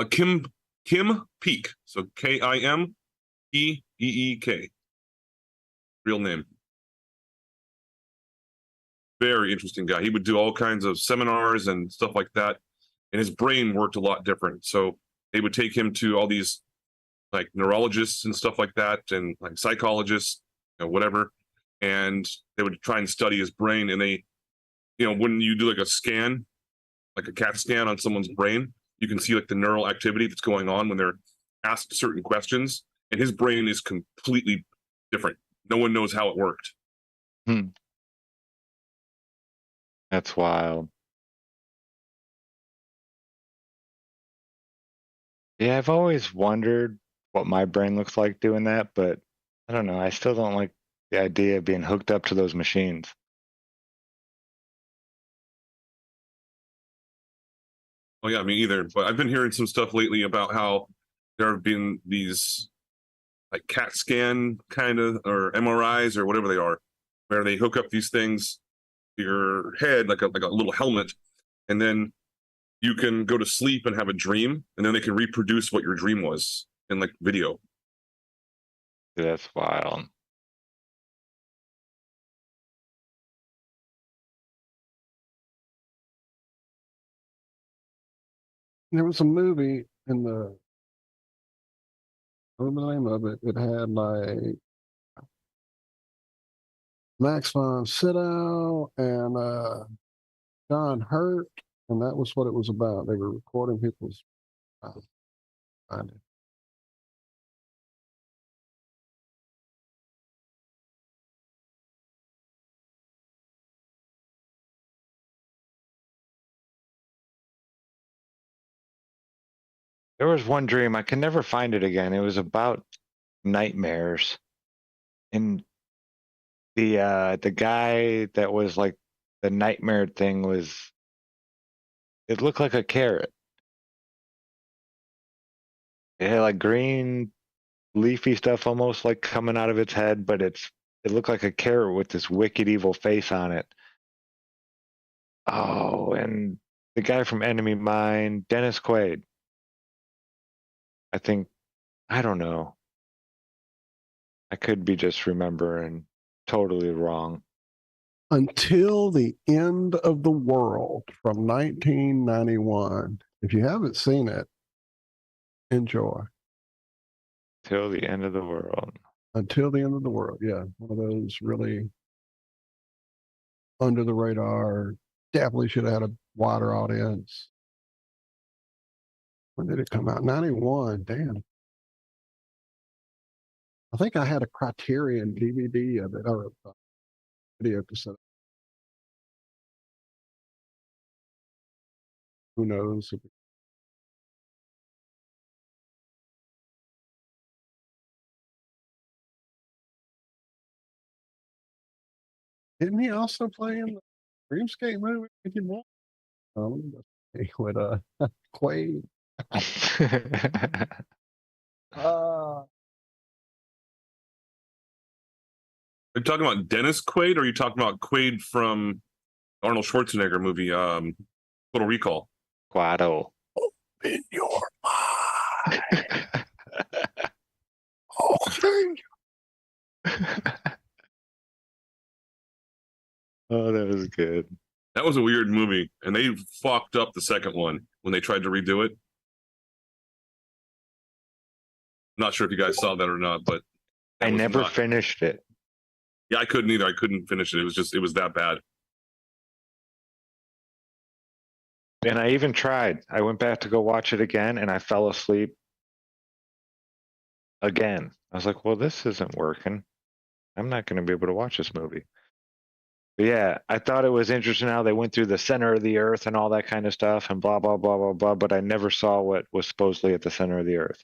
Kim Peek. So Kimpeek. Real name. Very interesting guy. He would do all kinds of seminars and stuff like that, and his brain worked a lot different. So they would take him to all these like neurologists and stuff like that, and like psychologists, whatever, and they would try and study his brain. And they, when you do like a scan, like a CAT scan on someone's brain, you can see like the neural activity that's going on when they're asked certain questions, and his brain is completely different. No one knows how it worked. That's wild. Yeah, I've always wondered what my brain looks like doing that, but I don't know. I still don't like the idea of being hooked up to those machines. Oh yeah, me either. But I've been hearing some stuff lately about how there have been these like CAT scan kind of, or MRIs or whatever they are, where they hook up these things to your head like a little helmet, and then you can go to sleep and have a dream, and then they can reproduce what your dream was in like video. That's wild. There was a movie in the, what was the name of it? It had like Max von Sydow and John Hurt, and that was what it was about. They were recording people's. Find it. There was one dream, I can never find it again. It was about nightmares. And the guy that was like the nightmare thing it looked like a carrot. It had like green leafy stuff almost like coming out of its head, but it looked like a carrot with this wicked evil face on it. Oh, and the guy from Enemy Mine, Dennis Quaid. I don't know. I could be just remembering totally wrong. Until the End of the World from 1991. If you haven't seen it, enjoy. Till the End of the World. Until the End of the World. Yeah. One of those really under the radar. Definitely should have had a wider audience. When did it come out? 91. Damn. I think I had a Criterion DVD of it, or a video cassette. Who knows? Didn't he also play in the Dreamscape movie? With Quaid. Are you talking about Dennis Quaid, or are you talking about Quaid from Arnold Schwarzenegger movie, Total Recall? Guado. In your mind. Oh, Oh, that was good. That was a weird movie, and they fucked up the second one when they tried to redo it. I'm not sure if you guys saw that or not, but I never finished it. Yeah, I couldn't either. I couldn't finish it. It was that bad. And I even tried. I went back to go watch it again, and I fell asleep again. I was like, well, this isn't working. I'm not going to be able to watch this movie. But yeah, I thought it was interesting how they went through the center of the earth and all that kind of stuff and blah, blah, blah, blah, blah. But I never saw what was supposedly at the center of the earth.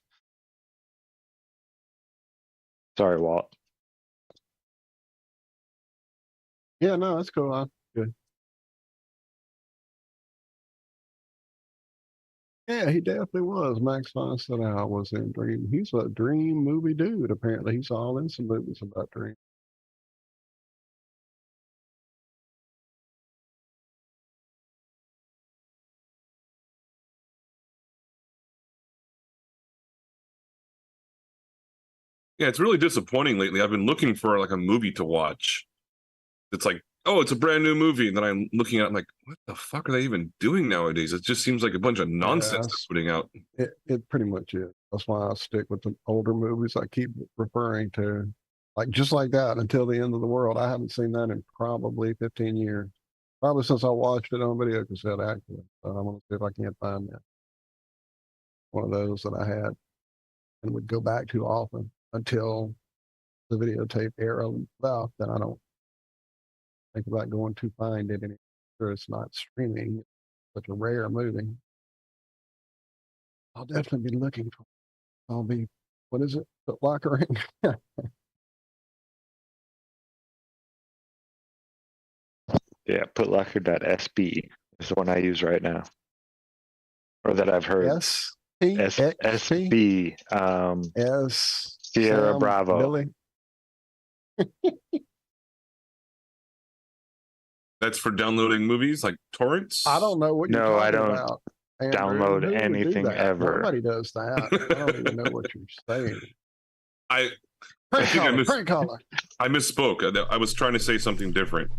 Sorry, Walt. yeah, no, that's cool. Good. Yeah, he definitely was. Max von Sydow was in Dream. He's a Dream movie dude, apparently. He's all in some movies about Dream. Yeah, it's really disappointing lately. I've been looking for like a movie to watch. It's like, oh, it's a brand new movie, and then I'm looking at it, I'm like, what the fuck are they even doing nowadays? It just seems like a bunch of nonsense they're putting out. It pretty much is. That's why I stick with the older movies. I keep referring to, like just like that, Until the End of the World. I haven't seen that in probably 15 years. Probably since I watched it on video cassette, actually. So I'm gonna see if I can't find that. One of those that I had and would go back to often until the videotape era left. Then I don't think about going to find it anymore. Sure, it's not streaming. It's such a rare movie. I'll definitely be looking for it. I'll be, what is it? Foot Lockering? Yeah, putlocker.sb is the one I use right now, or that I've heard. SB. S. Sierra Sam, Bravo. Billy. That's for downloading movies like torrents? I don't know what you're No, I talking don't about. Andrew. download Who would do anything that? ever. Nobody does that. I don't even know what you're saying. I Prank think caller, prank caller. I misspoke. I was trying to say something different.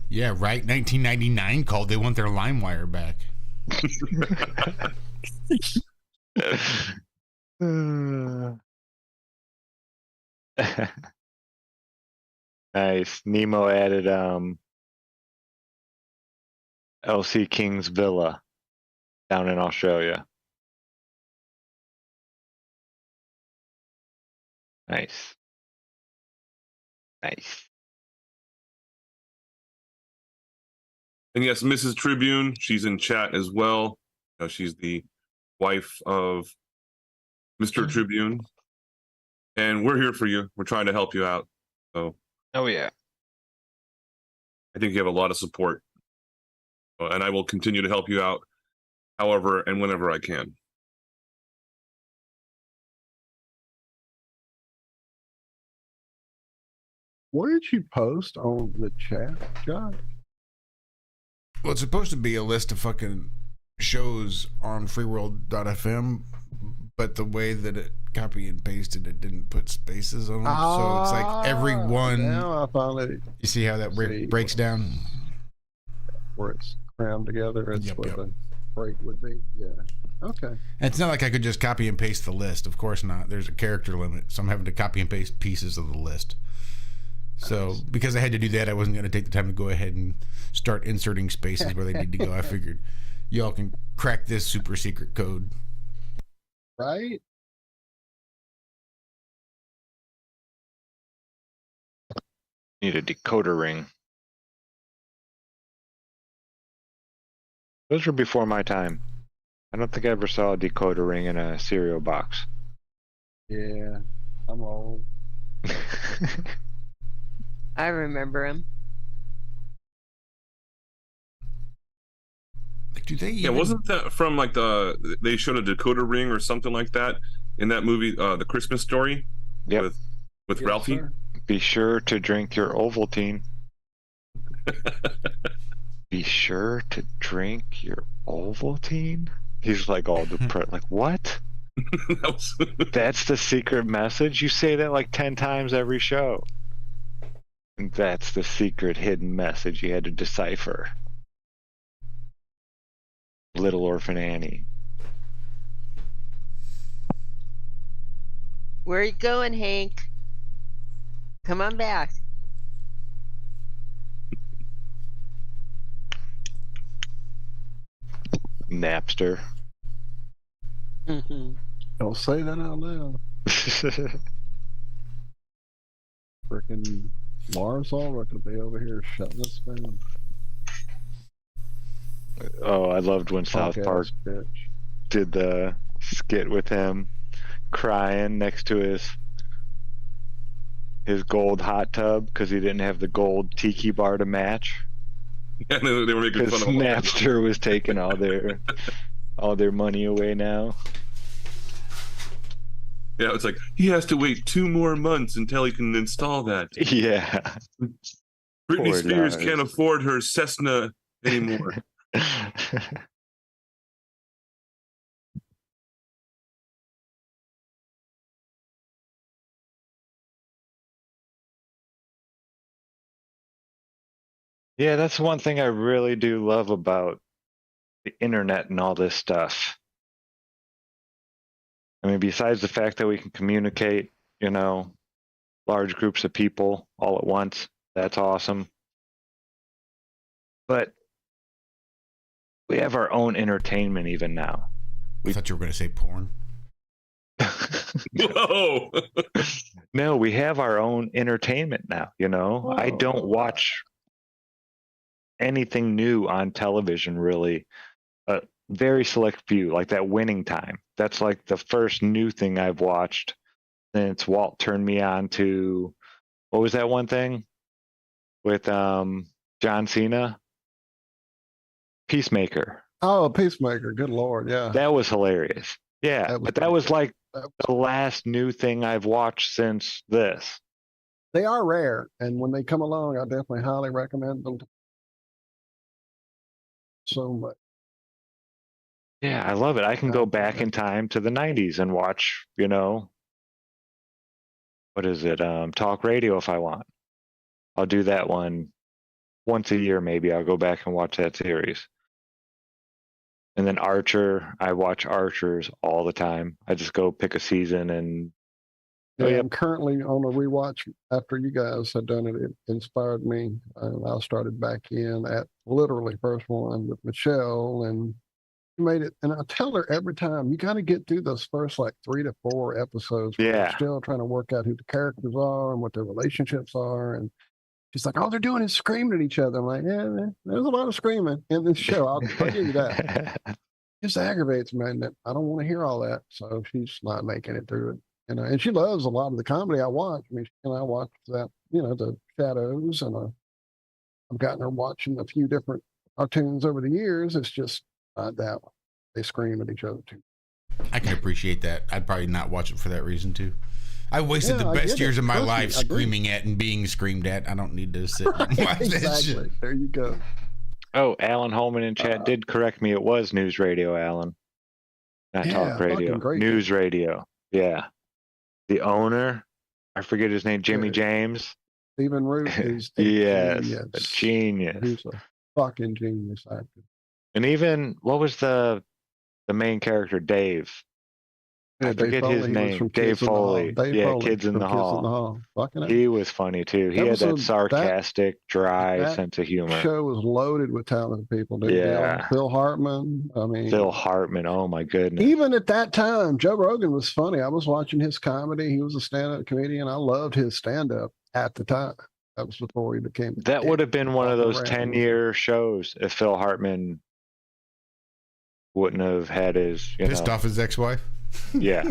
Yeah, right. 1999 called. They want their LimeWire back. Nice. Nemo added LC King's Villa down in Australia. Nice. Nice. And yes, Mrs. Tribune, she's in chat as well. She's the wife of Mr. Tribune. And we're here for you. We're trying to help you out. So Oh yeah. I think you have a lot of support. And I will continue to help you out however and whenever I can. What did you post on the chat, John? Well, it's supposed to be a list of fucking shows on freeworld.fm, but the way that it copy and pasted, it didn't put spaces on them. So it's like every one. Now I finally. You see how that breaks down? Where it's crammed together. It's what the break would be. Yeah. Okay. And it's not like I could just copy and paste the list. Of course not. There's a character limit, so I'm having to copy and paste pieces of the list. So because I had to do that, I wasn't going to take the time to go ahead and start inserting spaces where they need to go. I figured y'all can crack this super secret code. Right? Need a decoder ring. Those were before my time. I don't think I ever saw a decoder ring in a cereal box. Yeah, I'm old. I remember him. Do they? Yeah, wasn't that from like they showed a decoder ring or something like that in that movie, The Christmas Story? Yep. With Ralphie. Sir. Be sure to drink your Ovaltine. Be sure to drink your Ovaltine. He's like all depressed. Like what? That's the secret message. You say that like 10 times every show. And that's the secret hidden message you had to decipher. Little Orphan Annie. Where are you going, Hank? Come on back. Napster. Mm-hmm. Don't say that out loud. Freaking Mars Ulrich could be over here shutting us down. Oh, I loved when South Punk Park ass bitch. did the skit with him crying next to his gold hot tub because he didn't have the gold tiki bar to match. Yeah, they were making Because fun of him. Napster was taking all their money away now. Yeah, it's like he has to wait 2 more months until he can install that. Yeah. Britney Spears $4. can't afford her Cessna anymore. Yeah, that's one thing I really do love about the internet and all this stuff. I mean, besides the fact that we can communicate, large groups of people all at once, that's awesome. But we have our own entertainment even now. I thought you were going to say porn. Whoa! No, we have our own entertainment now, I don't watch anything new on television, really. A very select few, like that Winning Time. That's like the first new thing I've watched since Walt turned me on to, what was that one thing with John Cena? Peacemaker. Oh, Peacemaker. Good Lord. Yeah. That was hilarious. Yeah, but that was like That the last new thing I've watched since this. They are rare. And when they come along, I definitely highly recommend them. So much. Yeah, I love it. I can go back in time to the 90s and watch, what is it? Talk radio if I want. I'll do that one once a year, maybe. I'll go back and watch that series. And then Archer, I watch Archers all the time. I just go pick a season and. Yeah, I'm currently on a rewatch after you guys had done it. It inspired me. I started back in at literally first one with Michelle, and she made it. And I tell her every time, you got to get through those first like 3 to 4 episodes. Where Yeah. you're still trying to work out who the characters are and what their relationships are. And she's like, all they're doing is screaming at each other. I'm like, yeah, man, there's a lot of screaming in this show. I'll give you that. It just aggravates me, and I don't want to hear all that. So she's not making it through it. And she loves a lot of the comedy I watch. I mean, I watch that, the Shadows, and I've gotten her watching a few different cartoons over the years. It's just not that one. They scream at each other too. I can appreciate that. I'd probably not watch it for that reason too. I wasted the I best get years it. of my Trust me, life I do. screaming at and being screamed at. I don't need to sit and watch that shit. Exactly. There you go. Oh, Alan Holman in chat did correct me. It was News Radio, Alan. Not Yeah, Talk Radio. fucking great. News Radio. Yeah. The owner, I forget his name, Jimmy Yeah. James. Stephen Root is a Yes, genius. a genius. He's a fucking genius actor. And even, what was the main character, Dave? I forget his Foley, he was name. from Dave Kids in the Hall. Foley. Dave Yeah, Foley Kids in from the Hall. Fucking He was funny too. He That had was that that sarcastic, dry that sense of humor. show was loaded with talented people. Dude. Yeah. Phil Hartman. I mean, Phil Hartman, oh my goodness. even at that time, Joe Rogan was funny. I was watching his comedy. He was a stand-up comedian. I loved his stand-up at the time. That was before he became. That would have been one of those around. 10-year shows if Phil Hartman wouldn't have had his, Pissed off his ex-wife. Yeah.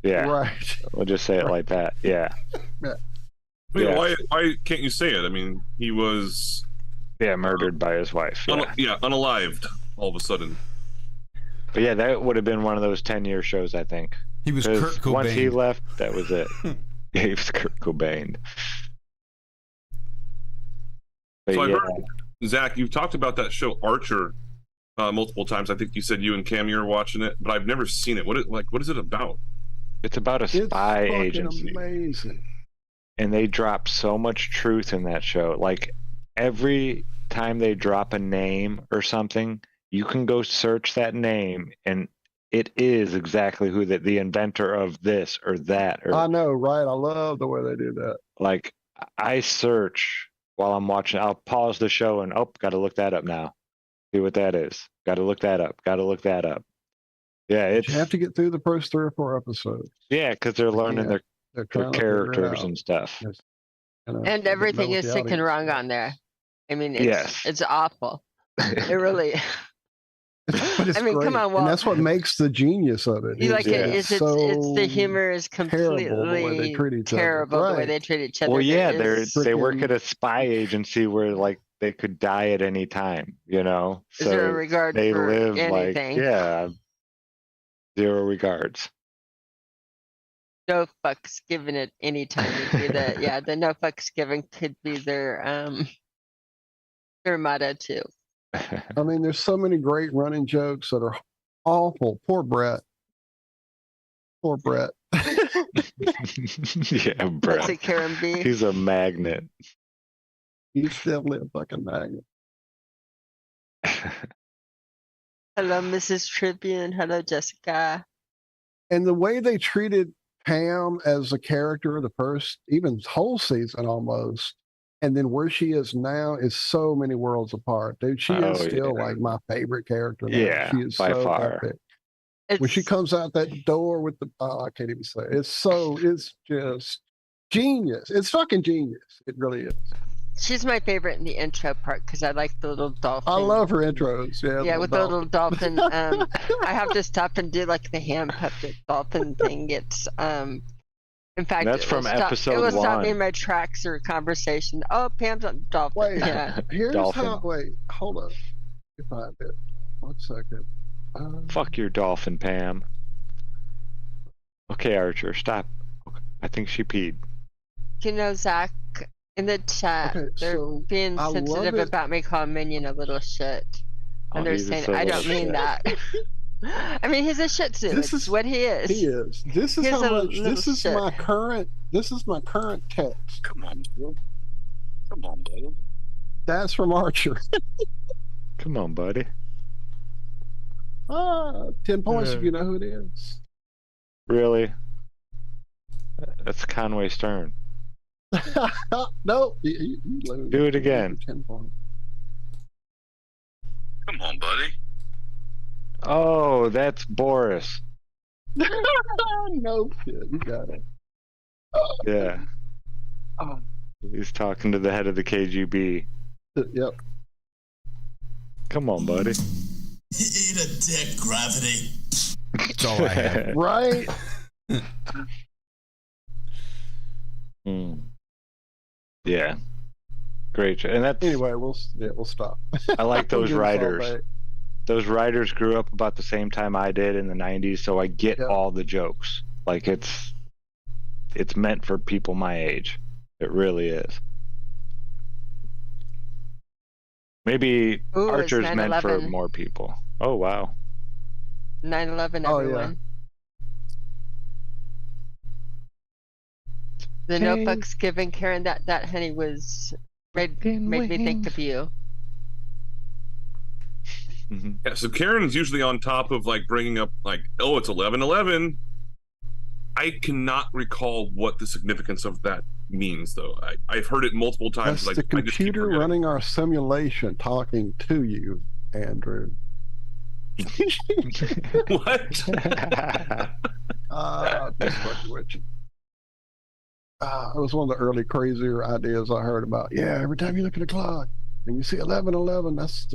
Yeah. Right. We'll just say it like that. Yeah. I mean, Yeah. why can't you say it? I mean, he was Yeah, murdered by his wife. Yeah. unalived all of a sudden. But yeah, that would have been one of those 10-year shows, I think. He was 'Cause Kurt Cobain. once he left, that was it. He was Kurt Cobain. But So I yeah, heard, Zach, you've talked about that show Archer multiple times. I think you said you and Cami are watching it, but I've never seen it. What is it about? it's about a It's spy fucking agency. amazing. And they drop so much truth in that show. Like every time they drop a name or something, you can go search that name and it is exactly who the inventor of this or that. Or I know, right? I love the way they do that. like I search while I'm watching. I'll pause the show and got to look that up now. See what that is. Got to look that up. Got to look that up. Yeah, it's You have to get through the first 3 or 4 episodes. yeah, because they're learning Yeah. They're their trying to figure it characters out. and stuff. Yes. And everything is sick and wrong on there. I mean, it's Yes. it's awful. It really. But it's I mean, come great. on, and Walt. that's what makes the genius of it. You like Yeah. it? It's the humor is terrible the way they completely treat each other. terrible the way Right. they treat each other. Well, yeah, It they work freaking- at a spy agency where like they could die at any time, is there a regard they for live anything? like zero regards. No fucks given at any time would be the no fucks given could be their motto too. I mean, there's so many great running jokes that are awful. Poor Brett. Poor Brett. Yeah, That's Brett. a Karen B. He's a magnet. He's definitely a fucking magnet. Hello, Mrs. Tribune. Hello, Jessica. And the way they treated Pam as a character, the first, even whole season almost, and then where she is now is so many worlds apart. Dude, she is still like my favorite character now. Yeah, she is by so far. epic. When she comes out that door with the, I can't even say it. It's just genius. It's fucking genius. It really is. She's my favorite in the intro part because I like the little dolphin. I love her intros. Yeah, Yeah, with the little dolphin. I have to stop and do like the hand puppet dolphin thing. It's in fact, That's from episode It will stop me 1. in my tracks or conversation. Oh, Pam's on dolphin. Wait, Yeah. here's Dolphin. how. Wait, hold up. If I did, 1 second. Fuck your dolphin, Pam. Okay, Archer, stop. I think she peed. You know, Zach, in the chat, Okay, they're so being I love sensitive it. about me calling Minion a little shit. And Oh, they're he's a saying, silly I don't little mean shit. that. I mean, he's a shih tzu. This It's is what he is. He is. This is He's how a much. little This is shit. my current. This is my current text. Come on, dude. Come on, dude. That's from Archer. Come on, buddy. 10 points if you know who it is. Really? That's Conway Stern. No, you lose. Do it again. 10 points. Come on, buddy. Oh, that's Boris. No shit, you got it. Yeah. Oh. He's talking to the head of the KGB. Yep. Come on, buddy. Eat a dick, Gravity. That's all I have. Right. Yeah. Great. And that's Anyway, we'll stop. I like those We'll get us all writers. back. Those writers grew up about the same time I did in the 90s, so I get Yep. all the jokes. Like it's meant for people my age. It really is. Maybe Ooh, it's Archer's meant for 9/11. more people. Oh wow. 9/11, Oh, yeah. everyone. The Okay. notebook's giving Karen that honey was made me think of you. Mm-hmm. Yeah, so Karen's usually on top of like bringing up like, oh, it's 11/11. I cannot recall what the significance of that means, though. I've heard it multiple times. That's Like the I just keep computer forgetting. running our simulation talking to you, Andrew. What? Just fucking with you. It was one of the early crazier ideas I heard about. Yeah, every time you look at a clock and you see 11/11, that's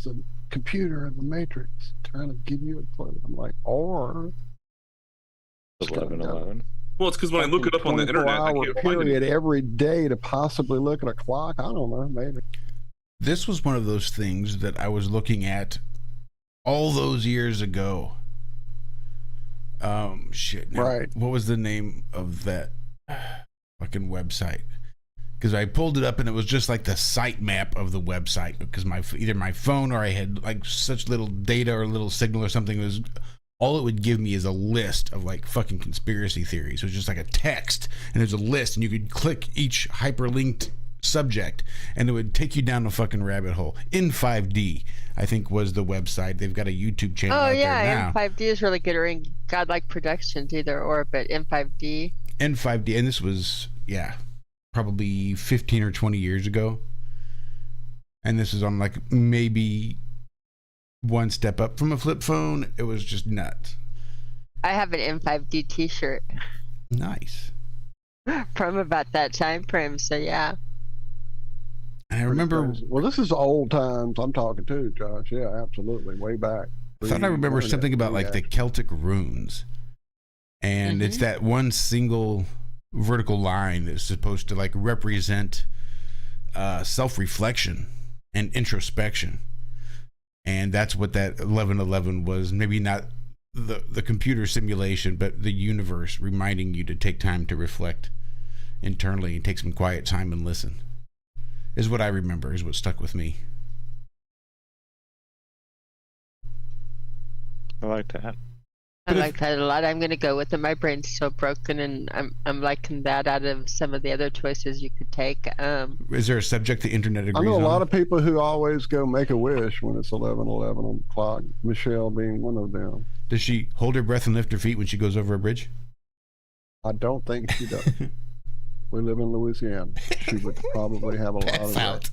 the computer in the Matrix trying to give you a clue. I'm like, or 11/11. Well, it's because when I look it up on the internet, I 24-hour can't find period it. every day to possibly look at a clock. I don't know, maybe. This was one of those things that I was looking at all those years ago. Shit. Now, Right. What was the name of that fucking website? Because I pulled it up and it was just like the site map of the website. Because either my phone or I had like such little data or little signal or something. It was all it would give me is a list of like fucking conspiracy theories. It was just like a text and there's a list and you could click each hyperlinked subject and it would take you down a fucking rabbit hole. In5D, I think, was the website. They've got a YouTube channel Oh out there yeah, now. M5D is really good, or in Godlike Productions, either or, but M5D. N5D, and this was, yeah, probably 15 or 20 years ago. And this is on like maybe one step up from a flip phone. It was just nuts. I have an M5D t-shirt Nice. from about that time frame, so yeah. And I remember, Well, this is old times I'm talking to, Josh. Yeah, absolutely. Way back. I thought I remember something about like the Celtic runes. And it's that one single vertical line that's supposed to like represent self-reflection and introspection. And that's what that 11/11 was. Maybe not the computer simulation, but the universe reminding you to take time to reflect internally and take some quiet time and listen. Is what I remember, is what stuck with me. I like that. I like that a lot. I'm gonna go with it. My brain's so broken, and I'm liking that out of some of the other choices you could take. Is there a subject the internet agrees I know a on? lot of people who always go make a wish when it's 11:11 on the clock. Michelle being one of them. Does she hold her breath and lift her feet when she goes over a bridge? I don't think she does. We live in Louisiana. She would probably have a lot of that.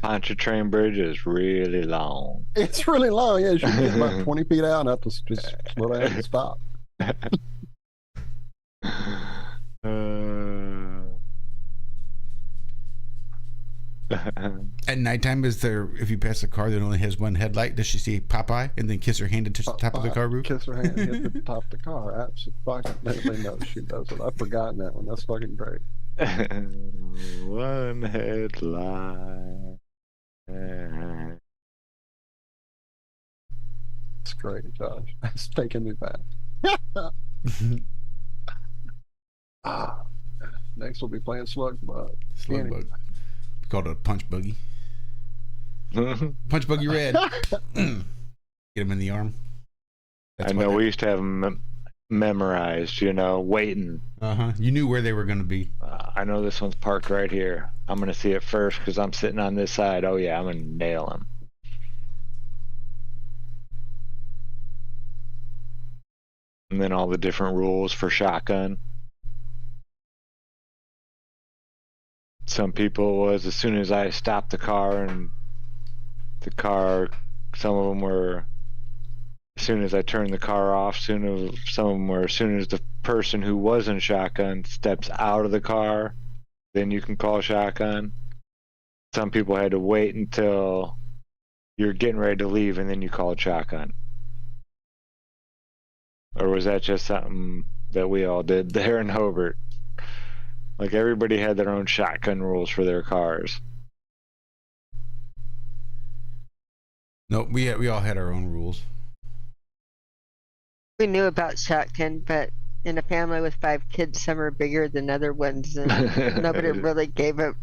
Pontchartrain Bridge is really long. It's really long. Yeah, she gets about 20 feet out and have to just slow down and stop. At nighttime, is there, if you pass a car that only has one headlight, does she see Popeye and then kiss her hand to touch the top of the car roof? Kiss her hand, hit the top of the car. Absolutely no, she does it. I've forgotten that one. That's fucking great. One headlight. It's great, Josh. It's taking me back. Next we'll be playing Slug Bug. Slug Bug. We called it a punch buggy. Punch buggy red. Get him in the arm. I know we used to have them memorized, waiting. You knew where they were going to be. I know this one's parked right here. I'm going to see it first because I'm sitting on this side. Oh yeah, I'm going to nail him. And then all the different rules for shotgun. Some people was as soon as I stopped the car and some of them were as soon as I turned the car off, some of them were as soon as the person who wasn't shotgun steps out of the car, then you can call shotgun. Some people had to wait until you're getting ready to leave and then you called shotgun. Or was that just something that we all did there in Hobart? Like everybody had their own shotgun rules for their cars. No, we all had our own rules. We knew about shotgun, but in a family with 5 kids, some are bigger than other ones, and nobody really gave it.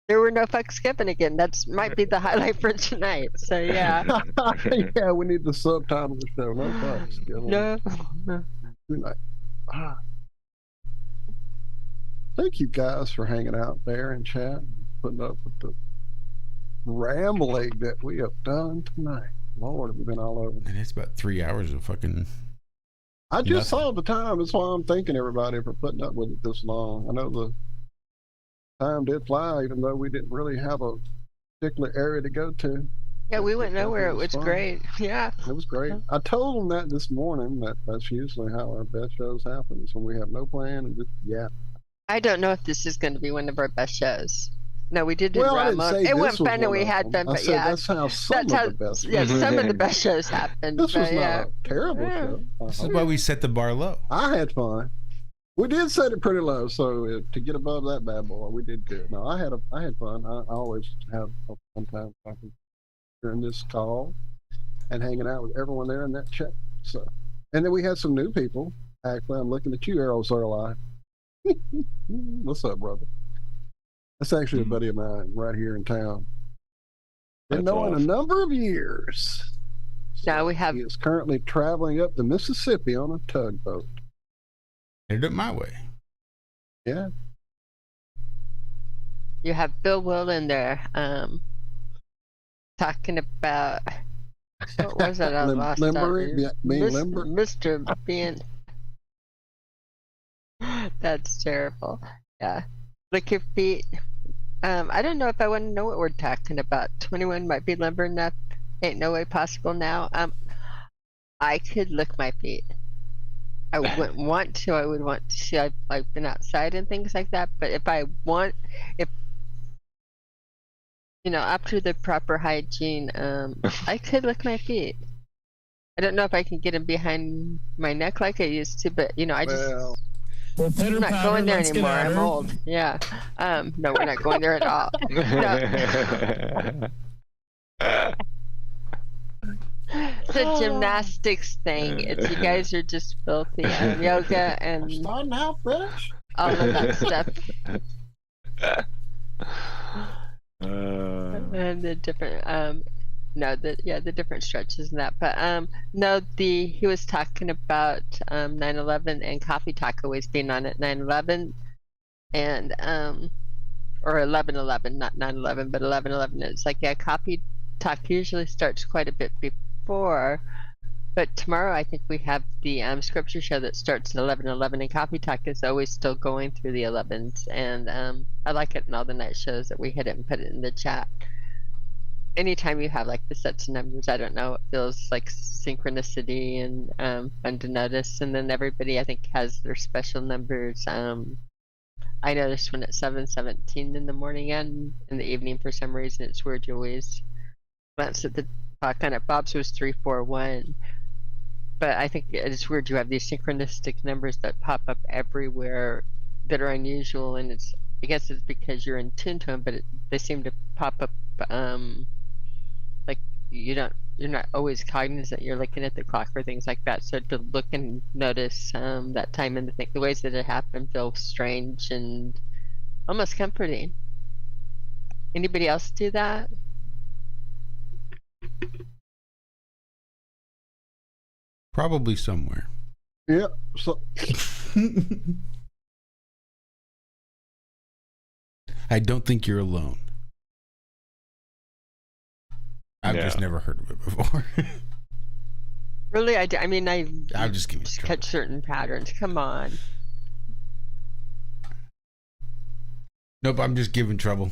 There were no fucks given again. That's might be the highlight for tonight. So yeah. Yeah, we need the subtitle of the show. No fucks. No. Tonight. Thank you guys for hanging out there and chat and putting up with the rambling that we have done tonight. Lord, we've been all over. And it's about 3 hours of fucking. I just nothing. saw the time. That's why I'm thanking everybody for putting up with it this long. I know the time did fly, even though we didn't really have a particular area to go to. Yeah, we went nowhere. It was fun. great. Yeah. It was great. I told them that this morning. That's usually how our best shows happen. Is when we have no plan and just I don't know if this is going to be one of our best shows. No, we did Well, I didn't Ramon. say It this went was fun and one we of had them. fun, I but said yeah. that's how some of the best. Yeah, some of the best shows happened. This was but, not yeah. a terrible show. This is why we set the bar low. I had fun. We did set it pretty low, so to get above that bad boy, we did good. No, I had fun. I always have a fun time talking during this call and hanging out with everyone there in that chat. So, and then we had some new people. Actually, I'm looking at you, Errol Zerli. What's up, brother? That's actually a buddy of mine right here in town. Been knowing a number of years. Now we have. He is currently traveling up the Mississippi on a tugboat. Headed up my way. Yeah. You have Bill Will in there, talking about what was that? I lost Limbering, being limber. Mr. Being. That's terrible. Yeah. Lick your feet. I don't know if I want to know what we're talking about. 21 might be limber enough. Ain't no way possible now. I could lick my feet. I wouldn't want to. I would want to. I've been outside and things like that. But if after the proper hygiene, I could lick my feet. I don't know if I can get them behind my neck like I used to, but I just. Well, I'm not going there anymore. I'm old. Yeah. No, we're not going there at all. No. It's a gymnastics thing. It's you guys are just filthy. Yoga and Starting out fresh. all of that stuff. And the different No, the different stretches and that. But no, he was talking about 9/11 and Coffee Talk always being on at 9/11 and or 11/11, not 9/11, but 11/11. It's like, yeah, Coffee Talk usually starts quite a bit before, but tomorrow I think we have the scripture show that starts at 11/11, and Coffee Talk is always still going through the 11s, and I like it in all the night shows that we hit it and put it in the chat. Anytime you have like the sets of numbers, I don't know, it feels like synchronicity and fun to notice, and then everybody I think has their special numbers. I noticed when it's 7:17 in the morning and in the evening for some reason it's weird. You always glance at the clock on it. Bob's was 341, but I think it's weird. You have these synchronistic numbers that pop up everywhere that are unusual, and I guess it's because you're in tune to them, but they seem to pop up like you're not always cognizant. You're looking at the clock or things like that. So to look and notice that time and the ways that it happened feel strange and almost comforting. Anybody else do that? Probably somewhere. Yeah. So I don't think you're alone. I've just never heard of it before. Really, I mean, I'll just give you catch certain patterns. Come on. Nope, I'm just giving trouble.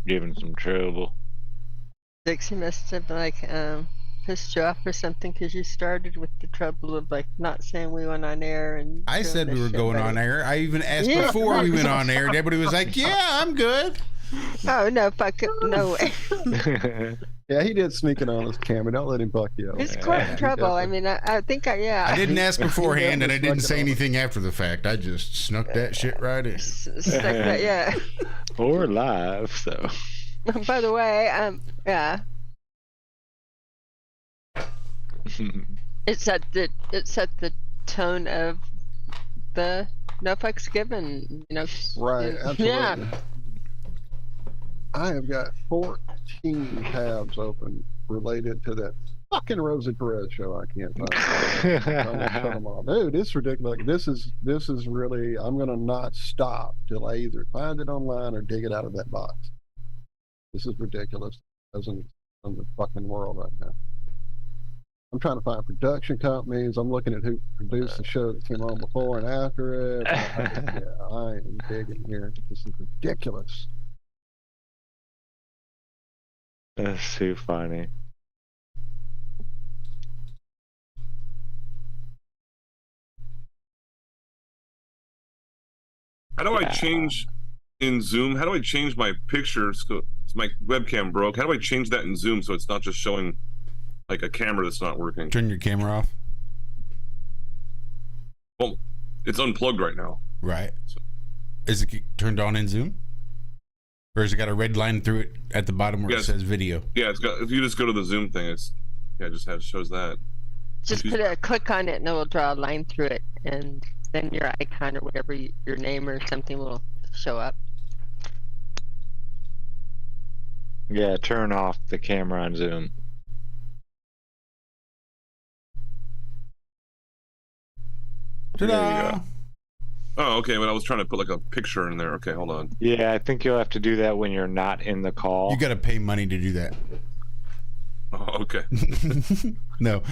Giving some trouble. Dixie must have like pissed you off or something because you started with the trouble of like not saying we went on air and. I said we were going on air. I even asked before we went on air. Everybody was like, "Yeah, I'm good." Oh no, fuck it, no way. yeah, he did sneak it on us, Cami. Don't let him buck you. He's quite in trouble. I mean, I think I didn't ask beforehand, and I didn't say anything after the fact. I just snuck that shit right in. Stuck that, yeah. Or live, so. By the way, yeah. It set the tone of the no fucks given, you know. Right, absolutely. Yeah. I have got 14 tabs open related to that fucking Rosie Perez show. I can't find it. I'm gonna shut them off. Dude, it's ridiculous. This is really. I'm gonna not stop till I either find it online or dig it out of that box. This is ridiculous. Doesn't in the fucking world right now. I'm trying to find production companies. I'm looking at who produced the show that came on before and after it. I am digging here. This is ridiculous. That's too funny. How do I change in Zoom? How do I change my picture? So my webcam broke. How do I change that in Zoom so it's not just showing like a camera that's not working? Turn your camera off. Well, it's unplugged right now. Right. So. Is it turned on in Zoom? Or has it got a red line through it at the bottom where it says video? Yeah, it's got. If you just go to the Zoom thing, it just shows that. Just click on it and it will draw a line through it, and then your icon or whatever your name or something will show up. Yeah, turn off the camera on Zoom. Ta-da! There you go. Oh, okay, but I was trying to put like a picture in there. Okay, hold on. Yeah, I think you'll have to do that when you're not in the call. You got to pay money to do that. Oh, okay. No.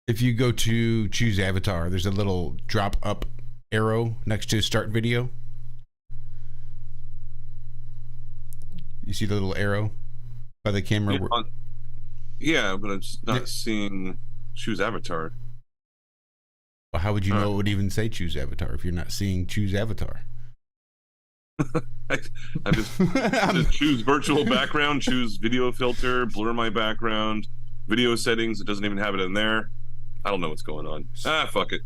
If you go to choose avatar, there's a little drop up arrow next to start video. You see the little arrow by the camera? Yeah, but I'm just not seeing choose avatar. Well, how would you know it would even say choose avatar if you're not seeing choose avatar? I just choose virtual background, choose video filter, blur my background, video settings. It doesn't even have it in there. I don't know what's going on. Fuck it.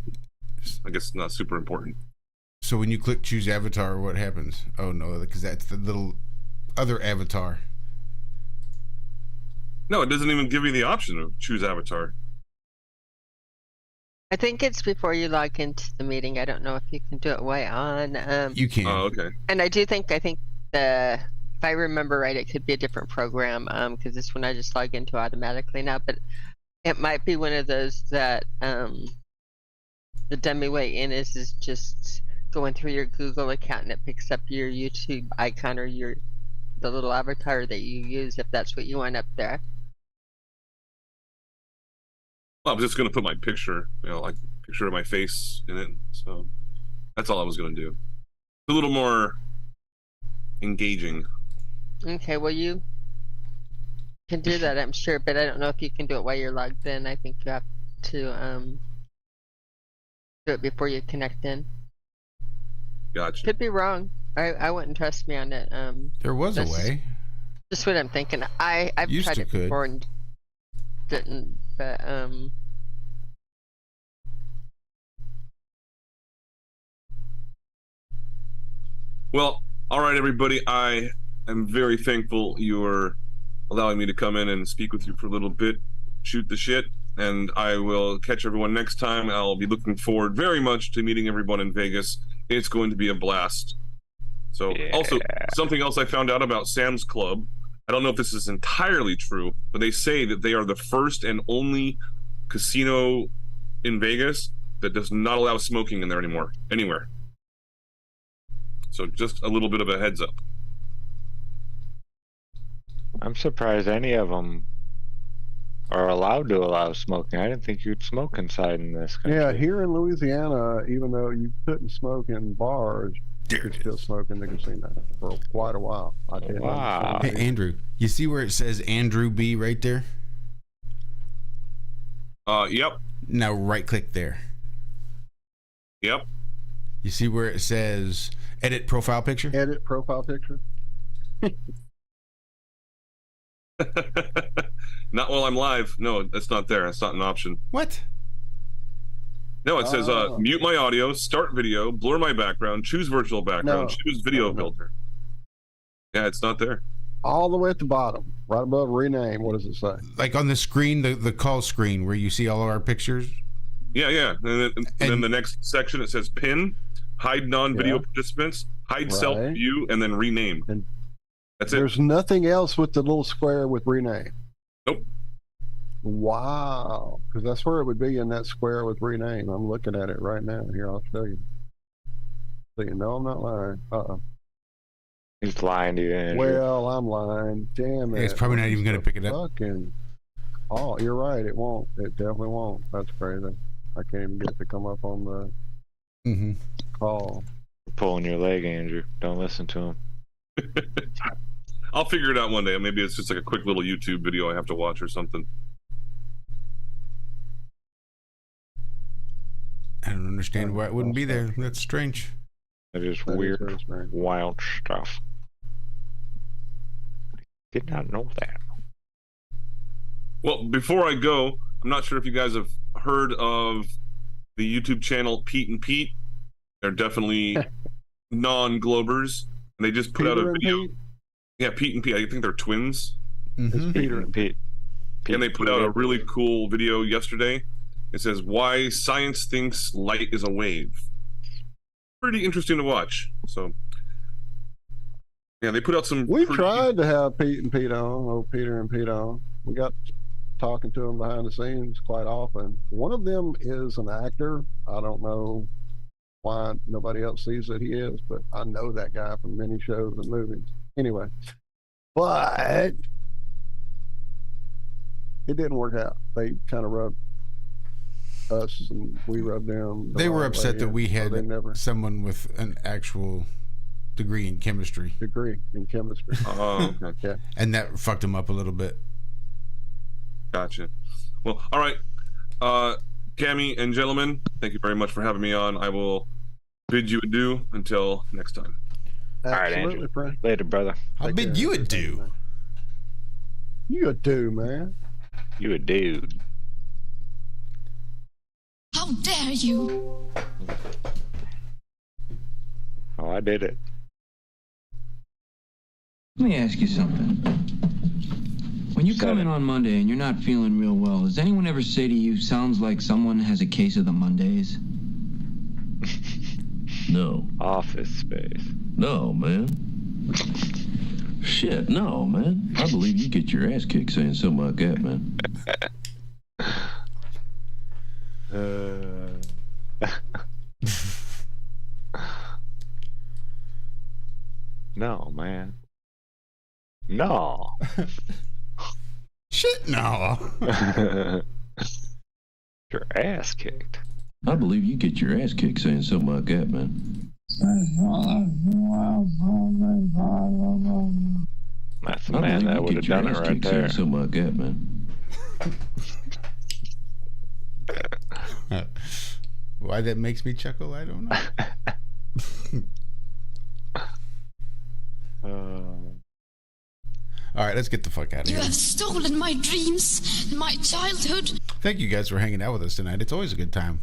I guess it's not super important. So when you click choose avatar, what happens? Oh no, because that's the little other avatar. No, it doesn't even give you the option of choose avatar. I think it's before you log into the meeting. I don't know if you can do it way on. You can. Oh, okay. And I think if I remember right, it could be a different program, because this one I just log into automatically now, but it might be one of those that, the dummy way in is just going through your Google account and it picks up your YouTube icon or the little avatar that you use if that's what you want up there. Well, I was just going to put my picture, like picture of my face in it. So that's all I was going to do. A little more engaging. Okay, well you can do that, I'm sure, but I don't know if you can do it while you're logged in. I think you have to do it before you connect in. Gotcha. Could be wrong. I wouldn't trust me on it. There was a way. Just what I'm thinking. I've Used tried to it could. before and didn't, but Well, all right, everybody. I am very thankful you're allowing me to come in and speak with you for a little bit, shoot the shit, and I will catch everyone next time. I'll be looking forward very much to meeting everyone in Vegas. It's going to be a blast. So, also, something else I found out about Sam's Club. I don't know if this is entirely true, but they say that they are the first and only casino in Vegas that does not allow smoking in there anymore, anywhere. So just a little bit of a heads up. I'm surprised any of them are allowed to allow smoking. I didn't think you'd smoke inside in this country. Yeah, here in Louisiana, even though you couldn't smoke in bars, you could still smoke in the casino for quite a while. I didn't Wow. understand. Hey, Andrew, you see where it says Andrew B right there? Yep. Now right click there. Yep. You see where it says edit profile picture? Edit profile picture. Not while I'm live. No, that's not there. That's not an option. What? No, it says mute my audio, start video, blur my background, choose virtual background, choose video filter. Yeah, it's not there. All the way at the bottom, right above rename. What does it say? Like on the screen, the call screen where you see all of our pictures? Yeah. And then the next section, it says pin, hide non-video participants, hide self-view, and then rename. And that's it. There's nothing else with the little square with rename. Nope. Wow. Because that's where it would be, in that square with rename. I'm looking at it right now. Here, I'll show you. So you know I'm not lying. He's lying to you, Andrew. Well, I'm lying. Damn it. It's probably not even going to pick it up. Oh, you're right. It won't. It definitely won't. That's crazy. I can't even get to come up on the call. Pulling your leg, Andrew. Don't listen to him. I'll figure it out one day. Maybe it's just like a quick little YouTube video I have to watch or something. I don't understand why it wouldn't be there. That's strange. That is weird, wild stuff. Did not know that. Well, before I go, I'm not sure if you guys have heard of the YouTube channel Pete and Pete. They're definitely non-Globers. And they just put out a video. Yeah, Pete and Pete. I think they're twins. It's Peter and Pete. And they put out a really cool video yesterday. It says, "Why Science Thinks Light is a Wave." Pretty interesting to watch. So, yeah, they put out some. We tried to have Pete and Pete on, Peter and Pete on. We got talking to them behind the scenes quite often. One of them is an actor. I don't know why nobody else sees that he is, but I know that guy from many shows and movies. Anyway, but it didn't work out. They kind of rubbed us and we rubbed them. They were upset that we had never someone with an actual degree in chemistry. Oh, okay. Yeah. And that fucked them up a little bit. Gotcha. Well, all right. Cami and gentlemen, thank you very much for having me on. I will bid you adieu until next time. All right, Andrew. Friend. Later, brother. I'll bid you adieu. You a dude, man. You a dude. How dare you? Oh, I did it. Let me ask you something. When you come in on Monday and you're not feeling real well, does anyone ever say to you, "Sounds like someone has a case of the Mondays"? No. Office Space. No, man. Shit, no, man. I believe you get your ass kicked saying something like that, man. No, man. No. Shit, no. Your ass kicked. I believe you get your ass kicked saying something like that, man. That's the man that would have done it right there. Something like that, man. Why that makes me chuckle, I don't know. All right, let's get the fuck out of here. You have stolen my dreams and my childhood. Thank you guys for hanging out with us tonight. It's always a good time.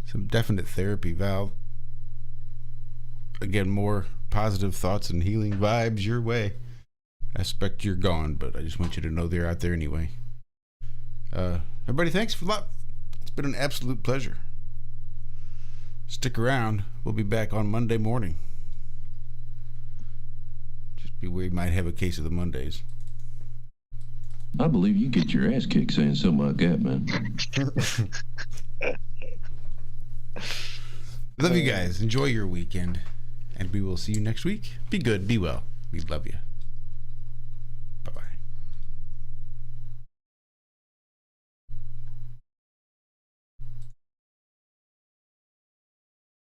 Some definite therapy, Val. Again, more positive thoughts and healing vibes your way. I expect you're gone, but I just want you to know they're out there anyway. Everybody, thanks for a lot. It's been an absolute pleasure. Stick around. We'll be back on Monday morning. Just be we might have a case of the Mondays. I believe you get your ass kicked saying something like that, man. Love you guys. Enjoy your weekend. And we will see you next week. Be good. Be well. We love you.